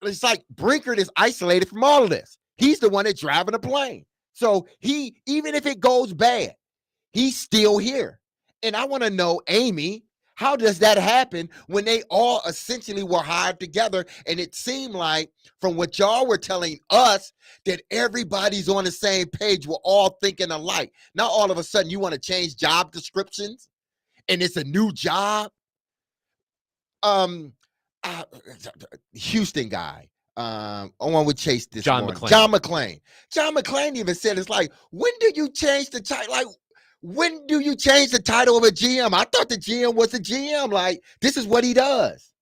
it's like Brinker is isolated from all of this. He's the one that's driving the plane. So even if it goes bad, he's still here. And I want to know, Amy, how does that happen when they all essentially were hired together? And it seemed like, from what y'all were telling us, that everybody's on the same page. We're all thinking alike. Now, all of a sudden, you want to change job descriptions, and it's a new job. Houston guy. On with Chase this morning. John McClain. John McClain even said, it's like, when do you change the title? Like, when do you change the title of a GM? I thought the GM was a GM. Like, this is what he does.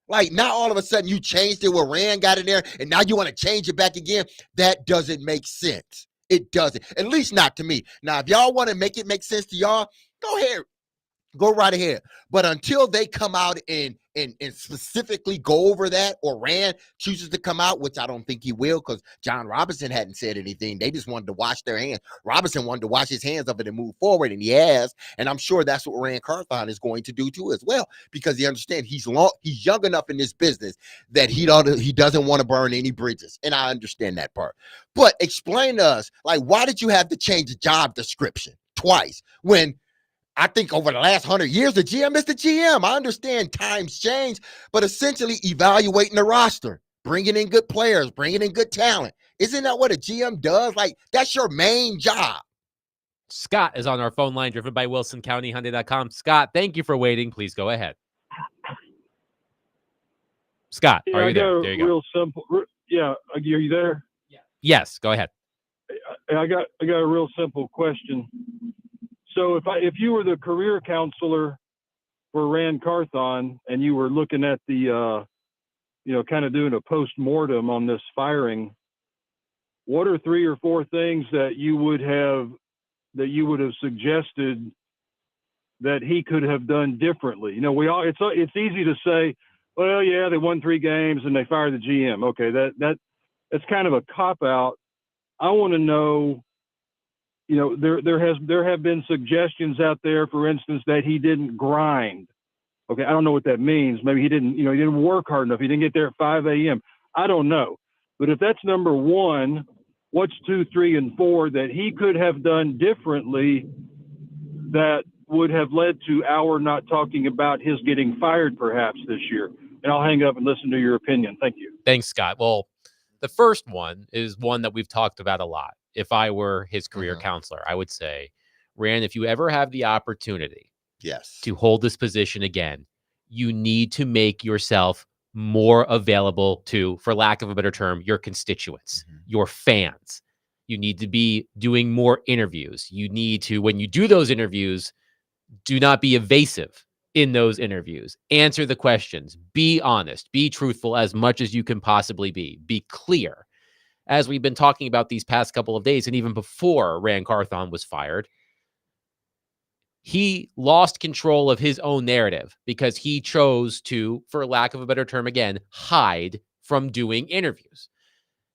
Like, now all of a sudden you changed it where Rand got in there, and now you want to change it back again. That doesn't make sense. It doesn't. At least not to me. Now, if y'all want to make it make sense to y'all, go ahead. Go right ahead. But until they come out and specifically go over that, or Rand chooses to come out, which I don't think he will, because John Robinson hadn't said anything. They just wanted to wash their hands. Robinson wanted to wash his hands of it and move forward, and he has. And I'm sure that's what Rand Carthon is going to do too as well, because he understands he's young enough in this business that he doesn't want to burn any bridges. And I understand that part. But explain to us, like, why did you have to change the job description twice when I think over the last 100 years, the GM is the GM. I understand times change, but essentially evaluating the roster, bringing in good players, bringing in good talent. Isn't that what a GM does? Like, that's your main job. Scott is on our phone line, driven by WilsonCountyHyundai.com. Scott, thank you for waiting. Please go ahead. Scott, are you there? There you go. Real simple. Yeah, are you there? Yes, go ahead. I got a real simple question. So if you were the career counselor for Rand Carthon, and you were looking at the, kind of doing a post-mortem on this firing, what are 3 or 4 things that you would have suggested that he could have done differently? It's easy to say, well, yeah, they won 3 games and they fired the GM. Okay, that's kind of a cop-out. I want to know, there have been suggestions out there, for instance, that he didn't grind. Okay, I don't know what that means. Maybe he didn't work hard enough. He didn't get there at 5 a.m. I don't know. But if that's number 1, what's 2, 3, and 4 that he could have done differently that would have led to our not talking about his getting fired perhaps this year? And I'll hang up and listen to your opinion. Thank you. Thanks, Scott. Well, the first one is one that we've talked about a lot. If I were his career counselor, I would say, Rand, if you ever have the opportunity to hold this position again, you need to make yourself more available to, for lack of a better term, your constituents, your fans. You need to be doing more interviews. You need to, when you do those interviews, do not be evasive in those interviews. Answer the questions. Be honest. Be truthful as much as you can possibly be. Be clear. As we've been talking about these past couple of days, and even before Rand Carthon was fired, he lost control of his own narrative because he chose to, for lack of a better term again, hide from doing interviews.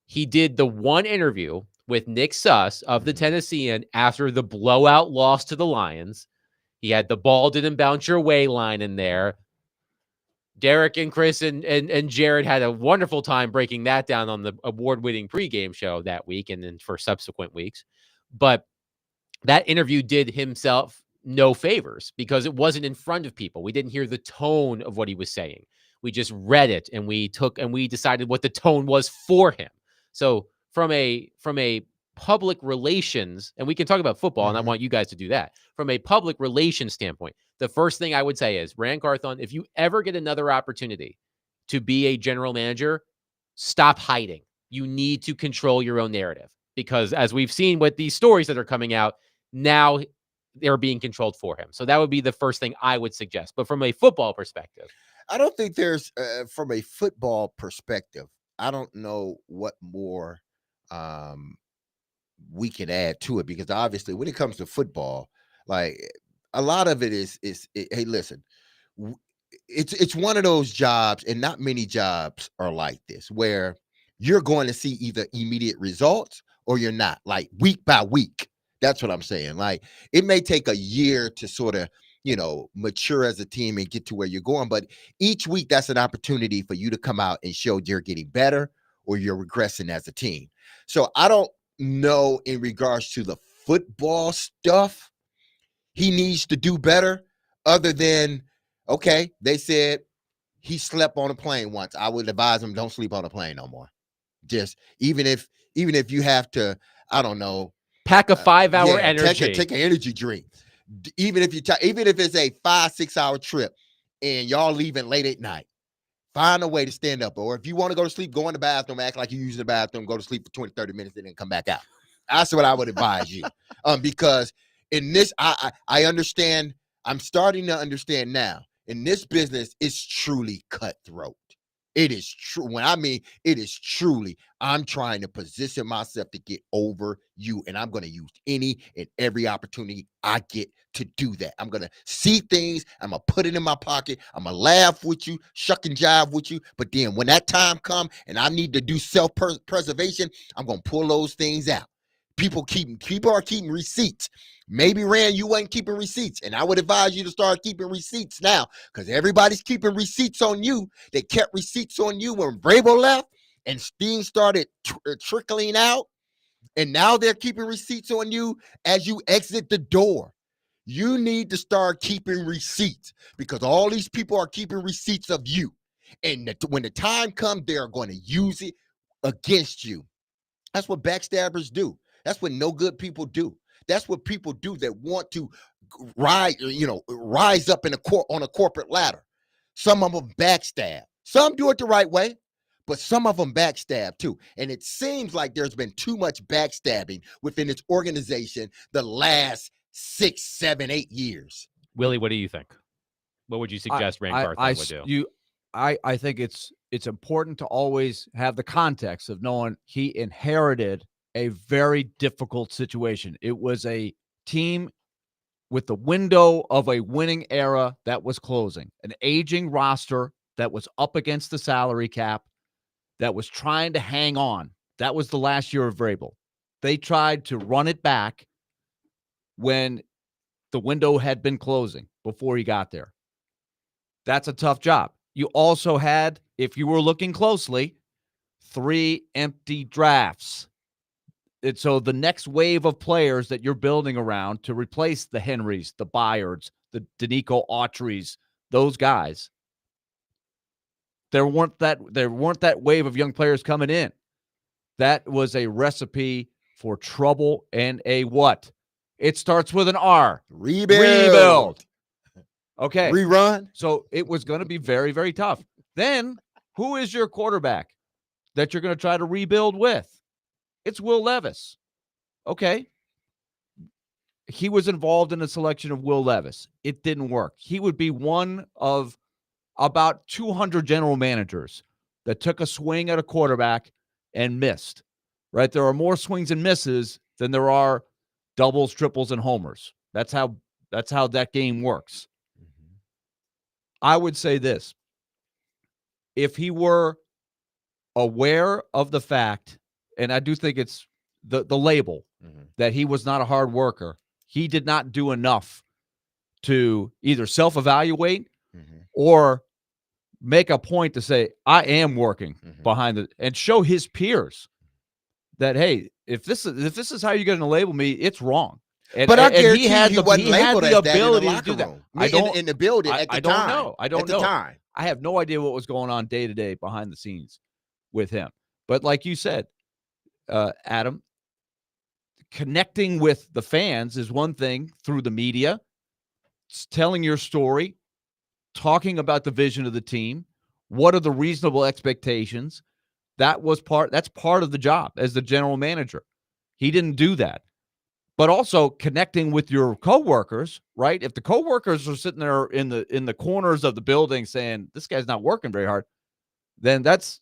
He did the one interview with Nick Suss of the Tennessean after the blowout loss to the Lions. He had the ball didn't bounce your way line in there. Derek and Chris and Jared had a wonderful time breaking that down on the award-winning pregame show that week and then for subsequent weeks. But that interview did himself no favors because it wasn't in front of people. We didn't hear the tone of what he was saying. We just read it and we decided what the tone was for him. So from a public relations, and we can talk about football, and I want you guys to do that. From a public relations standpoint, the first thing I would say is, Rand Carthon, if you ever get another opportunity to be a general manager, stop hiding. You need to control your own narrative because as we've seen with these stories that are coming out, now they're being controlled for him. So that would be the first thing I would suggest. But from a football perspective, I don't think there's, from a football perspective, I don't know what more we can add to it because obviously when it comes to football, like a lot of it is hey, listen, it's one of those jobs, and not many jobs are like this, where you're going to see either immediate results or you're not, like week by week. That's what I'm saying. Like it may take a year to sort of, mature as a team and get to where you're going. But each week, that's an opportunity for you to come out and show you're getting better or you're regressing as a team. So I don't know in regards to the football stuff, he needs to do better other than, okay, they said he slept on a plane once. I would advise him, don't sleep on a plane no more. Just even if you have to, I don't know, pack a 5-hour energy. Take an energy drink. Even if it's a 5-6 hour trip and y'all leaving late at night, find a way to stand up. Or if you want to go to sleep, go in the bathroom, act like you're using the bathroom, go to sleep for 20, 30 minutes, and then come back out. That's what I would advise you. Because in this, I understand, I'm starting to understand now. In this business, it's truly cutthroat. It is true. When I mean it is truly, I'm trying to position myself to get over you, and I'm going to use any and every opportunity I get to do that. I'm going to see things. I'm going to put it in my pocket. I'm going to laugh with you, shuck and jive with you. But then when that time comes and I need to do self-preservation, I'm going to pull those things out. People are keeping receipts. Maybe, Rand, you ain't keeping receipts. And I would advise you to start keeping receipts now because everybody's keeping receipts on you. They kept receipts on you when Vrabel left and things started trickling out. And now they're keeping receipts on you as you exit the door. You need to start keeping receipts because all these people are keeping receipts of you. And when the time comes, they're going to use it against you. That's what backstabbers do. That's what no good people do. That's what people do that want to rise up on a corporate ladder. Some of them backstab. Some do it the right way, but some of them backstab too. And it seems like there's been too much backstabbing within its organization the last 6, 7, 8 years. Willie, what do you think? What would you suggest Rand Carthon would do? I think it's important to always have the context of knowing he inherited a very difficult situation. It was a team with the window of a winning era that was closing, an aging roster that was up against the salary cap, that was trying to hang on. That was the last year of Vrabel. They tried to run it back when the window had been closing before he got there. That's a tough job. You also had, if you were looking closely, 3 empty drafts. And so the next wave of players that you're building around to replace the Henrys, the Byards, the Danico Autreys, those guys, there weren't that wave of young players coming in. That was a recipe for trouble and a what? It starts with an R. Rebuild. Okay. Rerun. So it was going to be very, very tough. Then who is your quarterback that you're going to try to rebuild with? It's Will Levis. Okay. He was involved in a selection of Will Levis. It didn't work. He would be one of about 200 general managers that took a swing at a quarterback and missed, right? There are more swings and misses than there are doubles, triples, and homers. That's how that game works. I would say this. If he were aware of the fact, and I do think it's the label that he was not a hard worker, he did not do enough to either self-evaluate or make a point to say, I am working behind it, and show his peers that, hey, if this is how you're going to label me, it's wrong. And, But I and guarantee he had he the wasn't labeled as that in the ability to locker do that. room. I don't in the building at the I time. don't know. I don't at know. the time. I have no idea what was going on day to day behind the scenes with him. But like you said, Adam, connecting with the fans is one thing through the media, telling your story, talking about the vision of the team. What are the reasonable expectations? That's part of the job as the general manager. He didn't do that. But also connecting with your coworkers, right? If the coworkers are sitting there in the corners of the building saying this guy's not working very hard, then that's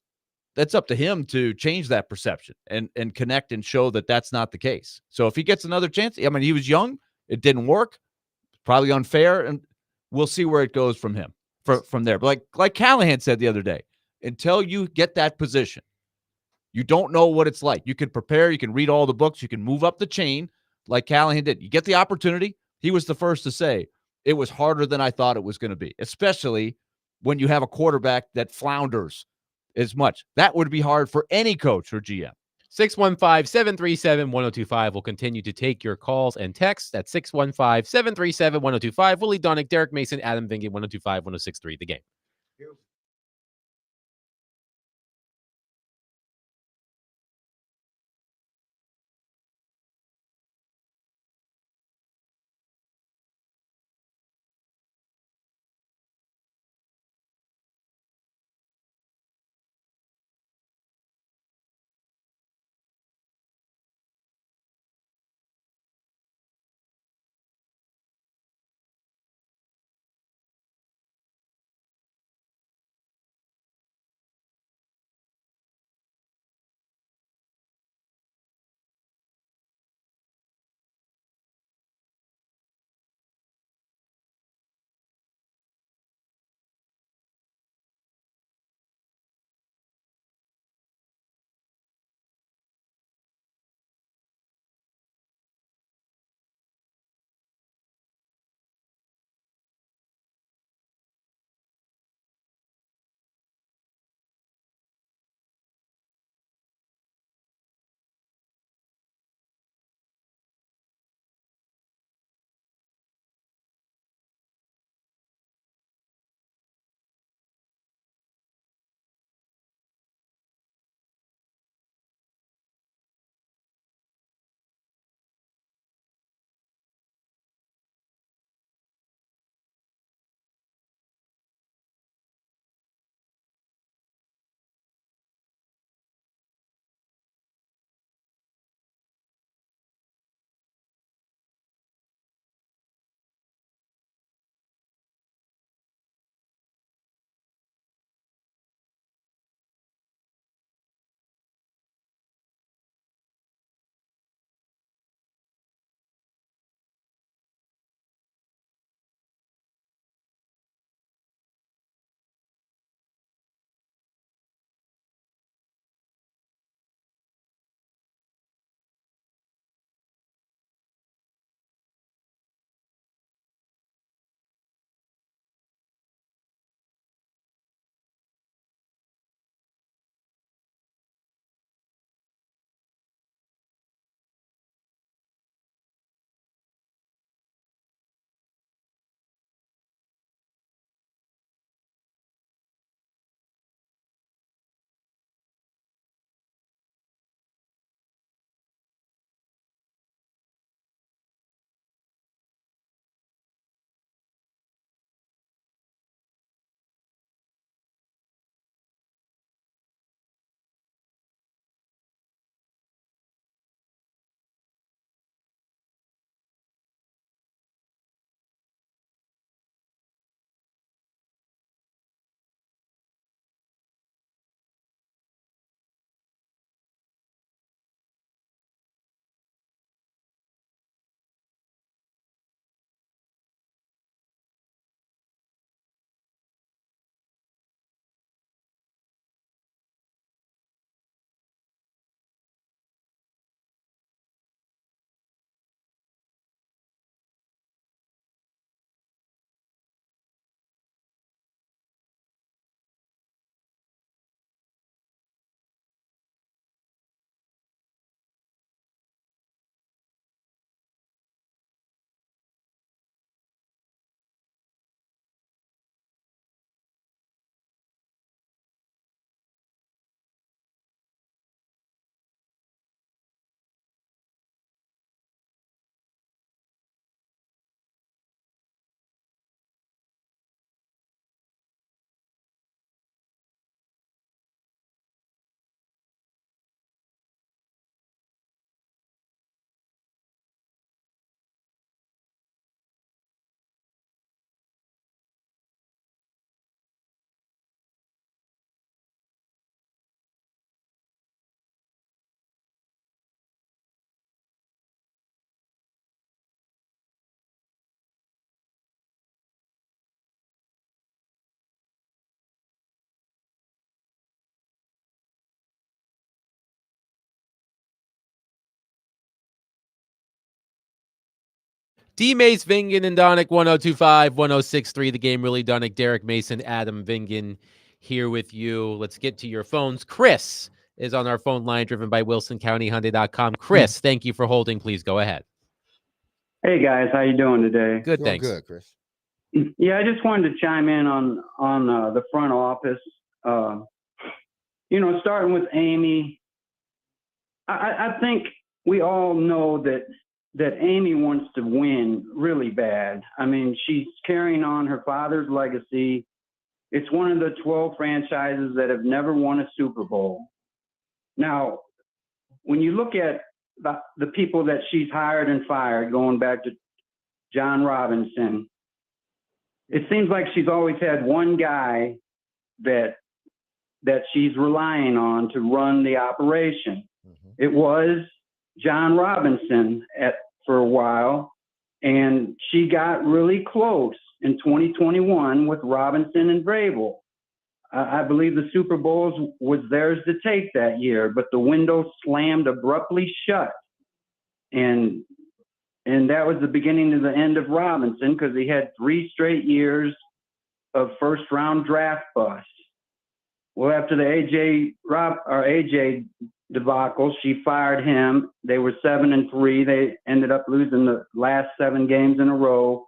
up to him to change that perception and connect and show that that's not the case. So if he gets another chance, I mean, he was young, it didn't work, probably unfair, and we'll see where it goes from him from there. But like Callahan said the other day, until you get that position, you don't know what it's like. You can prepare, you can read all the books, you can move up the chain like Callahan did. You get the opportunity. He was the first to say it was harder than I thought it was going to be, especially when you have a quarterback that flounders as much. That would be hard for any coach or GM. 615-737-1025. We'll continue to take your calls and texts at 615-737-1025. Willie Donick, Derek Mason, Adam Vingan, 1025-1063. The Game. D. Mace, Vingan, and Donick, 1025, 1063. The Game Really Donick, Derek Mason, Adam Vingan here with you. Let's get to your phones. Chris is on our phone line, driven by WilsonCountyHyundai.com. Chris, thank you for holding. Please go ahead. Hey guys, how you doing today? Good, Doing thanks. good, Chris. Yeah, I just wanted to chime in on the front office. Starting with Amy, I think we all know that Amy wants to win really bad. I mean, she's carrying on her father's legacy. It's one of the 12 franchises that have never won a Super Bowl. Now, when you look at the people that she's hired and fired, going back to John Robinson, it seems like she's always had one guy that she's relying on to run the operation. It was John Robinson for a while, and she got really close in 2021 with Robinson and Vrabel. I believe the Super Bowls was theirs to take that year, but the window slammed abruptly shut. And that was the beginning to the end of Robinson, because he had 3 straight years of first-round draft busts. Well, after the AJ debacle, she fired him. They were 7-3. They ended up losing the last 7 games in a row,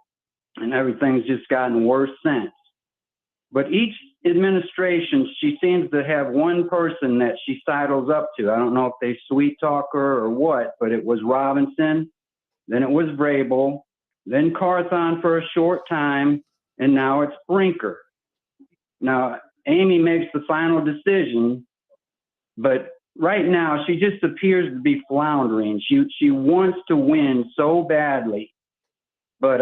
and everything's just gotten worse since. But each administration, she seems to have one person that she sidles up to. I don't know if they sweet talk her or what, but it was Robinson, then it was Vrabel, then Carthon for a short time, and now it's Brinker. Now, Amy makes the final decision, but right now she just appears to be floundering. She wants to win so badly, but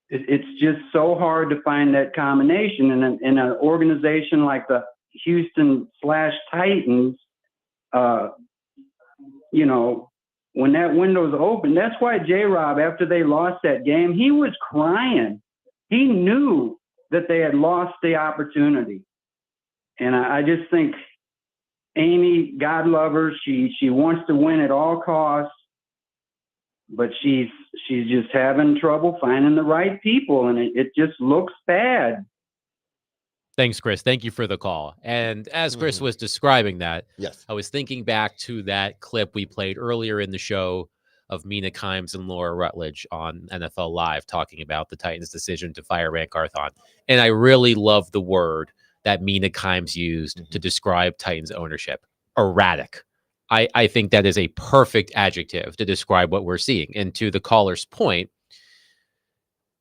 it's just so hard to find that combination in an organization like the Houston/Titans. When that window's open, that's why J-Rob, after they lost that game, he was crying. He knew that they had lost the opportunity. And I just think Amy, God love her, she wants to win at all costs, but she's just having trouble finding the right people, and it just looks bad. Thanks, Chris. Thank you for the call. And as Chris was describing that, yes, I was thinking back to that clip we played earlier in the show of Mina Kimes and Laura Rutledge on NFL Live talking about the Titans' decision to fire Rand Carthon. And I really love the word that Mina Kimes used to describe Titans ownership: erratic. I think that is a perfect adjective to describe what we're seeing. And to the caller's point,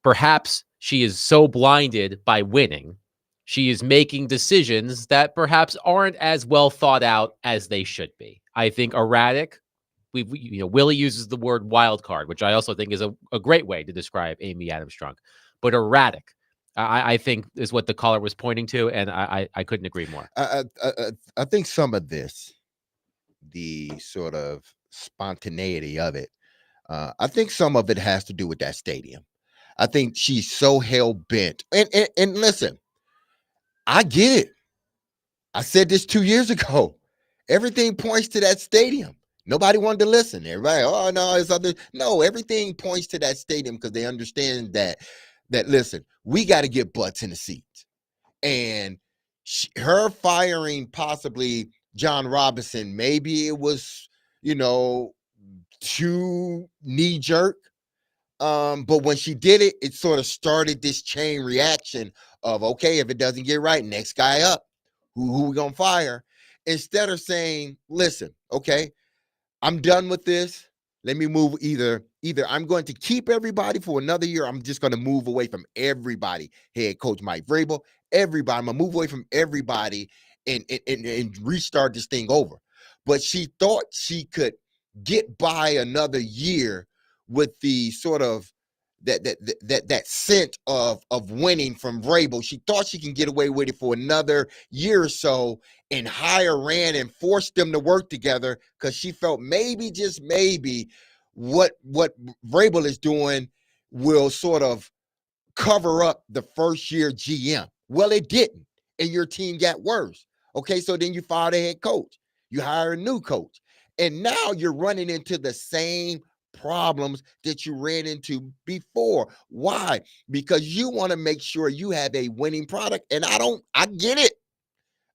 perhaps she is so blinded by winning, she is making decisions that perhaps aren't as well thought out as they should be. I think erratic. Willie uses the word wild card, which I also think is a great way to describe Amy Adams Strunk. But erratic, I think, is what the caller was pointing to, and I couldn't agree more. I think some of this, the sort of spontaneity of it, I think some of it has to do with that stadium. I think she's so hell-bent. And listen, I get it. I said this 2 years ago. Everything points to that stadium. Nobody wanted to listen. Everybody, oh no, it's other. No, everything points to that stadium because they understand that listen, we got to get butts in the seats. And her firing possibly John Robinson, maybe it was, too knee jerk. But when she did it, it sort of started this chain reaction of, okay, if it doesn't get right, next guy up, who we gonna fire? Instead of saying, listen, okay, I'm done with this. Let me move. Either I'm going to keep everybody for another year. I'm just going to move away from everybody. Head coach Mike Vrabel, everybody. I'm going to move away from everybody and restart this thing over. But she thought she could get by another year with the sort of that scent of winning from Vrabel. She thought she can get away with it for another year or so and hire Rand and force them to work together because she felt maybe, just maybe, what Vrabel is doing will sort of cover up the first year GM. Well, it didn't, and your team got worse. Okay, so then you fire the head coach. You hire a new coach. And now you're running into the same problems that you ran into before. Why? Because you want to make sure you have a winning product. And I get it.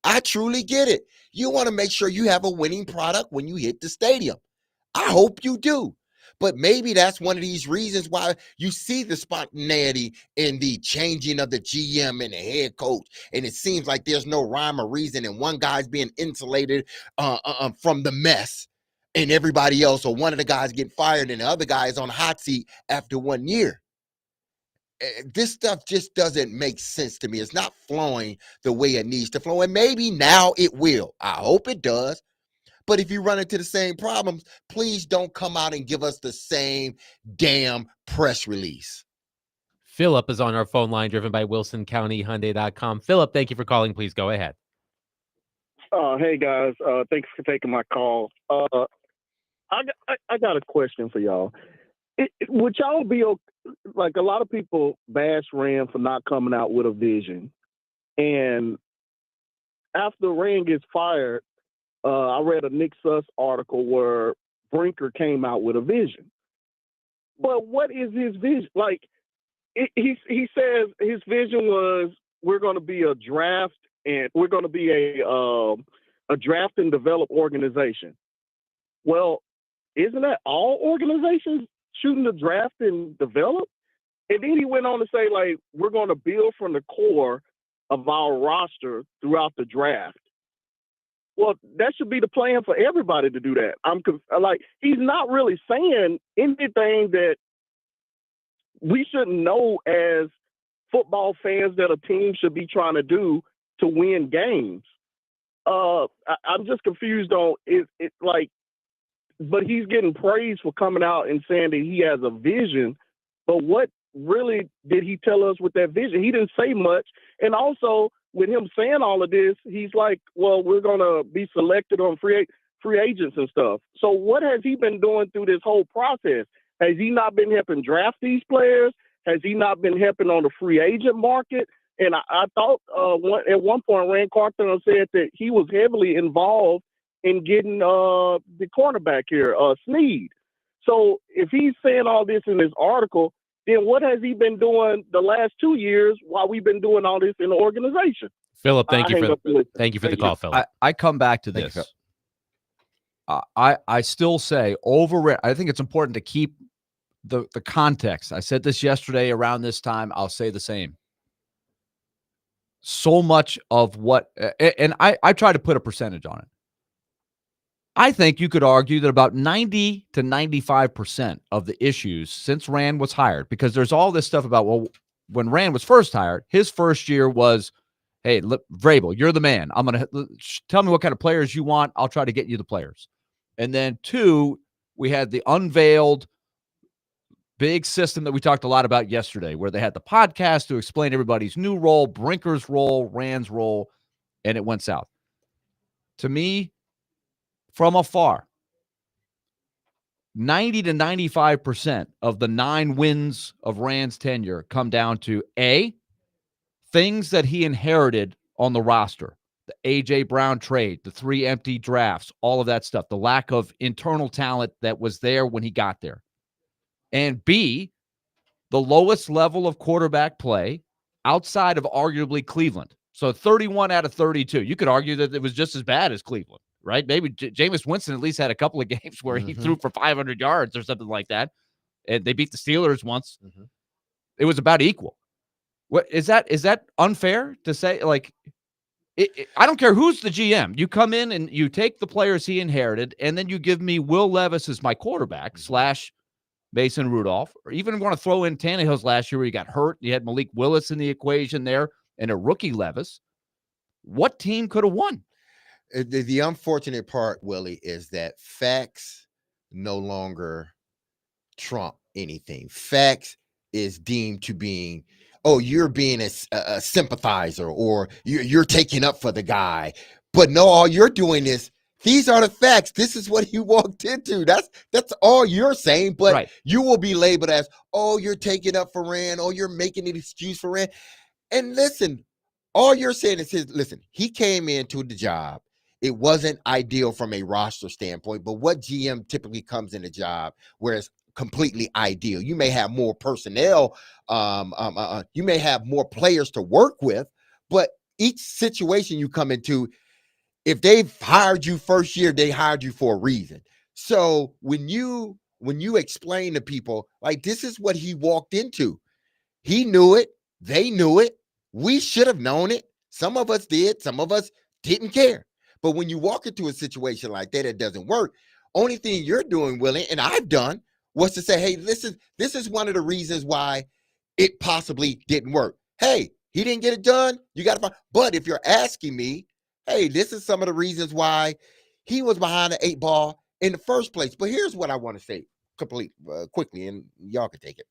I truly get it. You want to make sure you have a winning product when you hit the stadium. I hope you do. But maybe that's one of these reasons why you see the spontaneity in the changing of the GM and the head coach. And it seems like there's no rhyme or reason. And one guy's being insulated from the mess and everybody else, or one of the guys get fired and the other guy is on the hot seat after 1 year. This stuff just doesn't make sense to me. It's not flowing the way it needs to flow. And maybe now it will. I hope it does. But if you run into the same problems, please don't come out and give us the same damn press release. Philip is on our phone line, driven by WilsonCountyHyundai.com. Philip, thank you for calling. Please go ahead. Hey guys, thanks for taking my call. I got a question for y'all. Would y'all be like, a lot of people bash Rand for not coming out with a vision, and after Rand gets fired, I read a Nick Suss article where Brinker came out with a vision. But what is his vision? Like, he says his vision was, we're going to be a draft, and we're going to be a draft and develop organization. Well, isn't that all organizations shooting to draft and develop? And then he went on to say, like, we're going to build from the core of our roster throughout the draft. Well, that should be the plan for everybody to do that. Like, he's not really saying anything that we shouldn't know as football fans that a team should be trying to do to win games. I'm just confused on it. Like, but he's getting praised for coming out and saying that he has a vision. But what really did he tell us with that vision? He didn't say much. And also, with him saying all of this, he's like, well, we're going to be selected on free agents and stuff. So what has he been doing through this whole process? Has he not been helping draft these players? Has he not been helping on the free agent market? And I thought at one point, Rand Carthon said that he was heavily involved in getting the cornerback here, Snead. So if he's saying all this in this article, then what has he been doing the last 2 years while we've been doing all this in the organization? Philip, thank you for the call, Philip. I come back to this. I still say I think it's important to keep the context. I said this yesterday around this time. I'll say the same. So much of what, and I try to put a percentage on it. I think you could argue that about 90 to 95% of the issues since Rand was hired, because there's all this stuff about, well, when Rand was first hired, his first year was, hey, Vrabel, you're the man. I'm going to tell me what kind of players you want. I'll try to get you the players. And then 2, we had the unveiled big system that we talked a lot about yesterday, where they had the podcast to explain everybody's new role, Brinker's role, Rand's role, and it went south. To me, from afar, 90 to 95% of the 9 wins of Rand's tenure come down to A, things that he inherited on the roster, the A.J. Brown trade, the 3 empty drafts, all of that stuff, the lack of internal talent that was there when he got there. And B, the lowest level of quarterback play outside of arguably Cleveland. So 31 out of 32. You could argue that it was just as bad as Cleveland, right? Maybe Jameis Winston at least had a couple of games where he threw for 500 yards or something like that. And they beat the Steelers once. It was about equal. What is that unfair to say? Like, I don't care who's the GM. You come in and you take the players he inherited, and then you give me Will Levis as my quarterback / Mason Rudolph, or even want to throw in Tannehill's last year where he got hurt. You had Malik Willis in the equation there and a rookie Levis. What team could have won? The unfortunate part, Willie, is that facts no longer trump anything. Facts is deemed to being, oh, you're being a sympathizer, or you're taking up for the guy. But no, all you're doing is, these are the facts. This is what he walked into. That's all you're saying. But you will be labeled as, oh, you're taking up for Rand. Oh, you're making an excuse for Rand. And listen, all you're saying is, listen, he came into the job. It wasn't ideal from a roster standpoint. But what GM typically comes in a job, whereas completely ideal. You may have more personnel, you may have more players to work with, but each situation you come into, if they've hired you first year, they hired you for a reason. So when you explain to people, like, this is what he walked into, he knew it, they knew it, we should have known it. Some of us did, some of us didn't care. But when you walk into a situation like that, it doesn't work. Only thing you're doing, Willie, and I've done, was to say, hey, this is one of the reasons why it possibly didn't work. Hey, he didn't get it done. You got to find. But if you're asking me, hey, this is some of the reasons why he was behind the 8 ball in the first place. But here's what I want to say quickly, and y'all can take it.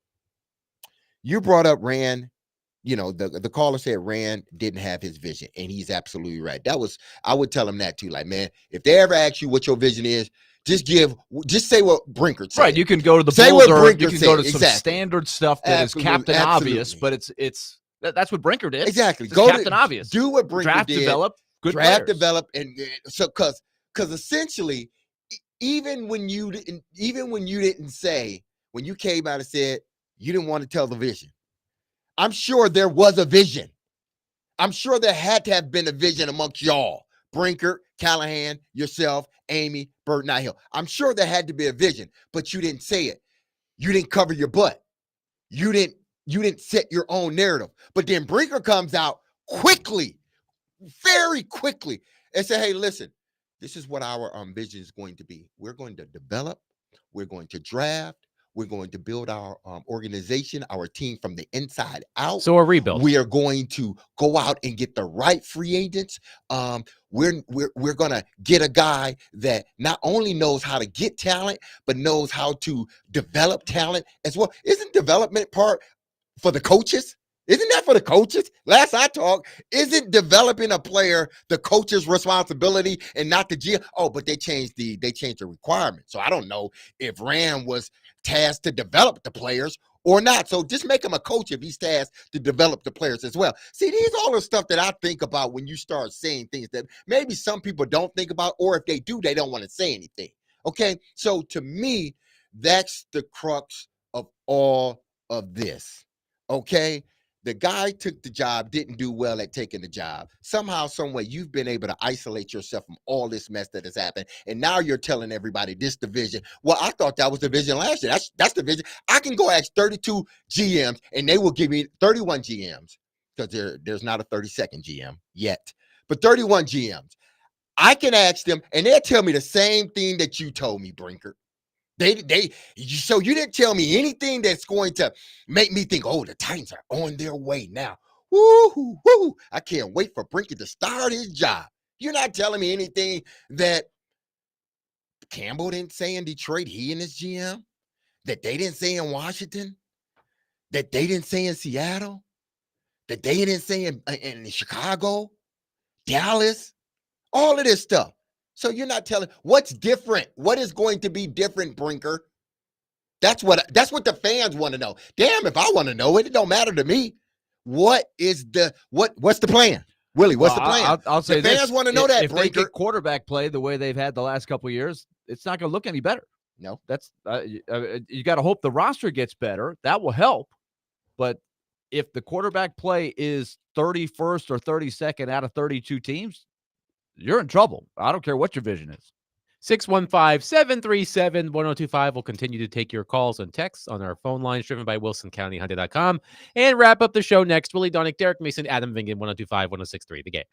You brought up Rand. The caller said Rand didn't have his vision, and he's absolutely right. I would tell him that too. Like, man, if they ever ask you what your vision is, just say what Brinker said. Right, you can go to the say Boulder, what Brinker you can said. go to some Exactly. standard stuff that is Captain Obvious, but that's what Brinker did. Exactly. Go Captain Obvious. Do what Brinker Draft, did. develop, good draft, players. develop, and so because essentially, even when you didn't say, when you came out and said you didn't want to tell the vision, I'm sure there was a vision. I'm sure there had to have been a vision amongst y'all. Brinker, Callahan, yourself, Amy, Bert, Hill. I'm sure there had to be a vision, but you didn't say it. You didn't cover your butt. You didn't set your own narrative. But then Brinker comes out quickly, very quickly, and say, hey, listen, this is what our vision is going to be. We're going to develop. We're going to draft. We're going to build our organization, our team from the inside out. So a rebuild. We are going to go out and get the right free agents. We're going to get a guy that not only knows how to get talent, but knows how to develop talent as well. Isn't development part for the coaches? Isn't that for the coaches? Last I talked, isn't developing a player the coach's responsibility and not the GM? Oh, but they changed the requirement. So I don't know if Rand was tasked to develop the players or not. So just make him a coach if he's tasked to develop the players as well. See, these are all the stuff that I think about when you start saying things that maybe some people don't think about, or if they do, they don't want to say anything. Okay, so to me, that's the crux of all of this. Okay, the guy took the job, didn't do well at taking the job. Somehow, some way, you've been able to isolate yourself from all this mess that has happened, and now you're telling everybody this division. Well, I thought that was the vision last year. That's the vision. I can go ask 32 GMs, and they will give me 31 GMs, because there's not a 32nd GM yet, but 31 GMs. I can ask them, and they'll tell me the same thing that you told me, Brinker. So you didn't tell me anything that's going to make me think, oh, the Titans are on their way now. Woo, woo. I can't wait for Brinker to start his job. You're not telling me anything that Campbell didn't say in Detroit, he and his GM, that they didn't say in Washington, that they didn't say in Seattle, that they didn't say in Chicago, Dallas, all of this stuff. So you're not telling what's different. What is going to be different, Brinker? That's what the fans want to know. Damn, if I want to know it, it don't matter to me. What's the plan? Willie, what's the plan? I'll say the fans want to know that, if Brinker. they get quarterback play the way they've had the last couple of years, it's not going to look any better. No, that's you got to hope the roster gets better. That will help. But if the quarterback play is 31st or 32nd out of 32 teams, you're in trouble. I don't care what your vision is. 615-737-1025. We'll continue to take your calls and texts on our phone lines driven by WilsonCountyHunter.com and wrap up the show next. Willie Donick, Derek Mason, Adam Vingan, 1025-1063. The Game.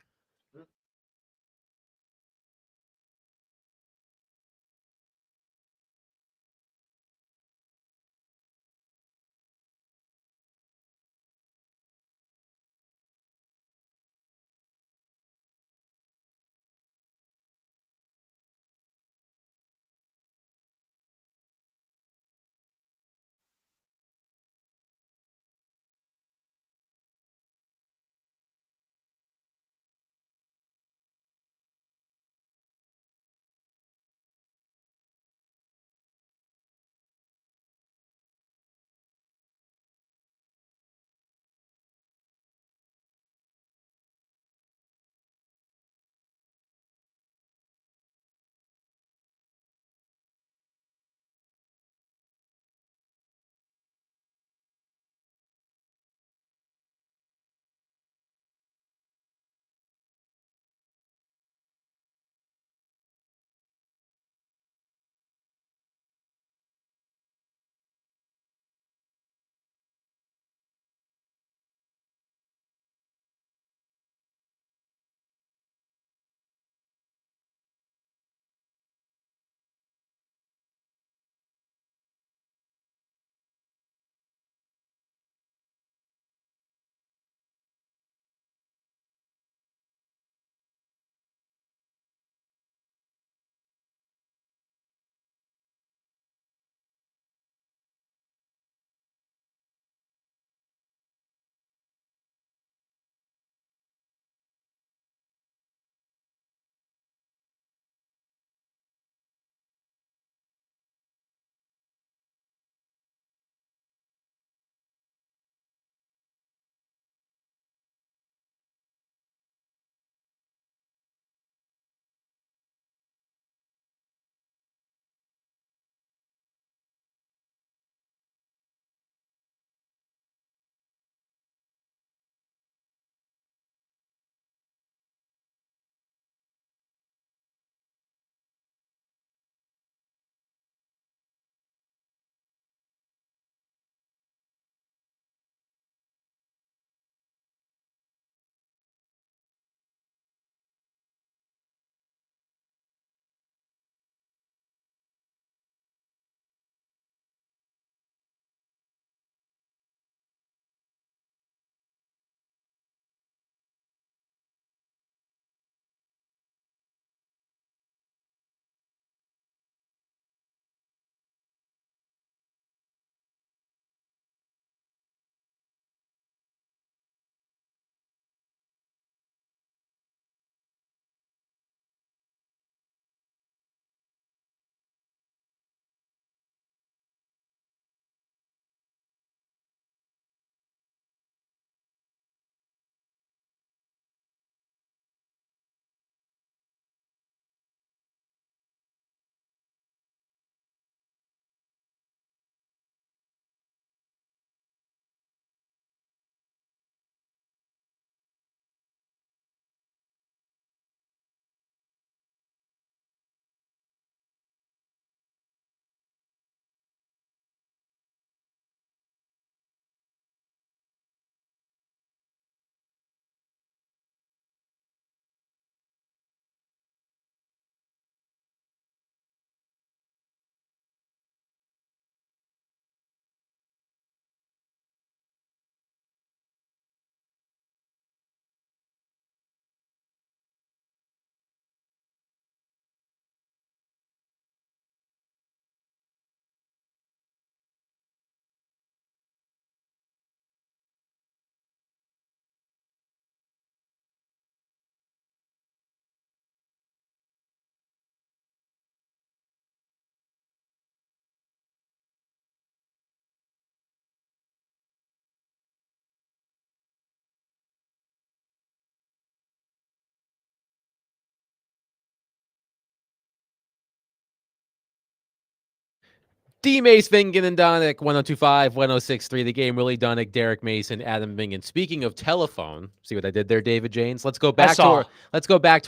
D. Mace, Vingan, and Donick, 102.5, 106.3. The Game, Willie Donick, Derek Mason, Adam Vingan. Speaking of telephone, see what I did there, David Janes? Let's go back to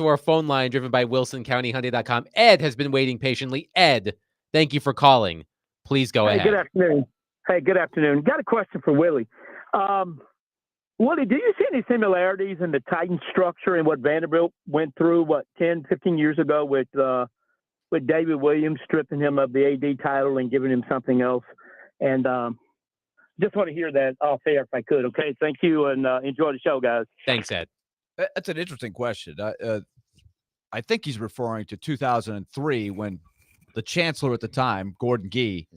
our phone line driven by WilsonCountyHyundai.com. Ed has been waiting patiently. Ed, thank you for calling. Please go ahead. Good afternoon. Hey, good afternoon. Got a question for Willie. Willie, do you see any similarities in the Titan structure and what Vanderbilt went through, 10, 15 years ago with David Williams stripping him of the AD title and giving him something else? And just want to hear that off air if I could. Okay, thank you, and enjoy the show, guys. Thanks, Ed. That's an interesting question. I think he's referring to 2003 when the chancellor at the time, Gordon Gee,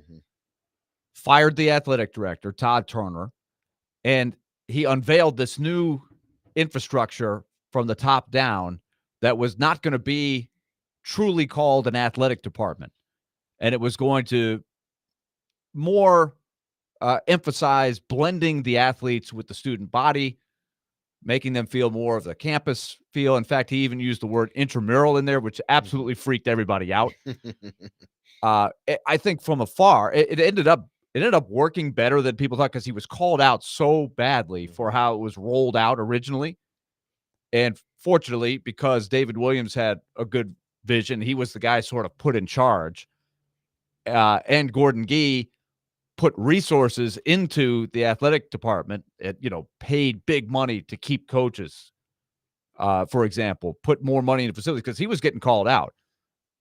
fired the athletic director, Todd Turner, and he unveiled this new infrastructure from the top down that was not going to be truly called an athletic department. And it was going to more emphasize blending the athletes with the student body, making them feel more of the campus feel. In fact, he even used the word intramural in there, which absolutely freaked everybody out. I think from afar, it ended up working better than people thought because he was called out so badly for how it was rolled out originally. And fortunately, because David Williams had a good vision, he was the guy sort of put in charge. And Gordon Gee put resources into the athletic department, paid big money to keep coaches, for example, put more money into facilities because he was getting called out.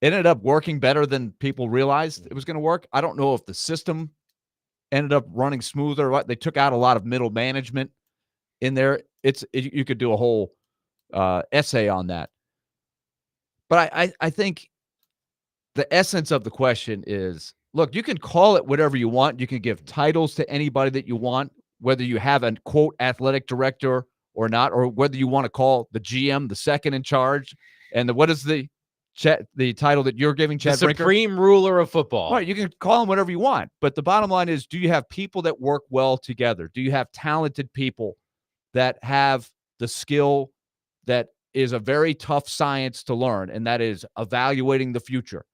It ended up working better than people realized it was going to work. I don't know if the system ended up running smoother. They took out a lot of middle management in there. You could do a whole essay on that. But I think the essence of the question is, look, you can call it whatever you want. You can give titles to anybody that you want, whether you have a, quote, athletic director or not, or whether you want to call the GM the second in charge. And what is the title that you're giving, Chad Brinker? Supreme ruler of football. Right, you can call him whatever you want. But the bottom line is, do you have people that work well together? Do you have talented people that have the skill that is a very tough science to learn, and that is evaluating the future?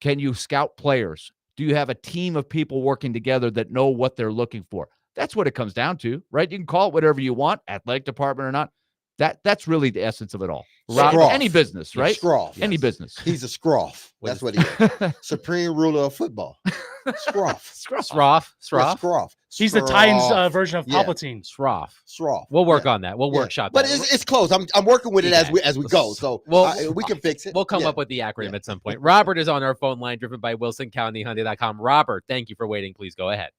Can you scout players? Do you have a team of people working together that know what they're looking for? That's what it comes down to, right? You can call it whatever you want, athletic department or not. That's really the essence of it all. Any business, right? Scroff. Any business. He's a scroff. That's what he is. Supreme ruler of football. Scroff. He's the Titans version of Palpatine. Scroff. We'll work on that. We'll workshop but that. it's close. I'm working with it as we go. So we can fix it. We'll come up with the acronym at some point. Robert is on our phone line, driven by WilsonCountyHyundai.com. Robert, thank you for waiting. Please go ahead.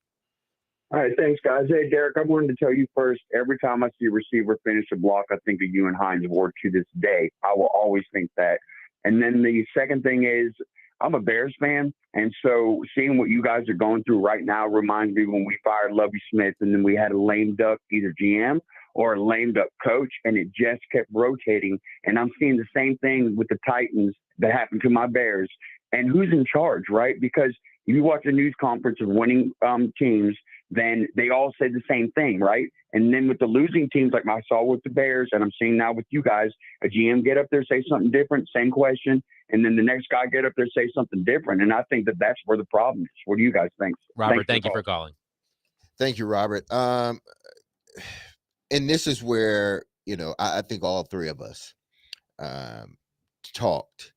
All right, thanks, guys. Hey, Derek, I wanted to tell you first, every time I see a receiver finish a block, I think of you and Hines Ward to this day. I will always think that. And then the second thing is, I'm a Bears fan, and so seeing what you guys are going through right now reminds me when we fired Lovie Smith, and then we had a lame duck, either GM or a lame duck coach, and it just kept rotating. And I'm seeing the same thing with the Titans that happened to my Bears. And who's in charge, right? Because if you watch a news conference of winning teams, then they all say the same thing, right? And then with the losing teams, like I saw with the Bears, and I'm seeing now with you guys, a GM get up there, say something different, same question, and then the next guy get up there, say something different. And I think that's where the problem is. What do you guys think? Robert, thank you for calling. Thank you, Robert. And this is where, I think all three of us talked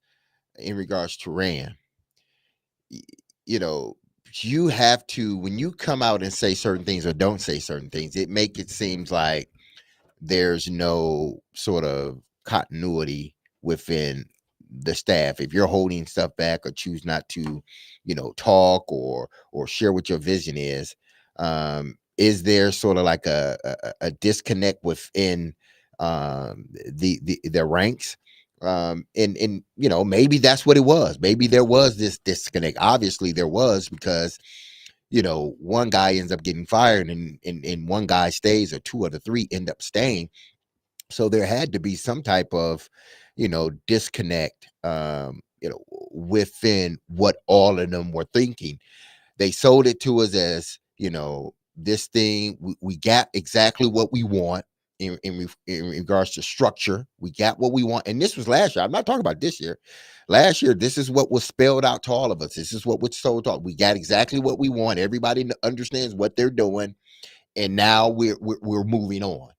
in regards to Rand. You have to, when you come out and say certain things or don't say certain things, it seems like there's no sort of continuity within the staff. If you're holding stuff back or choose not to, talk or share what your vision is there sort of like a disconnect within the ranks? And maybe that's what it was. Maybe there was this disconnect. Obviously there was, because one guy ends up getting fired and one guy stays, or two of the three end up staying. So there had to be some type of disconnect within what all of them were thinking. They sold it to us as this thing, we got exactly what we want. in regards to structure. We got what we want. And this was last year. I'm not talking about this year. Last year, this is what was spelled out to all of us. This is what was told to all. We got exactly what we want. Everybody understands what they're doing. And now we're moving on.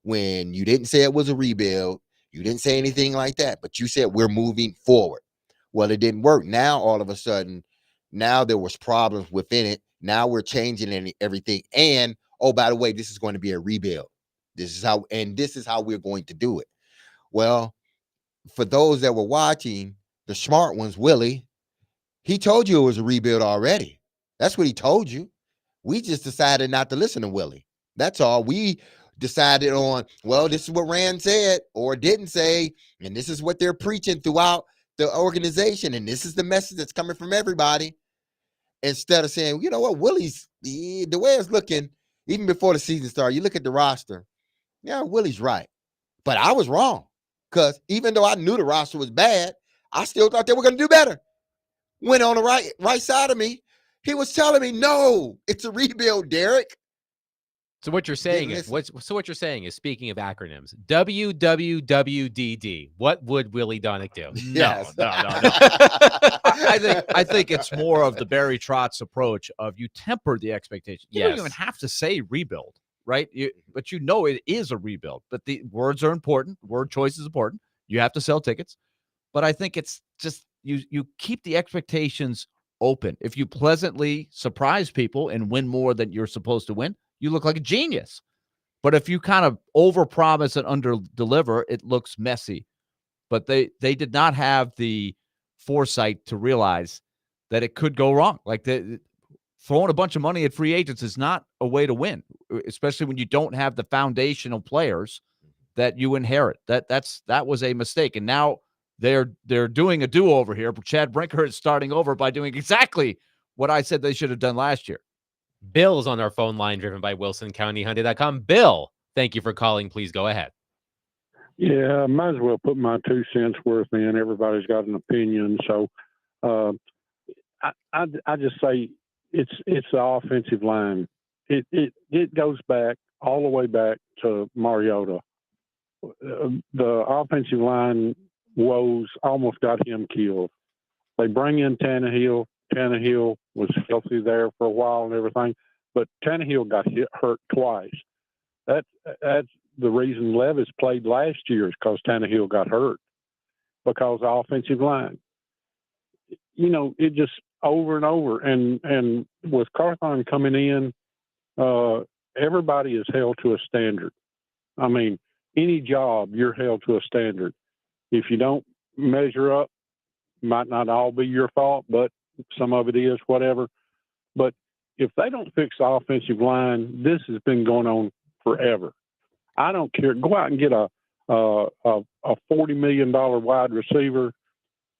When you didn't say it was a rebuild, you didn't say anything like that, but you said we're moving forward. Well, it didn't work. Now, all of a sudden, now there was problems within it. Now we're changing everything. And, oh, by the way, this is going to be a rebuild. This is how we're going to do it. Well, for those that were watching, the smart ones, Willie, he told you it was a rebuild already. That's what he told you. We just decided not to listen to Willie. That's all. We decided on, well, this is what Rand said or didn't say, and this is what they're preaching throughout the organization, and this is the message that's coming from everybody. Instead of saying, you know what, Willie's, the way it's looking, even before the season started, you look at the roster, yeah, Willie's right. But I was wrong, because even though I knew the roster was bad, I still thought they were going to do better. Went on the right side of me. He was telling me, no, it's a rebuild, Derek. So what you're saying is, speaking of acronyms, WWWDD. What would Willie Donick do? Yes. No. I think it's more of the Barry Trotz approach of you temper the expectation. You don't even have to say rebuild, right? But you know it is a rebuild. But the words are important. Word choice is important. You have to sell tickets. But I think it's just you keep the expectations open. If you pleasantly surprise people and win more than you're supposed to win, you look like a genius. But if you kind of overpromise and underdeliver, it looks messy. But they did not have the foresight to realize that it could go wrong. Like throwing a bunch of money at free agents is not a way to win, especially when you don't have the foundational players that you inherit. That was a mistake. And now they're doing a do-over here. Chad Brinker is starting over by doing exactly what I said they should have done last year. Bill's on our phone line, driven by WilsonCountyHyundai.com. Bill, thank you for calling. Please go ahead. Yeah, I might as well put my 2 cents worth in. Everybody's got an opinion. So I just say it's the offensive line. It goes back all the way back to Mariota. The offensive line woes almost got him killed. They bring in Tannehill. Tannehill was healthy there for a while and everything, but Tannehill got hurt twice. That's the reason Levis played last year, is because Tannehill got hurt, because the offensive line. You know, it just over and over. And with Carthon coming in, everybody is held to a standard. I mean, any job, you're held to a standard. If you don't measure up, might not all be your fault, but some of it is, whatever. But if they don't fix the offensive line, this has been going on forever. I don't care. Go out and get a $40 million wide receiver,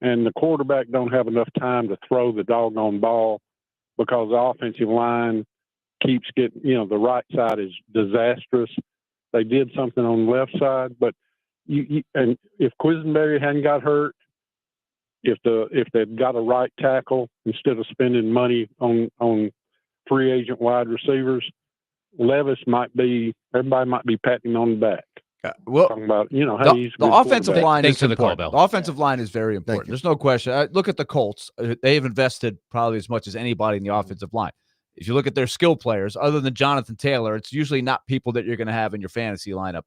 and the quarterback don't have enough time to throw the doggone ball because the offensive line keeps getting, the right side is disastrous. They did something on the left side, but and if Quisenberry hadn't got hurt, if they'd got a right tackle instead of spending money on free agent wide receivers, Levis everybody might be patting on the back. Talking about, hey, he's the offensive line is important. The offensive line is very important. you. There's no question. Look at the Colts. They've invested probably as much as anybody in the offensive line. If you look at their skill players, other than Jonathan Taylor, it's usually not people that you're going to have in your fantasy lineup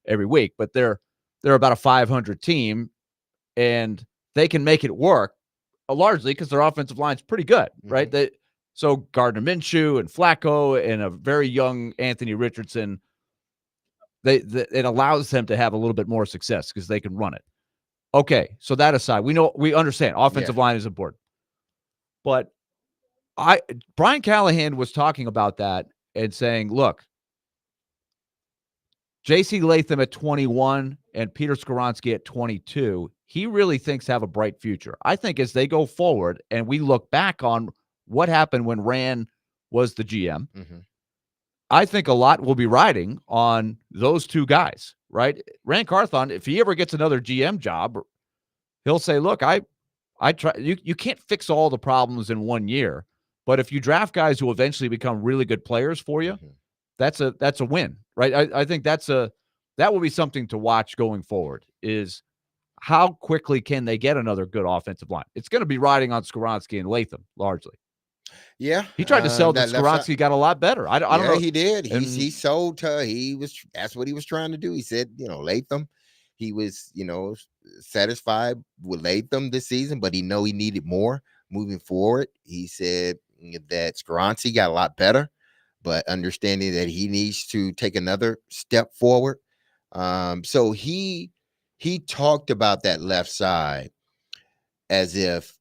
every week, but they're about a 500 team, and they can make it work largely because their offensive line is pretty good, right? So Gardner Minshew and Flacco and a very young Anthony Richardson, it allows them to have a little bit more success because they can run it. Okay, so that aside, we understand offensive line is important, but Brian Callahan was talking about that and saying, look, J.C. Latham at 21 and Peter Skoronski at 22, he really thinks have a bright future. I think as they go forward and we look back on what happened when Rand was the GM, I think a lot will be riding on those two guys, right? Rand Carthon, if he ever gets another GM job, he'll say, look, I try. You can't fix all the problems in 1 year, but if you draft guys who eventually become really good players for you, that's a win, right? I think that's That will be something to watch going forward, is how quickly can they get another good offensive line? It's going to be riding on Skoronski and Latham largely. Yeah, He tried to sell that left Skoronski side. got a lot better. I don't know. He did. And- He sold to. That's what he was trying to do. He said, Latham. He was, satisfied with Latham this season, but he needed more moving forward. He said that Skoronski got a lot better, but understanding that he needs to take another step forward. So he talked about that left side as if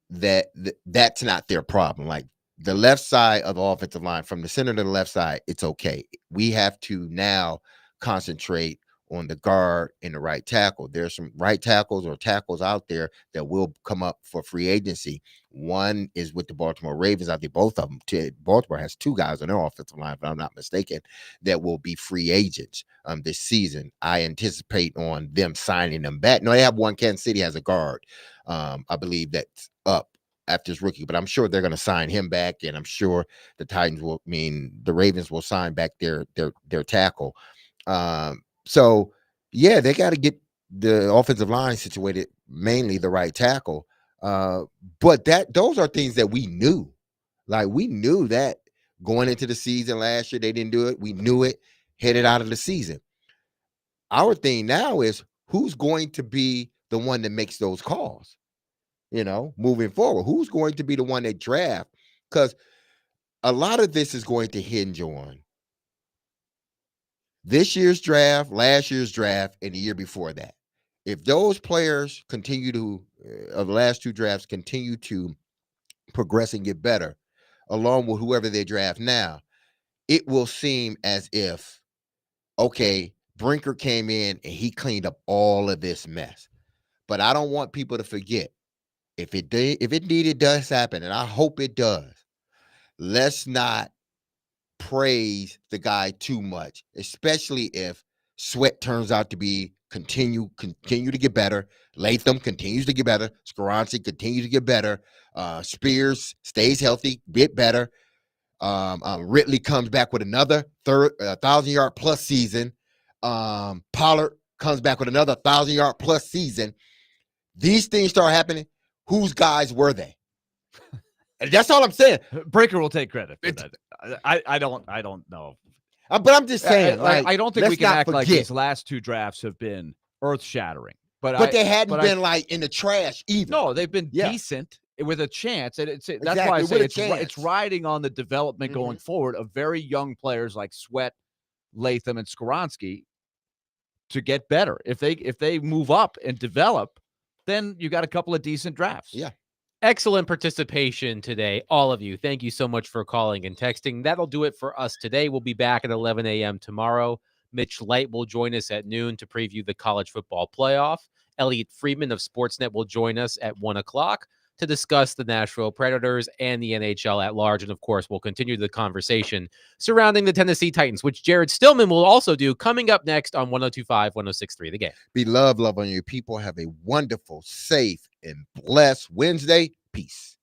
that's not their problem. Like the left side of the offensive line, from the center to the left side, it's okay. We have to now concentrate on the guard and the right tackle. There's some right tackles or tackles out there that will come up for free agency. One is with the Baltimore Ravens. I think both of them. Baltimore has 2 guys on their offensive line, if I'm not mistaken, that will be free agents this season. I anticipate on them signing them back. No, they have one. Kansas City has a guard. I believe that's up after his rookie, but I'm sure they're going to sign him back, and I'm sure the Ravens will sign back their tackle. So yeah, they got to get the offensive line situated, mainly the right tackle. But those are things that we knew. Like, we knew that going into the season last year, they didn't do it. We knew it headed out of the season. Our thing now is who's going to be the one that makes those calls, moving forward. Who's going to be the one that draft? Because a lot of this is going to hinge on this year's draft, last year's draft, and the year before that. If those players continue to, of the last 2 drafts, continue to progress and get better, along with whoever they draft now, it will seem as if, okay, Brinker came in and he cleaned up all of this mess. But I don't want people to forget, if it indeed does happen, and I hope it does, let's not praise the guy too much, especially if Sweat turns out to be continue to get better. Latham continues to get better. Skoronski continues to get better. Spears stays healthy, get better. Ridley comes back with another 1,000-yard plus season. Pollard comes back with another 1,000-yard plus season. These things start happening. Whose guys were they? And that's all I'm saying. Brinker will take credit for that. I don't know. But I'm just saying, I don't think we can act like forget. these last 2 drafts have been earth-shattering. But they hadn't been like in the trash either. No, they've been decent with a chance. And that's why I say it's riding on the development going forward of very young players like Sweat, Latham, and Skoronski to get better. If they move up and develop, then you got a couple of decent drafts. Yeah. Excellent participation today, all of you. Thank you so much for calling and texting. That'll do it for us today. We'll be back at 11 a.m. tomorrow. Mitch Light will join us at noon to preview the college football playoff. Elliot Friedman of Sportsnet will join us at 1 o'clock to discuss the Nashville Predators and the NHL at large. And of course, we'll continue the conversation surrounding the Tennessee Titans, which Jared Stillman will also do coming up next on 102.5, 106.3 The Game. Be love on you people. Have a wonderful, safe, and blessed Wednesday. Peace.